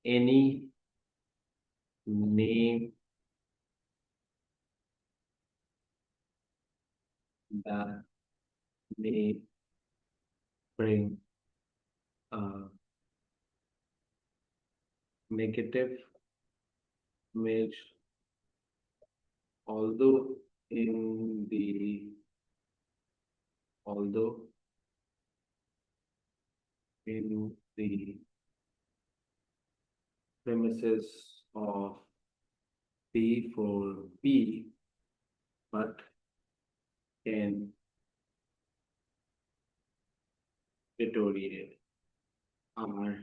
any name that may bring a negative image, although in the although in the premises of P for P, but can deteriorate our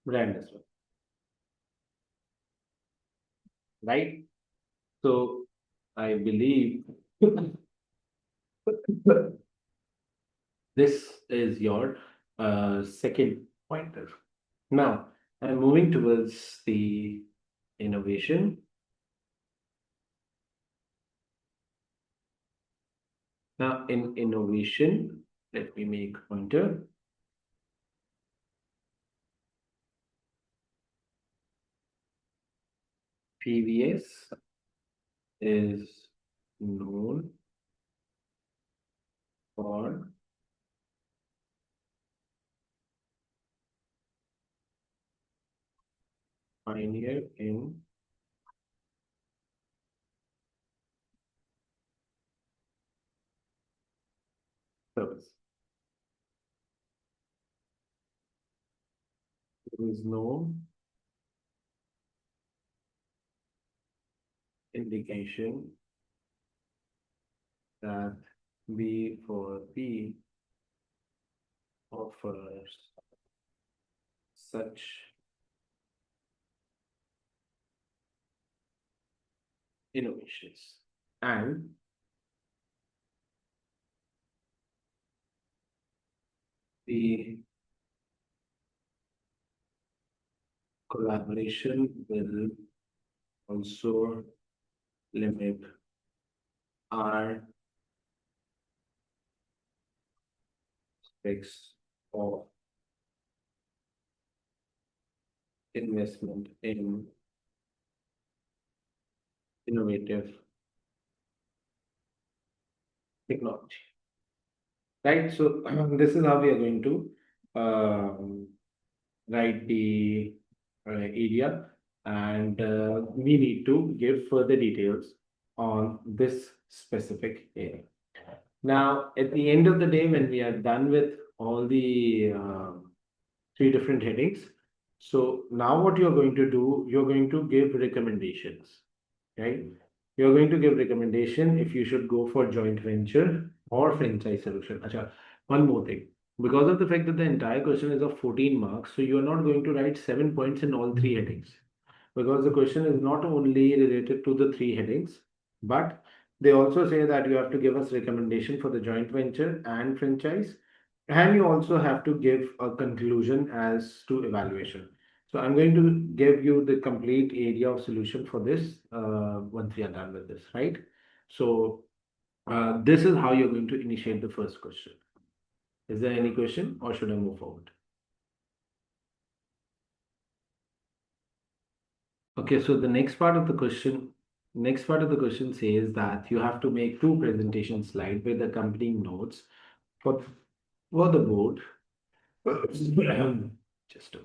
brand as well, right? So I believe this is your second pointer. Now, I'm moving towards the innovation. Now, in innovation, let me make pointer. PVS is known for pioneer in service. There is no indication that B4P offers such innovations. And the collaboration will also limit our specs of investment in innovative technology. Right? So this is how we are going to write the area, and we need to give further details on this specific area. Now, at the end of the day, when we are done with all the three different headings, so now what you're going to do, you're going to give recommendations, right? You're going to give recommendation if you should go for joint venture or franchise solution. Acha, one more thing. Because of the fact that the entire question is of 14 marks, so you're not going to write 7 points in all three headings. Because the question is not only related to the three headings, but they also say that you have to give us recommendation for the joint venture and franchise, and you also have to give a conclusion as to evaluation. So I'm going to give you the complete area of solution for this once we are done with this, right? So this is how you're going to initiate the first question. Is there any question or should I move forward? Okay, so the next part of the question says that you have to make two presentation slides with accompanying notes for, for the board. Just a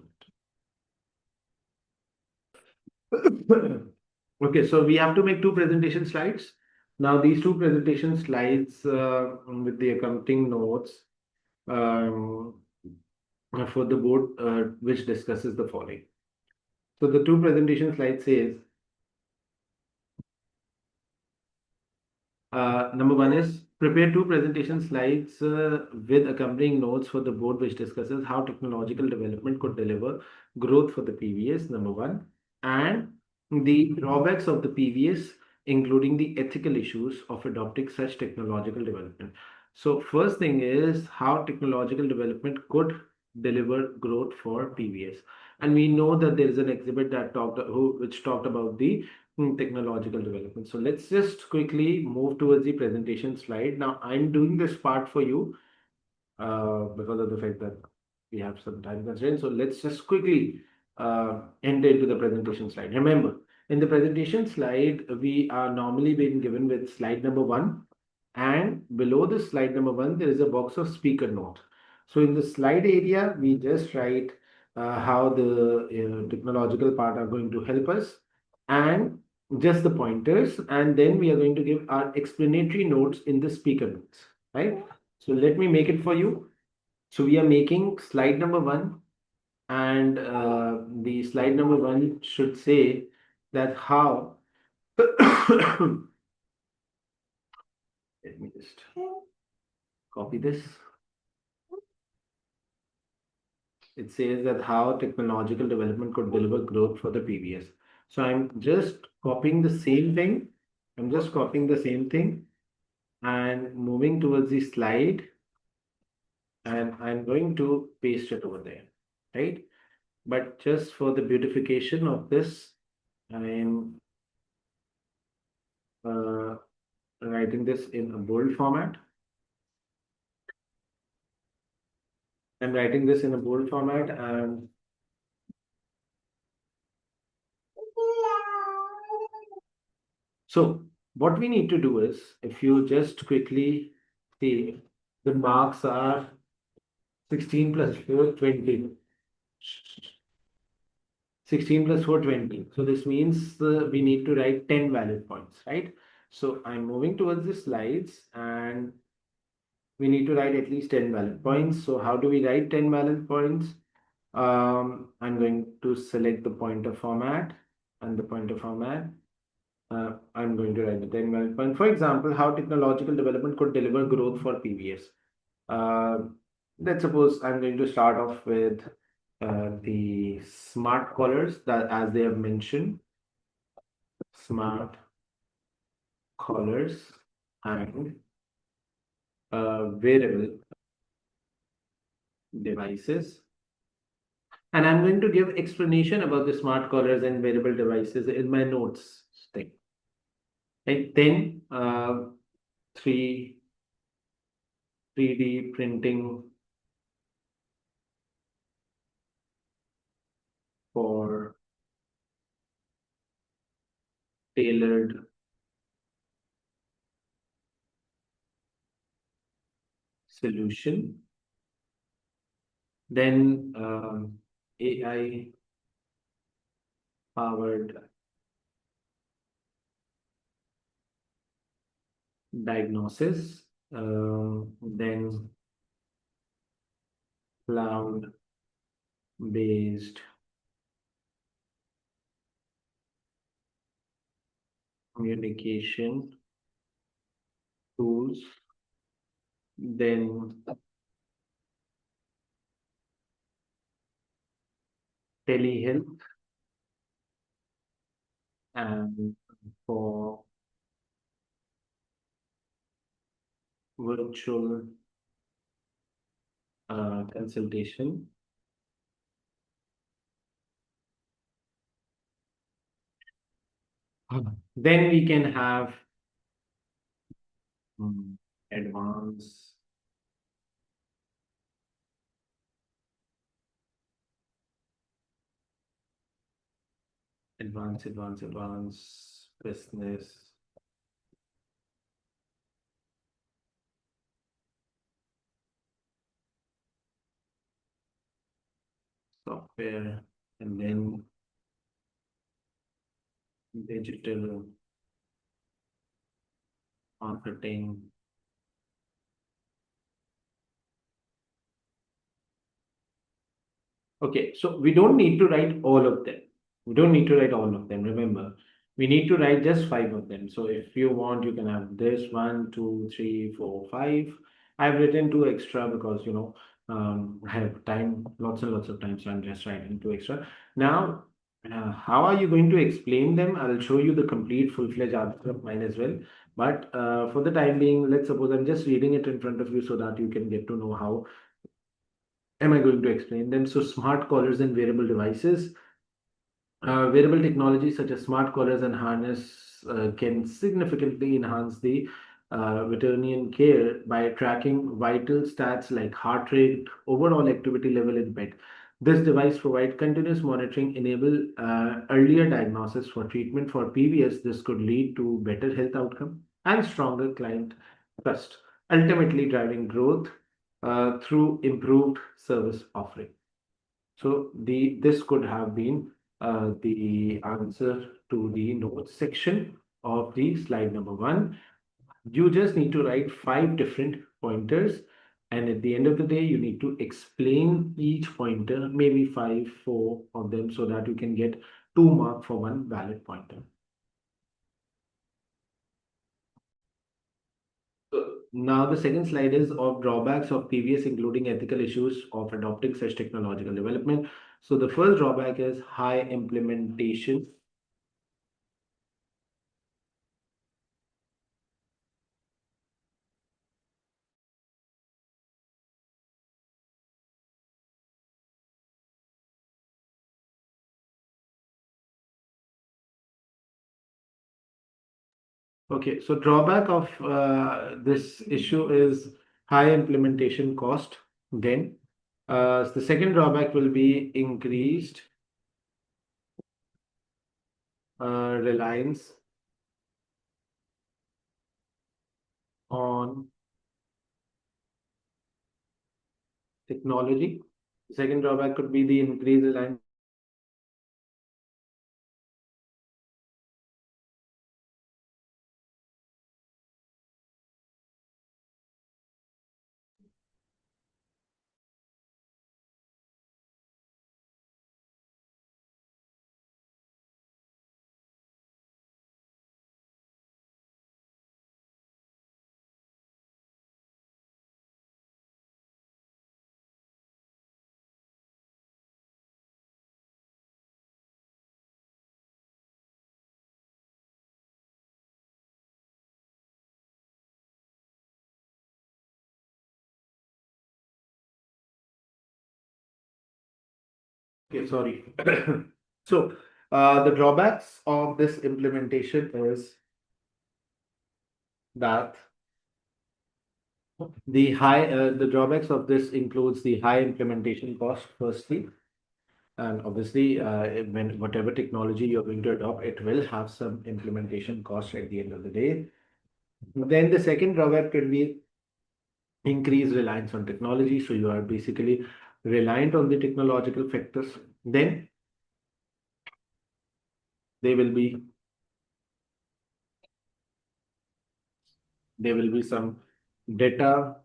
minute. Okay, so we have to make two presentation slides. Now, these two presentation slides with the accompanying notes um, for the board, which discusses the following. So the two presentation slides says number one is prepare two presentation slides with accompanying notes for the board, which discusses how technological development could deliver growth for the PVS, number one, and the drawbacks of the PVS, including the ethical issues of adopting such technological development. So, first thing is how technological development could deliver growth for PVS. And we know that there is an exhibit that which talked about the technological development. So let's just quickly move towards the presentation slide. Now I'm doing this part for you because of the fact that we have some time constraints. So let's just quickly enter into the presentation slide. Remember, in the presentation slide, we are normally being given with slide number one, and below the slide number one, there is a box of speaker note. So in the slide area, we just write how the technological part are going to help us, and just the pointers, and then we are going to give our explanatory notes in the speaker notes, right? So let me make it for you. So we are making slide number one, and the slide number one should say that how. Let me just copy this. It says that how technological development could deliver growth for the PBS. So I'm just copying the same thing. I'm just copying the same thing and moving towards the slide and I'm going to paste it over there, right? But just for the beautification of this, I'm uh, writing this in a bold format. I'm writing this in a bold format, and so what we need to do is, if you just quickly see, the marks are 16 plus 4, 20. 16 plus 4, 20. So this means we need to write 10 valid points, right? So I'm moving towards the slides, and we need to write at least 10 valid points. So how do we write 10 valid points? I'm going to select the pointer format and the pointer format. I'm going to write the 10 valid point. For example, how technological development could deliver growth for PBS. Uh, let's suppose I'm going to start off with the smart collars that, as they have mentioned, smart collars and wearable devices. And I'm going to give explanation about the smart collars and wearable devices in my notes thing. Right? Then 3 3D printing for tailored solution. Then AI powered diagnosis. Then cloud based communication tools. Then telehealth and for virtual consultation. Then we can have mm, advanced advanced business software, and then digital marketing. Okay, so we don't need to write all of them. We don't need to write all of them. Remember, we need to write just five of them. So if you want, you can have this one, two, three, four, five. I've written two extra because I have time, lots and lots of time, so I'm just writing two extra. Now, how are you going to explain them? I'll show you the complete full-fledged answer of mine as well. But for the time being, let's suppose I'm just reading it in front of you so that you can get to know how am I going to explain them. So smart collars and wearable devices. Wearable technologies such as smart collars and harness can significantly enhance the veterinarian care by tracking vital stats like heart rate, overall activity level in pet. This device provides continuous monitoring, enable earlier diagnosis for treatment for PVS. This could lead to better health outcome and stronger client trust, ultimately driving growth through improved service offering. So this could have been the answer to the notes section of the slide number one. You just need to write five different pointers, and at the end of the day, you need to explain each pointer, maybe five, four of them, so that you can get 2 marks for one valid pointer. Now, the second slide is of drawbacks of PVS, including ethical issues of adopting such technological development. So, the first drawback is high implementation. Okay, so drawback of this issue is high implementation cost. Then, the second drawback will be increased reliance on technology. The second drawback could be the increased reliance. Okay, sorry. So, the drawbacks of this implementation is that the drawbacks of this includes the high implementation cost, firstly, and obviously, when whatever technology you're going to adopt, it will have some implementation cost at the end of the day. Then the second drawback could be increased reliance on technology. So you are basically reliant on the technological factors. Then there will be some data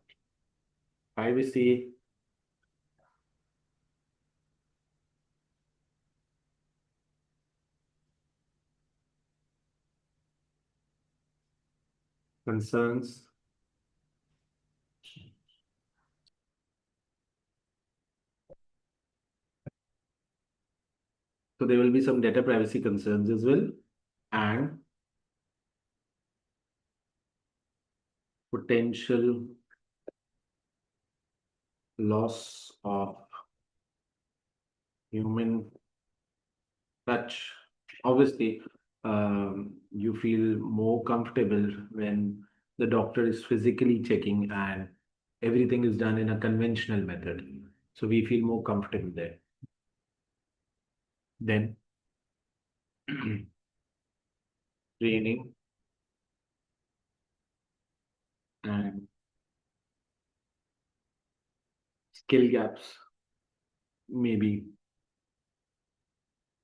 privacy concerns. So there will be some data privacy concerns as well, and potential loss of human touch. Obviously, you feel more comfortable when the doctor is physically checking and everything is done in a conventional method. So we feel more comfortable there. Then training and skill gaps, maybe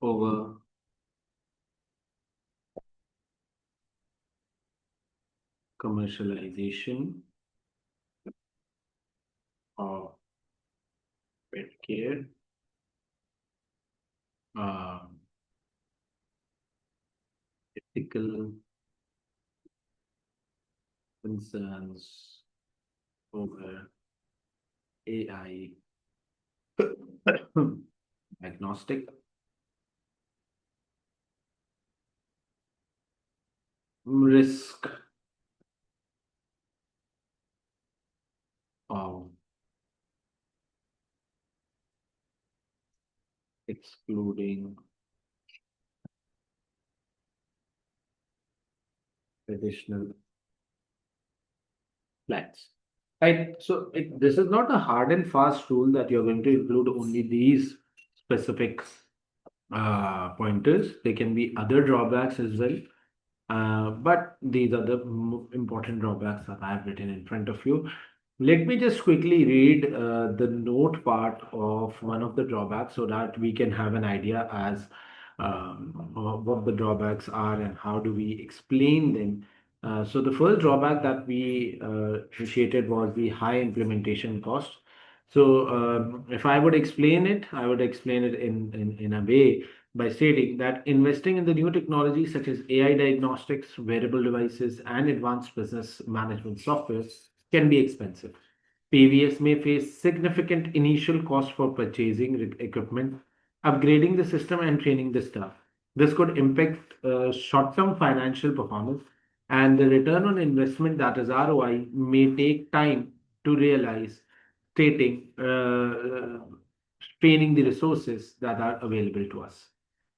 over commercialization of pet care, uh, ethical concerns over AI agnostic risk of excluding traditional plans. Right. So this is not a hard and fast rule that you're going to include only these specific pointers. There can be other drawbacks as well. But these are the important drawbacks that I have written in front of you. Let me just quickly read the note part of one of the drawbacks so that we can have an idea as what the drawbacks are and how do we explain them. So the first drawback that we appreciated was the high implementation cost. So if I would explain it, I would explain it in a way by stating that investing in the new technologies such as AI diagnostics, wearable devices, and advanced business management software can be expensive. PVS may face significant initial cost for purchasing equipment, upgrading the system, and training the staff. This could impact short-term financial performance, and the return on investment, that is ROI, may take time to realize, stating, straining the resources that are available to us.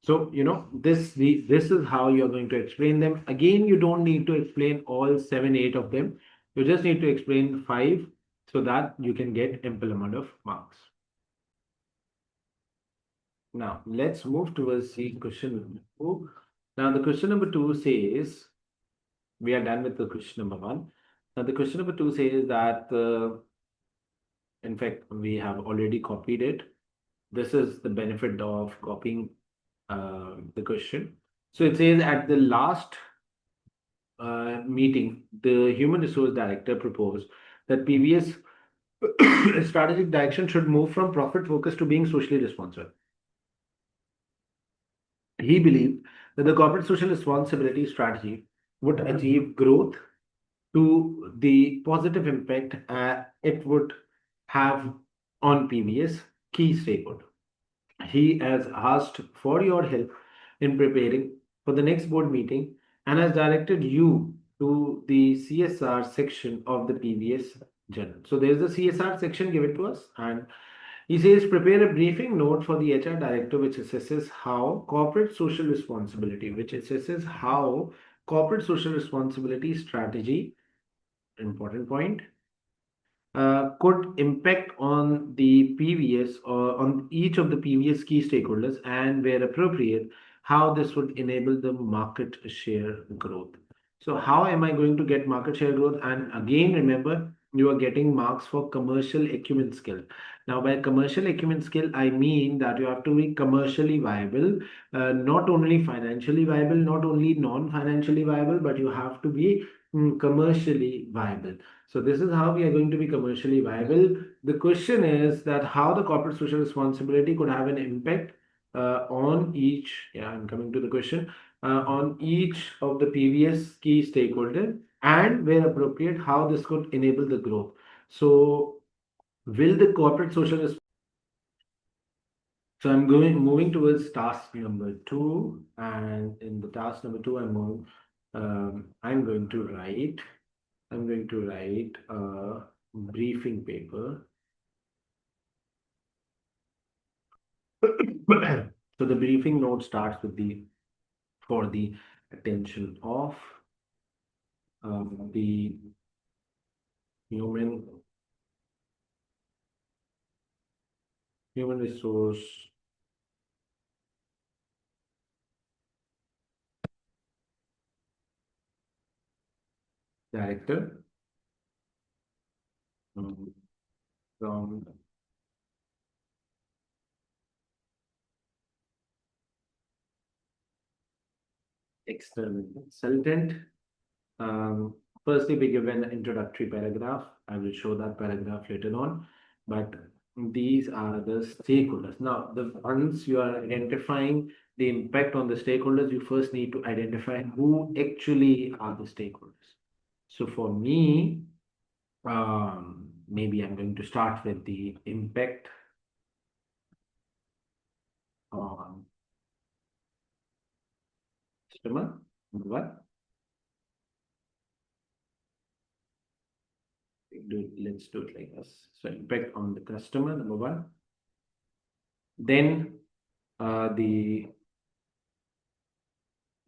So, this is how you're going to explain them. Again, you don't need to explain all seven, eight of them. You just need to explain five so that you can get ample amount of marks. Now, let's move towards the question number two. Now, the question number two says, we are done with the question number one. Now, the question number two says that, in fact, we have already copied it. This is the benefit of copying the question. So it says at the last meeting, the human resource director proposed that PVS strategic direction should move from profit focus to being socially responsible. He believed that the corporate social responsibility strategy would achieve growth to the positive impact it would have on PVS key stakeholder. He has asked for your help in preparing for the next board meeting and has directed you to the CSR section of the PVS journal. So there's the CSR section given to us, and he says prepare a briefing note for the HR director which assesses how corporate social responsibility strategy, important point, could impact on the PVS or on each of the PVS key stakeholders, and where appropriate, how this would enable the market share growth. So how am I going to get market share growth? And again, remember, you are getting marks for commercial acumen skill. Now, by commercial acumen skill, I mean that you have to be commercially viable, not only financially viable, not only non-financially viable, but you have to be commercially viable. So this is how we are going to be commercially viable. The question is that how the corporate social responsibility could have an impact on each, yeah, I'm coming to the question, on each of the previous key stakeholder, and where appropriate, how this could enable the growth. So will the corporate social so I'm moving towards task number two, and in the task number two, I'm going to write a briefing paper. So the briefing note starts with the for the attention of the human resource director from external consultant. Um, Firstly, we give an introductory paragraph. I will show that paragraph later on, but these are the stakeholders. Now, once you are identifying the impact on the stakeholders, you first need to identify who actually are the stakeholders. So for me, maybe I'm going to start with the impact on customer. Number one, let's do it like this. So impact on the customer, number one. Then the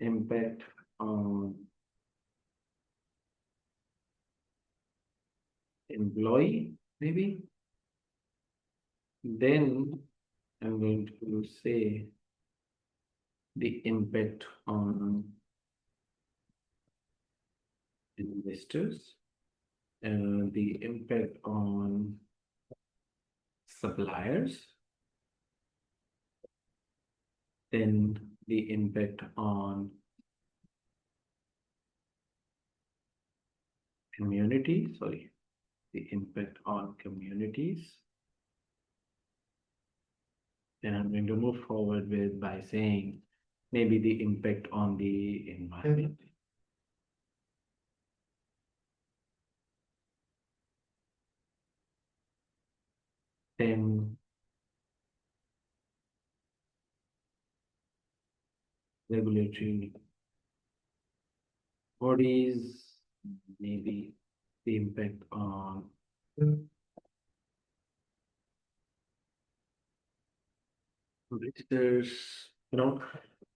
impact on employee, maybe. Then I'm going to say the impact on investors, the impact on suppliers, then the impact on community, sorry, the impact on communities. Then I'm going to move forward with by saying maybe the impact on the environment. Then regulatory bodies, maybe the impact on visitors, you know.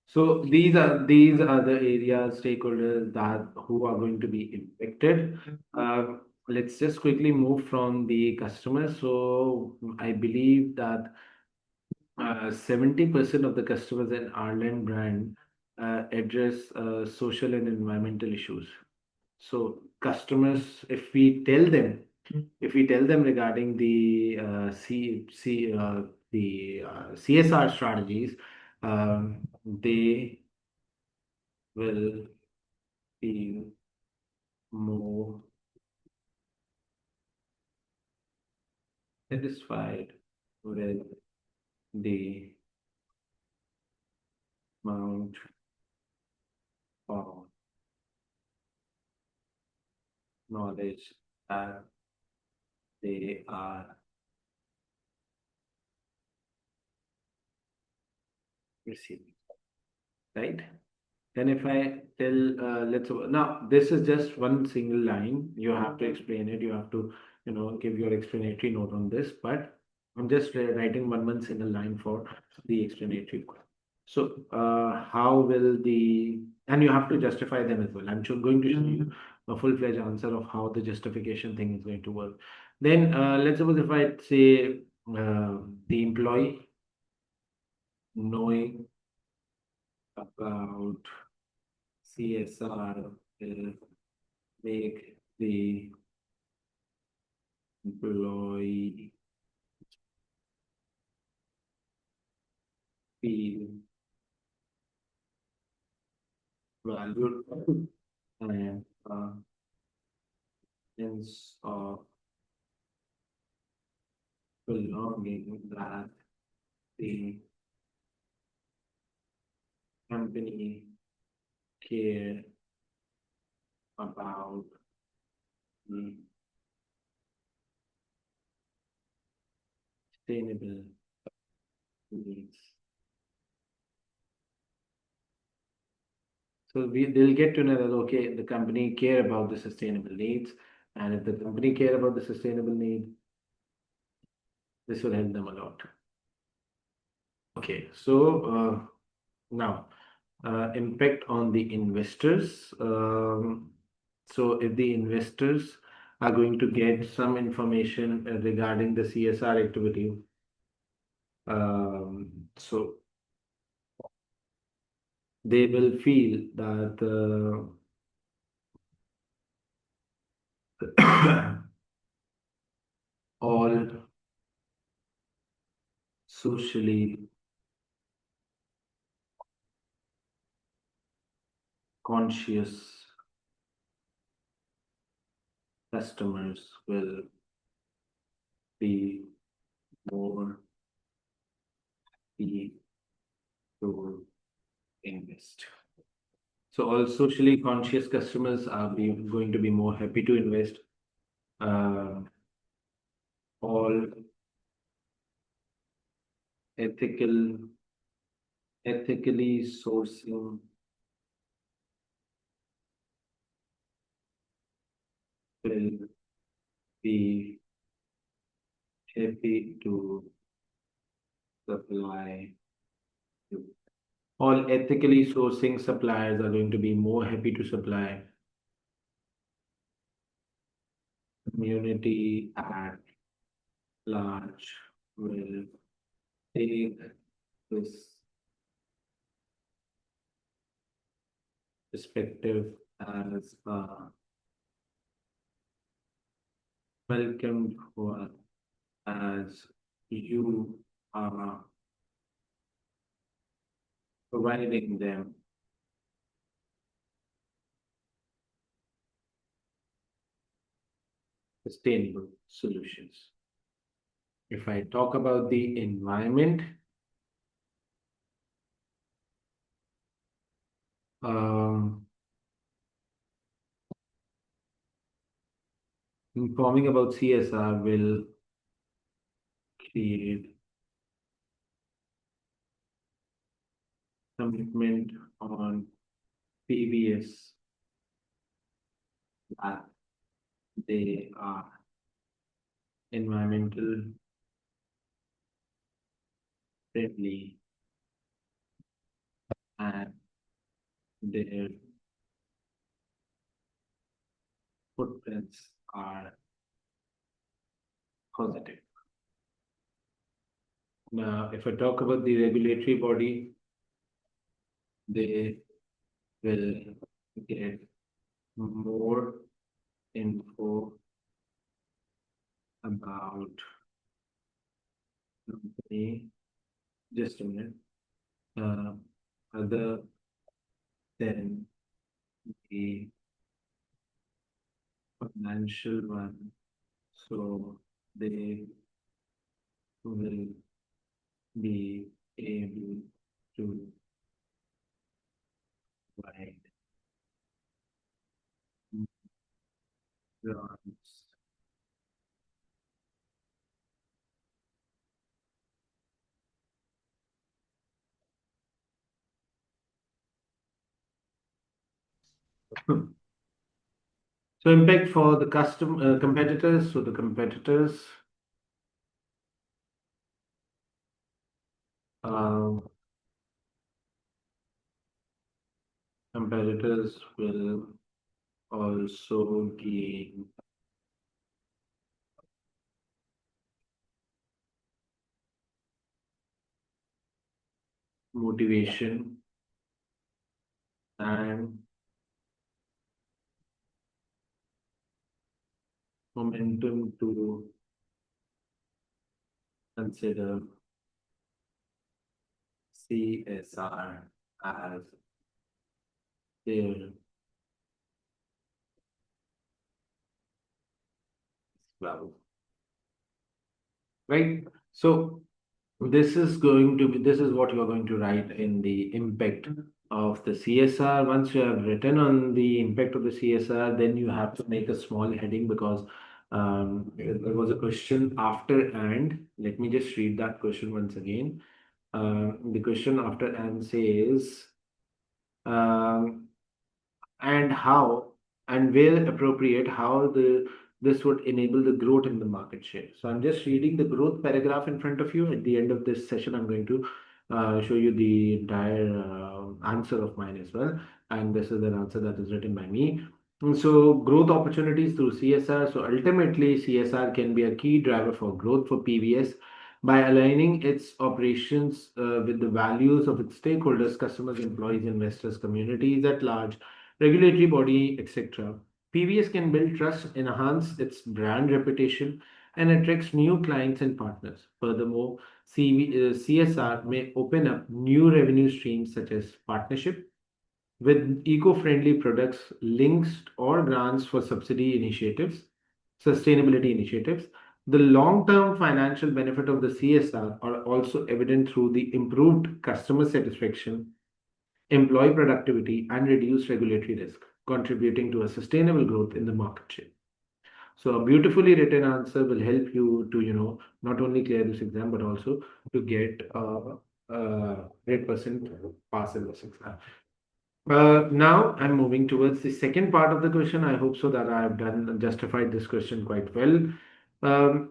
So these are the areas stakeholders that who are going to be impacted. Let's just quickly move from the customers. So I believe that 70% of the customers in Ireland brand address social and environmental issues. So customers, if we tell them regarding the CSR strategies, they will feel more satisfied with the amount of knowledge that they are receiving, right? Then if I tell, now this is just one single line. You have to explain it. You have to, give your explanatory note on this. But I'm just writing one single line for the explanatory part. So, how will and you have to justify them as well. Going to show you a full-fledged answer of how the justification thing is going to work. Then, let's suppose if I say the employee knowing about CSR will make the employee feel valued and sense of belonging that the company care about the sustainable needs. So they'll get to know that okay, the company care about the sustainable needs, and if the company care about the sustainable need, this will help them a lot. Okay, so now impact on the investors. So if the investors are going to get some information regarding the CSR activity, so they will feel that all socially conscious customers will be more keen to invest. So all socially conscious customers are going to be more happy to invest. Uh, all ethical, ethically sourcing will be happy to supply you. All ethically sourcing suppliers are going to be more happy to supply. Community at large will take this perspective as a welcomed one, as you are providing them sustainable solutions. If I talk about the environment, um, informing about CSR will create commitment on PBS that they are environmental friendly and their footprints are positive. Now, if I talk about the regulatory body, they will get more info about company. Just a minute. Uh, Other than the financial one, so they will be able to provide grants. So impact for the custom competitors. So the uh, competitors will also gain motivation and momentum to consider CSR as their well, right? So this is what you're going to write in the impact of the CSR. Once you have written on the impact of the CSR, then you have to make a small heading because there was a question after and. Let me just read that question once again. The question after and says, um, and how and where appropriate, how the this would enable the growth in the market share. So I'm just reading the growth paragraph in front of you. At the end of this session, I'm going to show you the entire answer of mine as well. And this is an answer that is written by me. And so growth opportunities through CSR. So ultimately, CSR can be a key driver for growth for PVS by aligning its operations with the values of its stakeholders, customers, employees, investors, communities at large, regulatory body, etc. PVS can build trust, enhance its brand reputation, and attracts new clients and partners. Furthermore, CSR may open up new revenue streams such as partnership with eco-friendly products, links or grants for sustainability initiatives. The long-term financial benefit of the CSR are also evident through the improved customer satisfaction, employee productivity, and reduce regulatory risk, contributing to a sustainable growth in the market share. So a beautifully written answer will help you to, not only clear this exam, but also to get a 100% pass in this exam. Now I'm moving towards the second part of the question. I hope so that I have done justified this question quite well.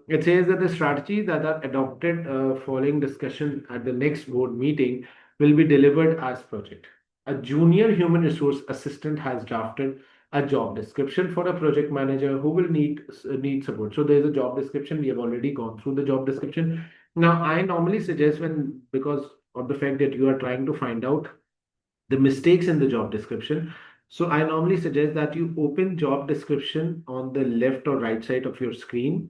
It says that the strategies that are adopted following discussion at the next board meeting will be delivered as project. A junior human resource assistant has drafted a job description for a project manager who will need support. So there's a job description. We have already gone through the job description. Now I normally suggest when because of the fact that you are trying to find out the mistakes in the job description. So I normally suggest that you open job description on the left or right side of your screen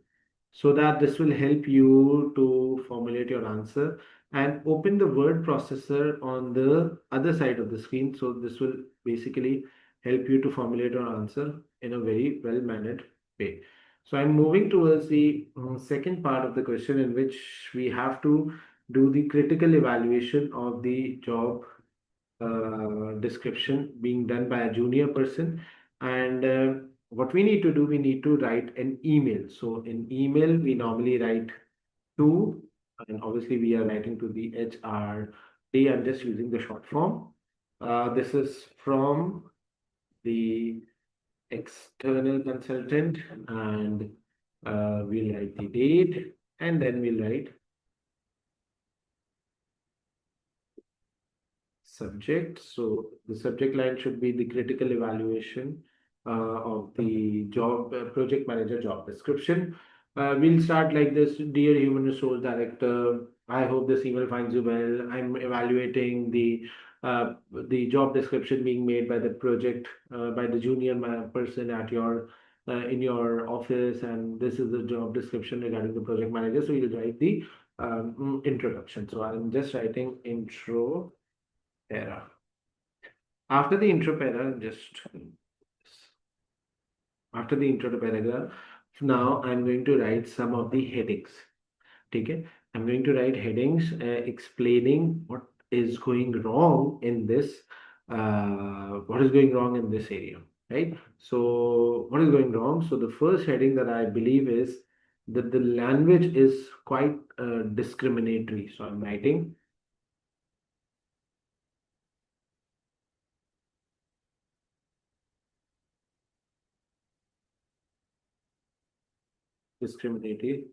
so that this will help you to formulate your answer, and open the word processor on the other side of the screen. So this will basically help you to formulate your answer in a very well mannered way. So I'm moving towards the second part of the question in which we have to do the critical evaluation of the job description being done by a junior person. And what we need to do, we need to write an email. So in email, we normally write to, and obviously we are writing to the HRD. I'm just using the short form. This is from the external consultant, and we'll write the date, and then we'll write subject. So the subject line should be the critical evaluation of the job project manager job description. We'll start like this. Dear Human Resource Director, I hope this email finds you well. I'm evaluating the job description being made by the project by the junior person at your in your office, and this is the job description regarding the project manager. So you'll write the introduction. So I'm just writing intro para. After the intro para, just after the intro to paragraph, now I'm going to write some of the headings. Okay, I'm going to write headings explaining what is going wrong in this, what is going wrong in this area, right? So, what is going wrong? So, the first heading that I believe is that the language is quite discriminatory. So, I'm writing discriminatory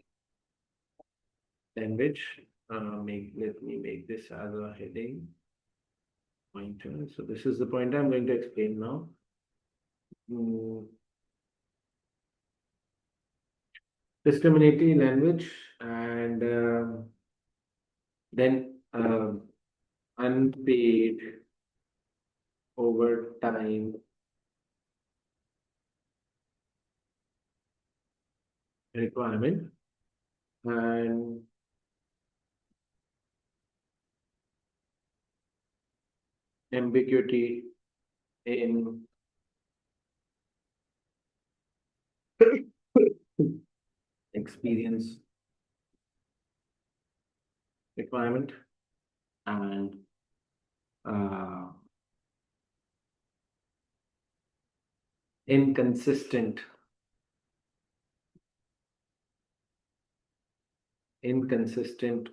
language. Let me make this as a heading pointer. So, this is the pointer I'm going to explain now. Mm, discriminatory language and then unpaid overtime requirement and ambiguity in experience requirement and uh, inconsistent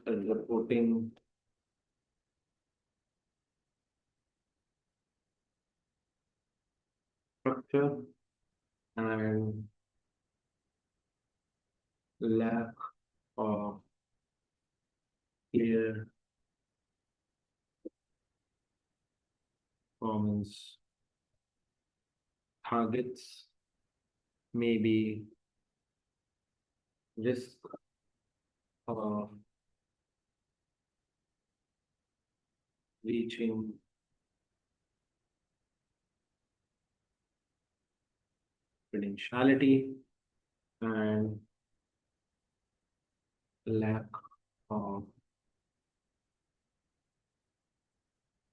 reporting structure and lack of clear performance targets may be risk of reaching credentiality and lack of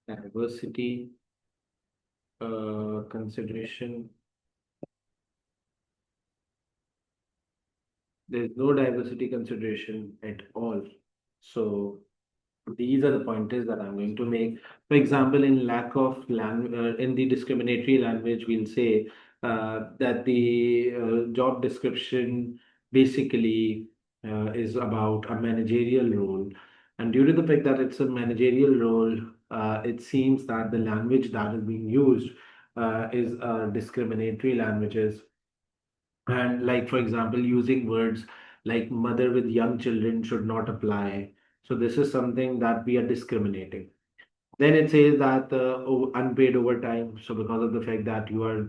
diversity consideration. There's no diversity consideration at all. So these are the pointers that I'm going to make. For example, in lack of in the discriminatory language, we'll say that the job description basically is about a managerial role. And due to the fact that it's a managerial role, it seems that the language that is being used is discriminatory languages. And like, for example, using words like mother with young children should not apply. So this is something that we are discriminating. Then it says that unpaid overtime. So because of the fact that you are,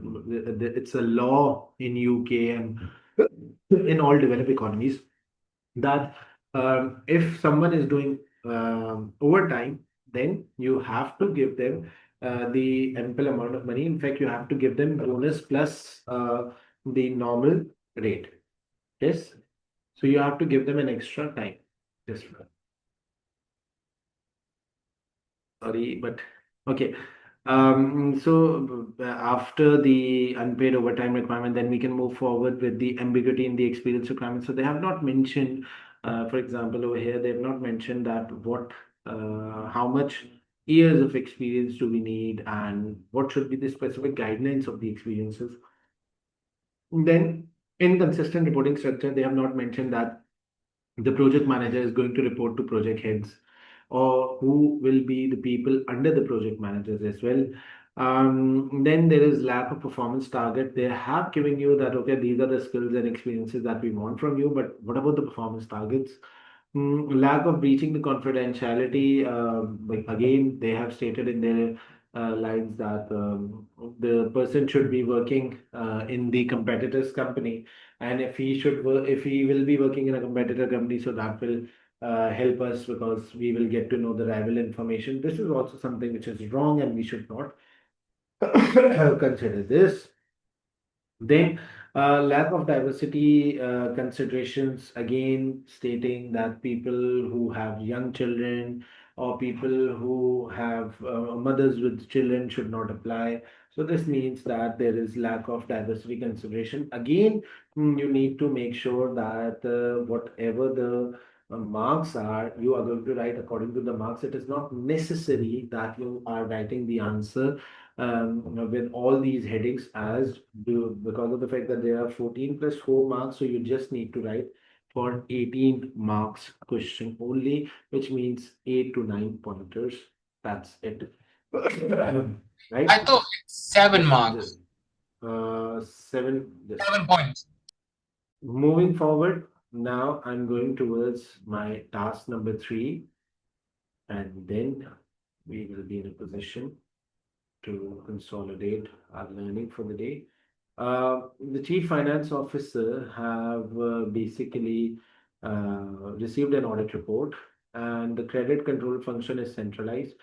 it's a law in UK and in all developed economies that if someone is doing overtime, then you have to give them the ample amount of money. In fact, you have to give them bonus plus the normal rate. Yes. So you have to give them an extra time. Just sorry, but okay. After the unpaid overtime requirement, then we can move forward with the ambiguity in the experience requirement. So they have not mentioned, for example, over here, they have not mentioned that how much years of experience do we need and what should be the specific guidelines of the experiences. Then inconsistent reporting structure, they have not mentioned that the project manager is going to report to project heads or who will be the people under the project managers as well. Then there is lack of performance target. They have given you that, okay, these are the skills and experiences that we want from you, but what about the performance targets? Lack of breaching the confidentiality. Like again, they have stated in their lines that the person should be working in the competitor's company, and if he will be working in a competitor company, so that will help us because we will get to know the rival information. This is also something which is wrong, and we should not consider this. Then, lack of diversity considerations, again, stating that people who have young children or people who have mothers with children should not apply. So, this means that there is lack of diversity consideration. Again, you need to make sure that whatever the marks are, you are going to write according to the marks. It is not necessary that you are writing the answer with all these headings as because of the fact that there are 14 plus 4 marks, so you just need to write for 18 marks question only, which means 8 to 9 pointers. That's it. I Right? thought it's 7 marks, Just 7. Just 7 points. moving forward. Now I'm going towards my task number 3, and then we will be in a position to consolidate our learning for the day. The chief finance officer have basically received an audit report, and the credit control function is centralized.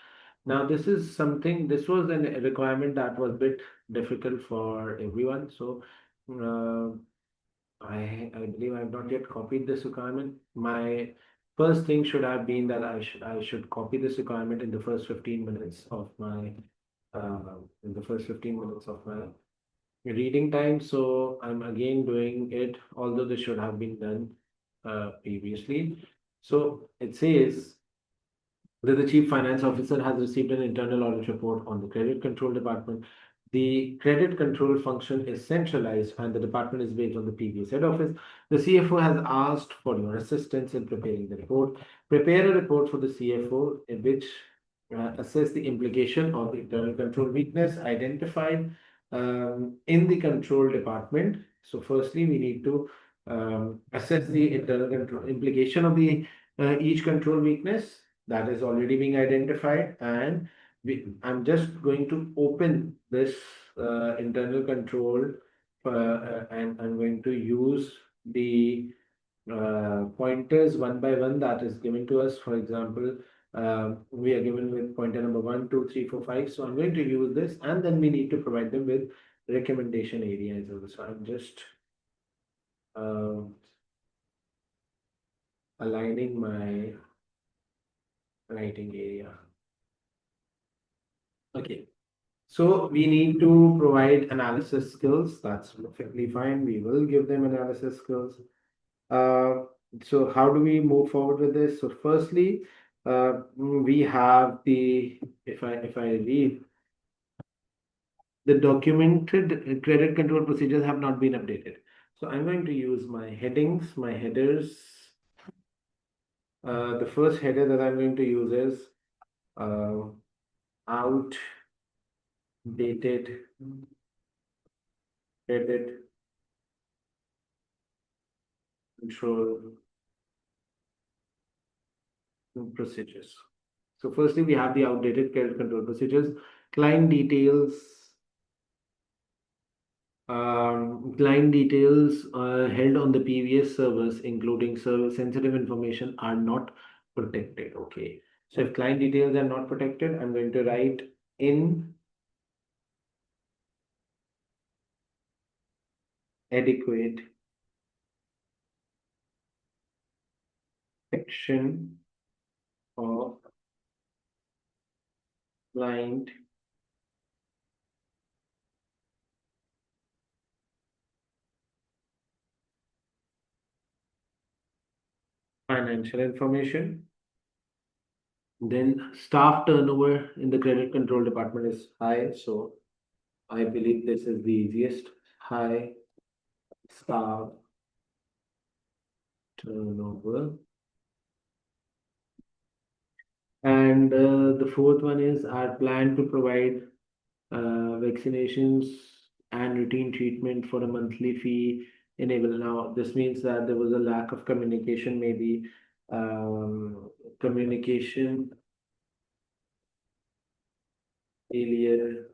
Now, this is something, this was a requirement that was a bit difficult for everyone. So, uh, I believe I have not yet copied this requirement. My first thing should have been that I should copy this requirement in the first 15 minutes of my reading time. So I'm again doing it, although this should have been done previously. So it says that the Chief Finance Officer has received an internal audit report on the credit control department. The credit control function is centralized and the department is based on the previous head office. The CFO has asked for your assistance in preparing the report. Prepare a report for the CFO in which assess the implication of the internal control weakness identified in the control department. So, firstly, we need to assess the internal control implication of the each control weakness that is already being identified, and I'm just going to open this internal control and I'm going to use the pointers one by one that is given to us. For example, we are given with pointer number 1, 2, 3, 4, 5. So I'm going to use this, and then we need to provide them with recommendation areas. So I'm just uh, aligning my writing area. Okay. So we need to provide analysis skills. That's perfectly fine. We will give them analysis skills. Uh, so how do we move forward with this? So firstly, we have the if I read the documented credit control procedures have not been updated. So I'm going to use my headings, my headers. The first header that I'm going to use is uh, outdated credit control procedures. So firstly, we have the outdated credit control procedures, client details. Client details held on the PVS servers, including server sensitive information, are not protected. Okay. So if client details are not protected, I'm going to write inadequate protection of client financial information. Then staff turnover in the credit control department is high. So I believe this is the easiest. High staff turnover. And the fourth one is our plan to provide vaccinations and routine treatment for a monthly fee enable. Now, this means that there was a lack of communication, maybe um, communication failure,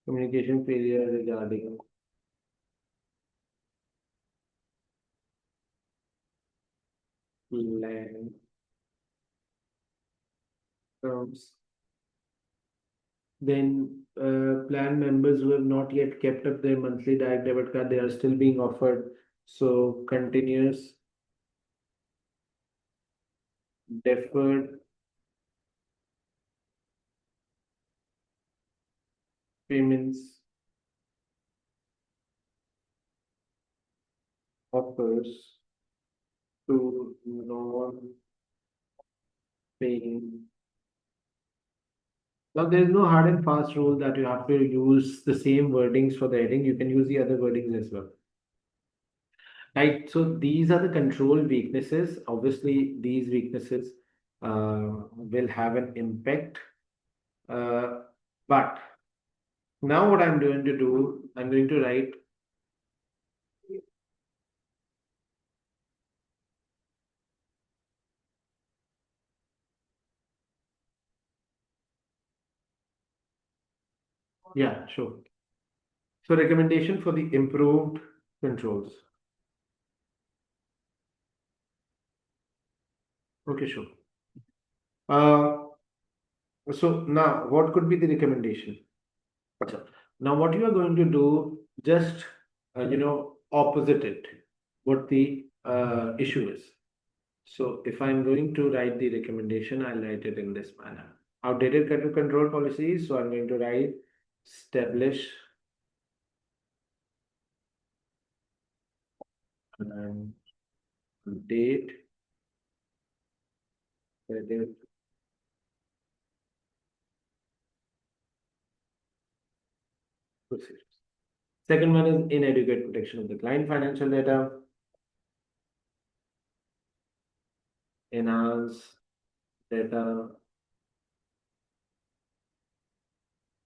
communication failure regarding land terms. Then plan members who have not yet kept up their monthly direct debit card, they are still being offered. So continuous deferred payments offers to non-paying. Now, there is no hard and fast rule that you have to use the same wordings for the heading. You can use the other wordings as well. Right. So these are the control weaknesses. Obviously, these weaknesses will have an impact. Uh, but now what I'm going to do, I'm going to write, yeah, sure. So recommendation for the improved controls. Okay, sure. Uh, so now what could be the recommendation? Acha. Now what you are going to do, just opposite it, what the issue is. So if I'm going to write the recommendation, I'll write it in this manner. Outdated control policies. So I'm going to write establish and date credit procedures. Second one is inadequate protection of the client financial data, enhance data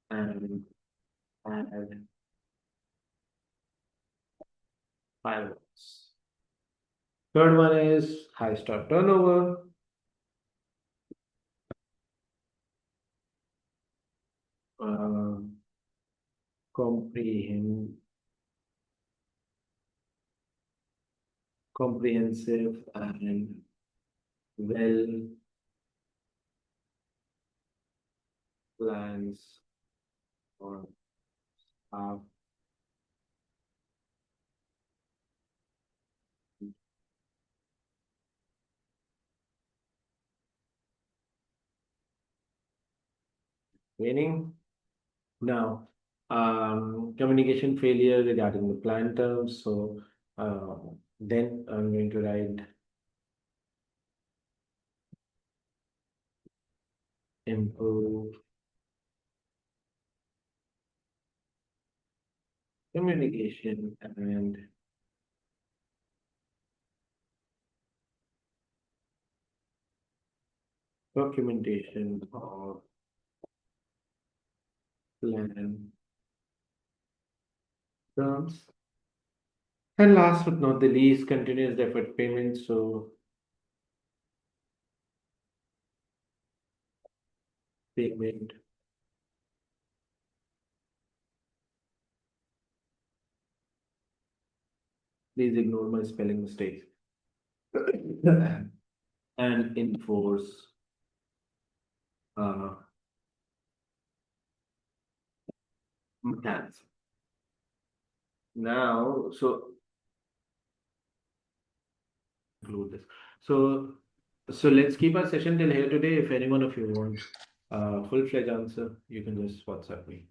and add firewalls. Third one is high stock turnover, uh, comprehend, comprehensive and well plans for staff training. Now, communication failure regarding the plan terms. So uh, then I'm going to write improve communication and documentation of plan terms. And last but not the least, continuous deferred payments. So payment, please ignore my spelling mistakes. And enforce uh, mechanism. Now, so include this. So, so let's keep our session till here today. If any one of you wants a full-fledged answer, you can just WhatsApp me.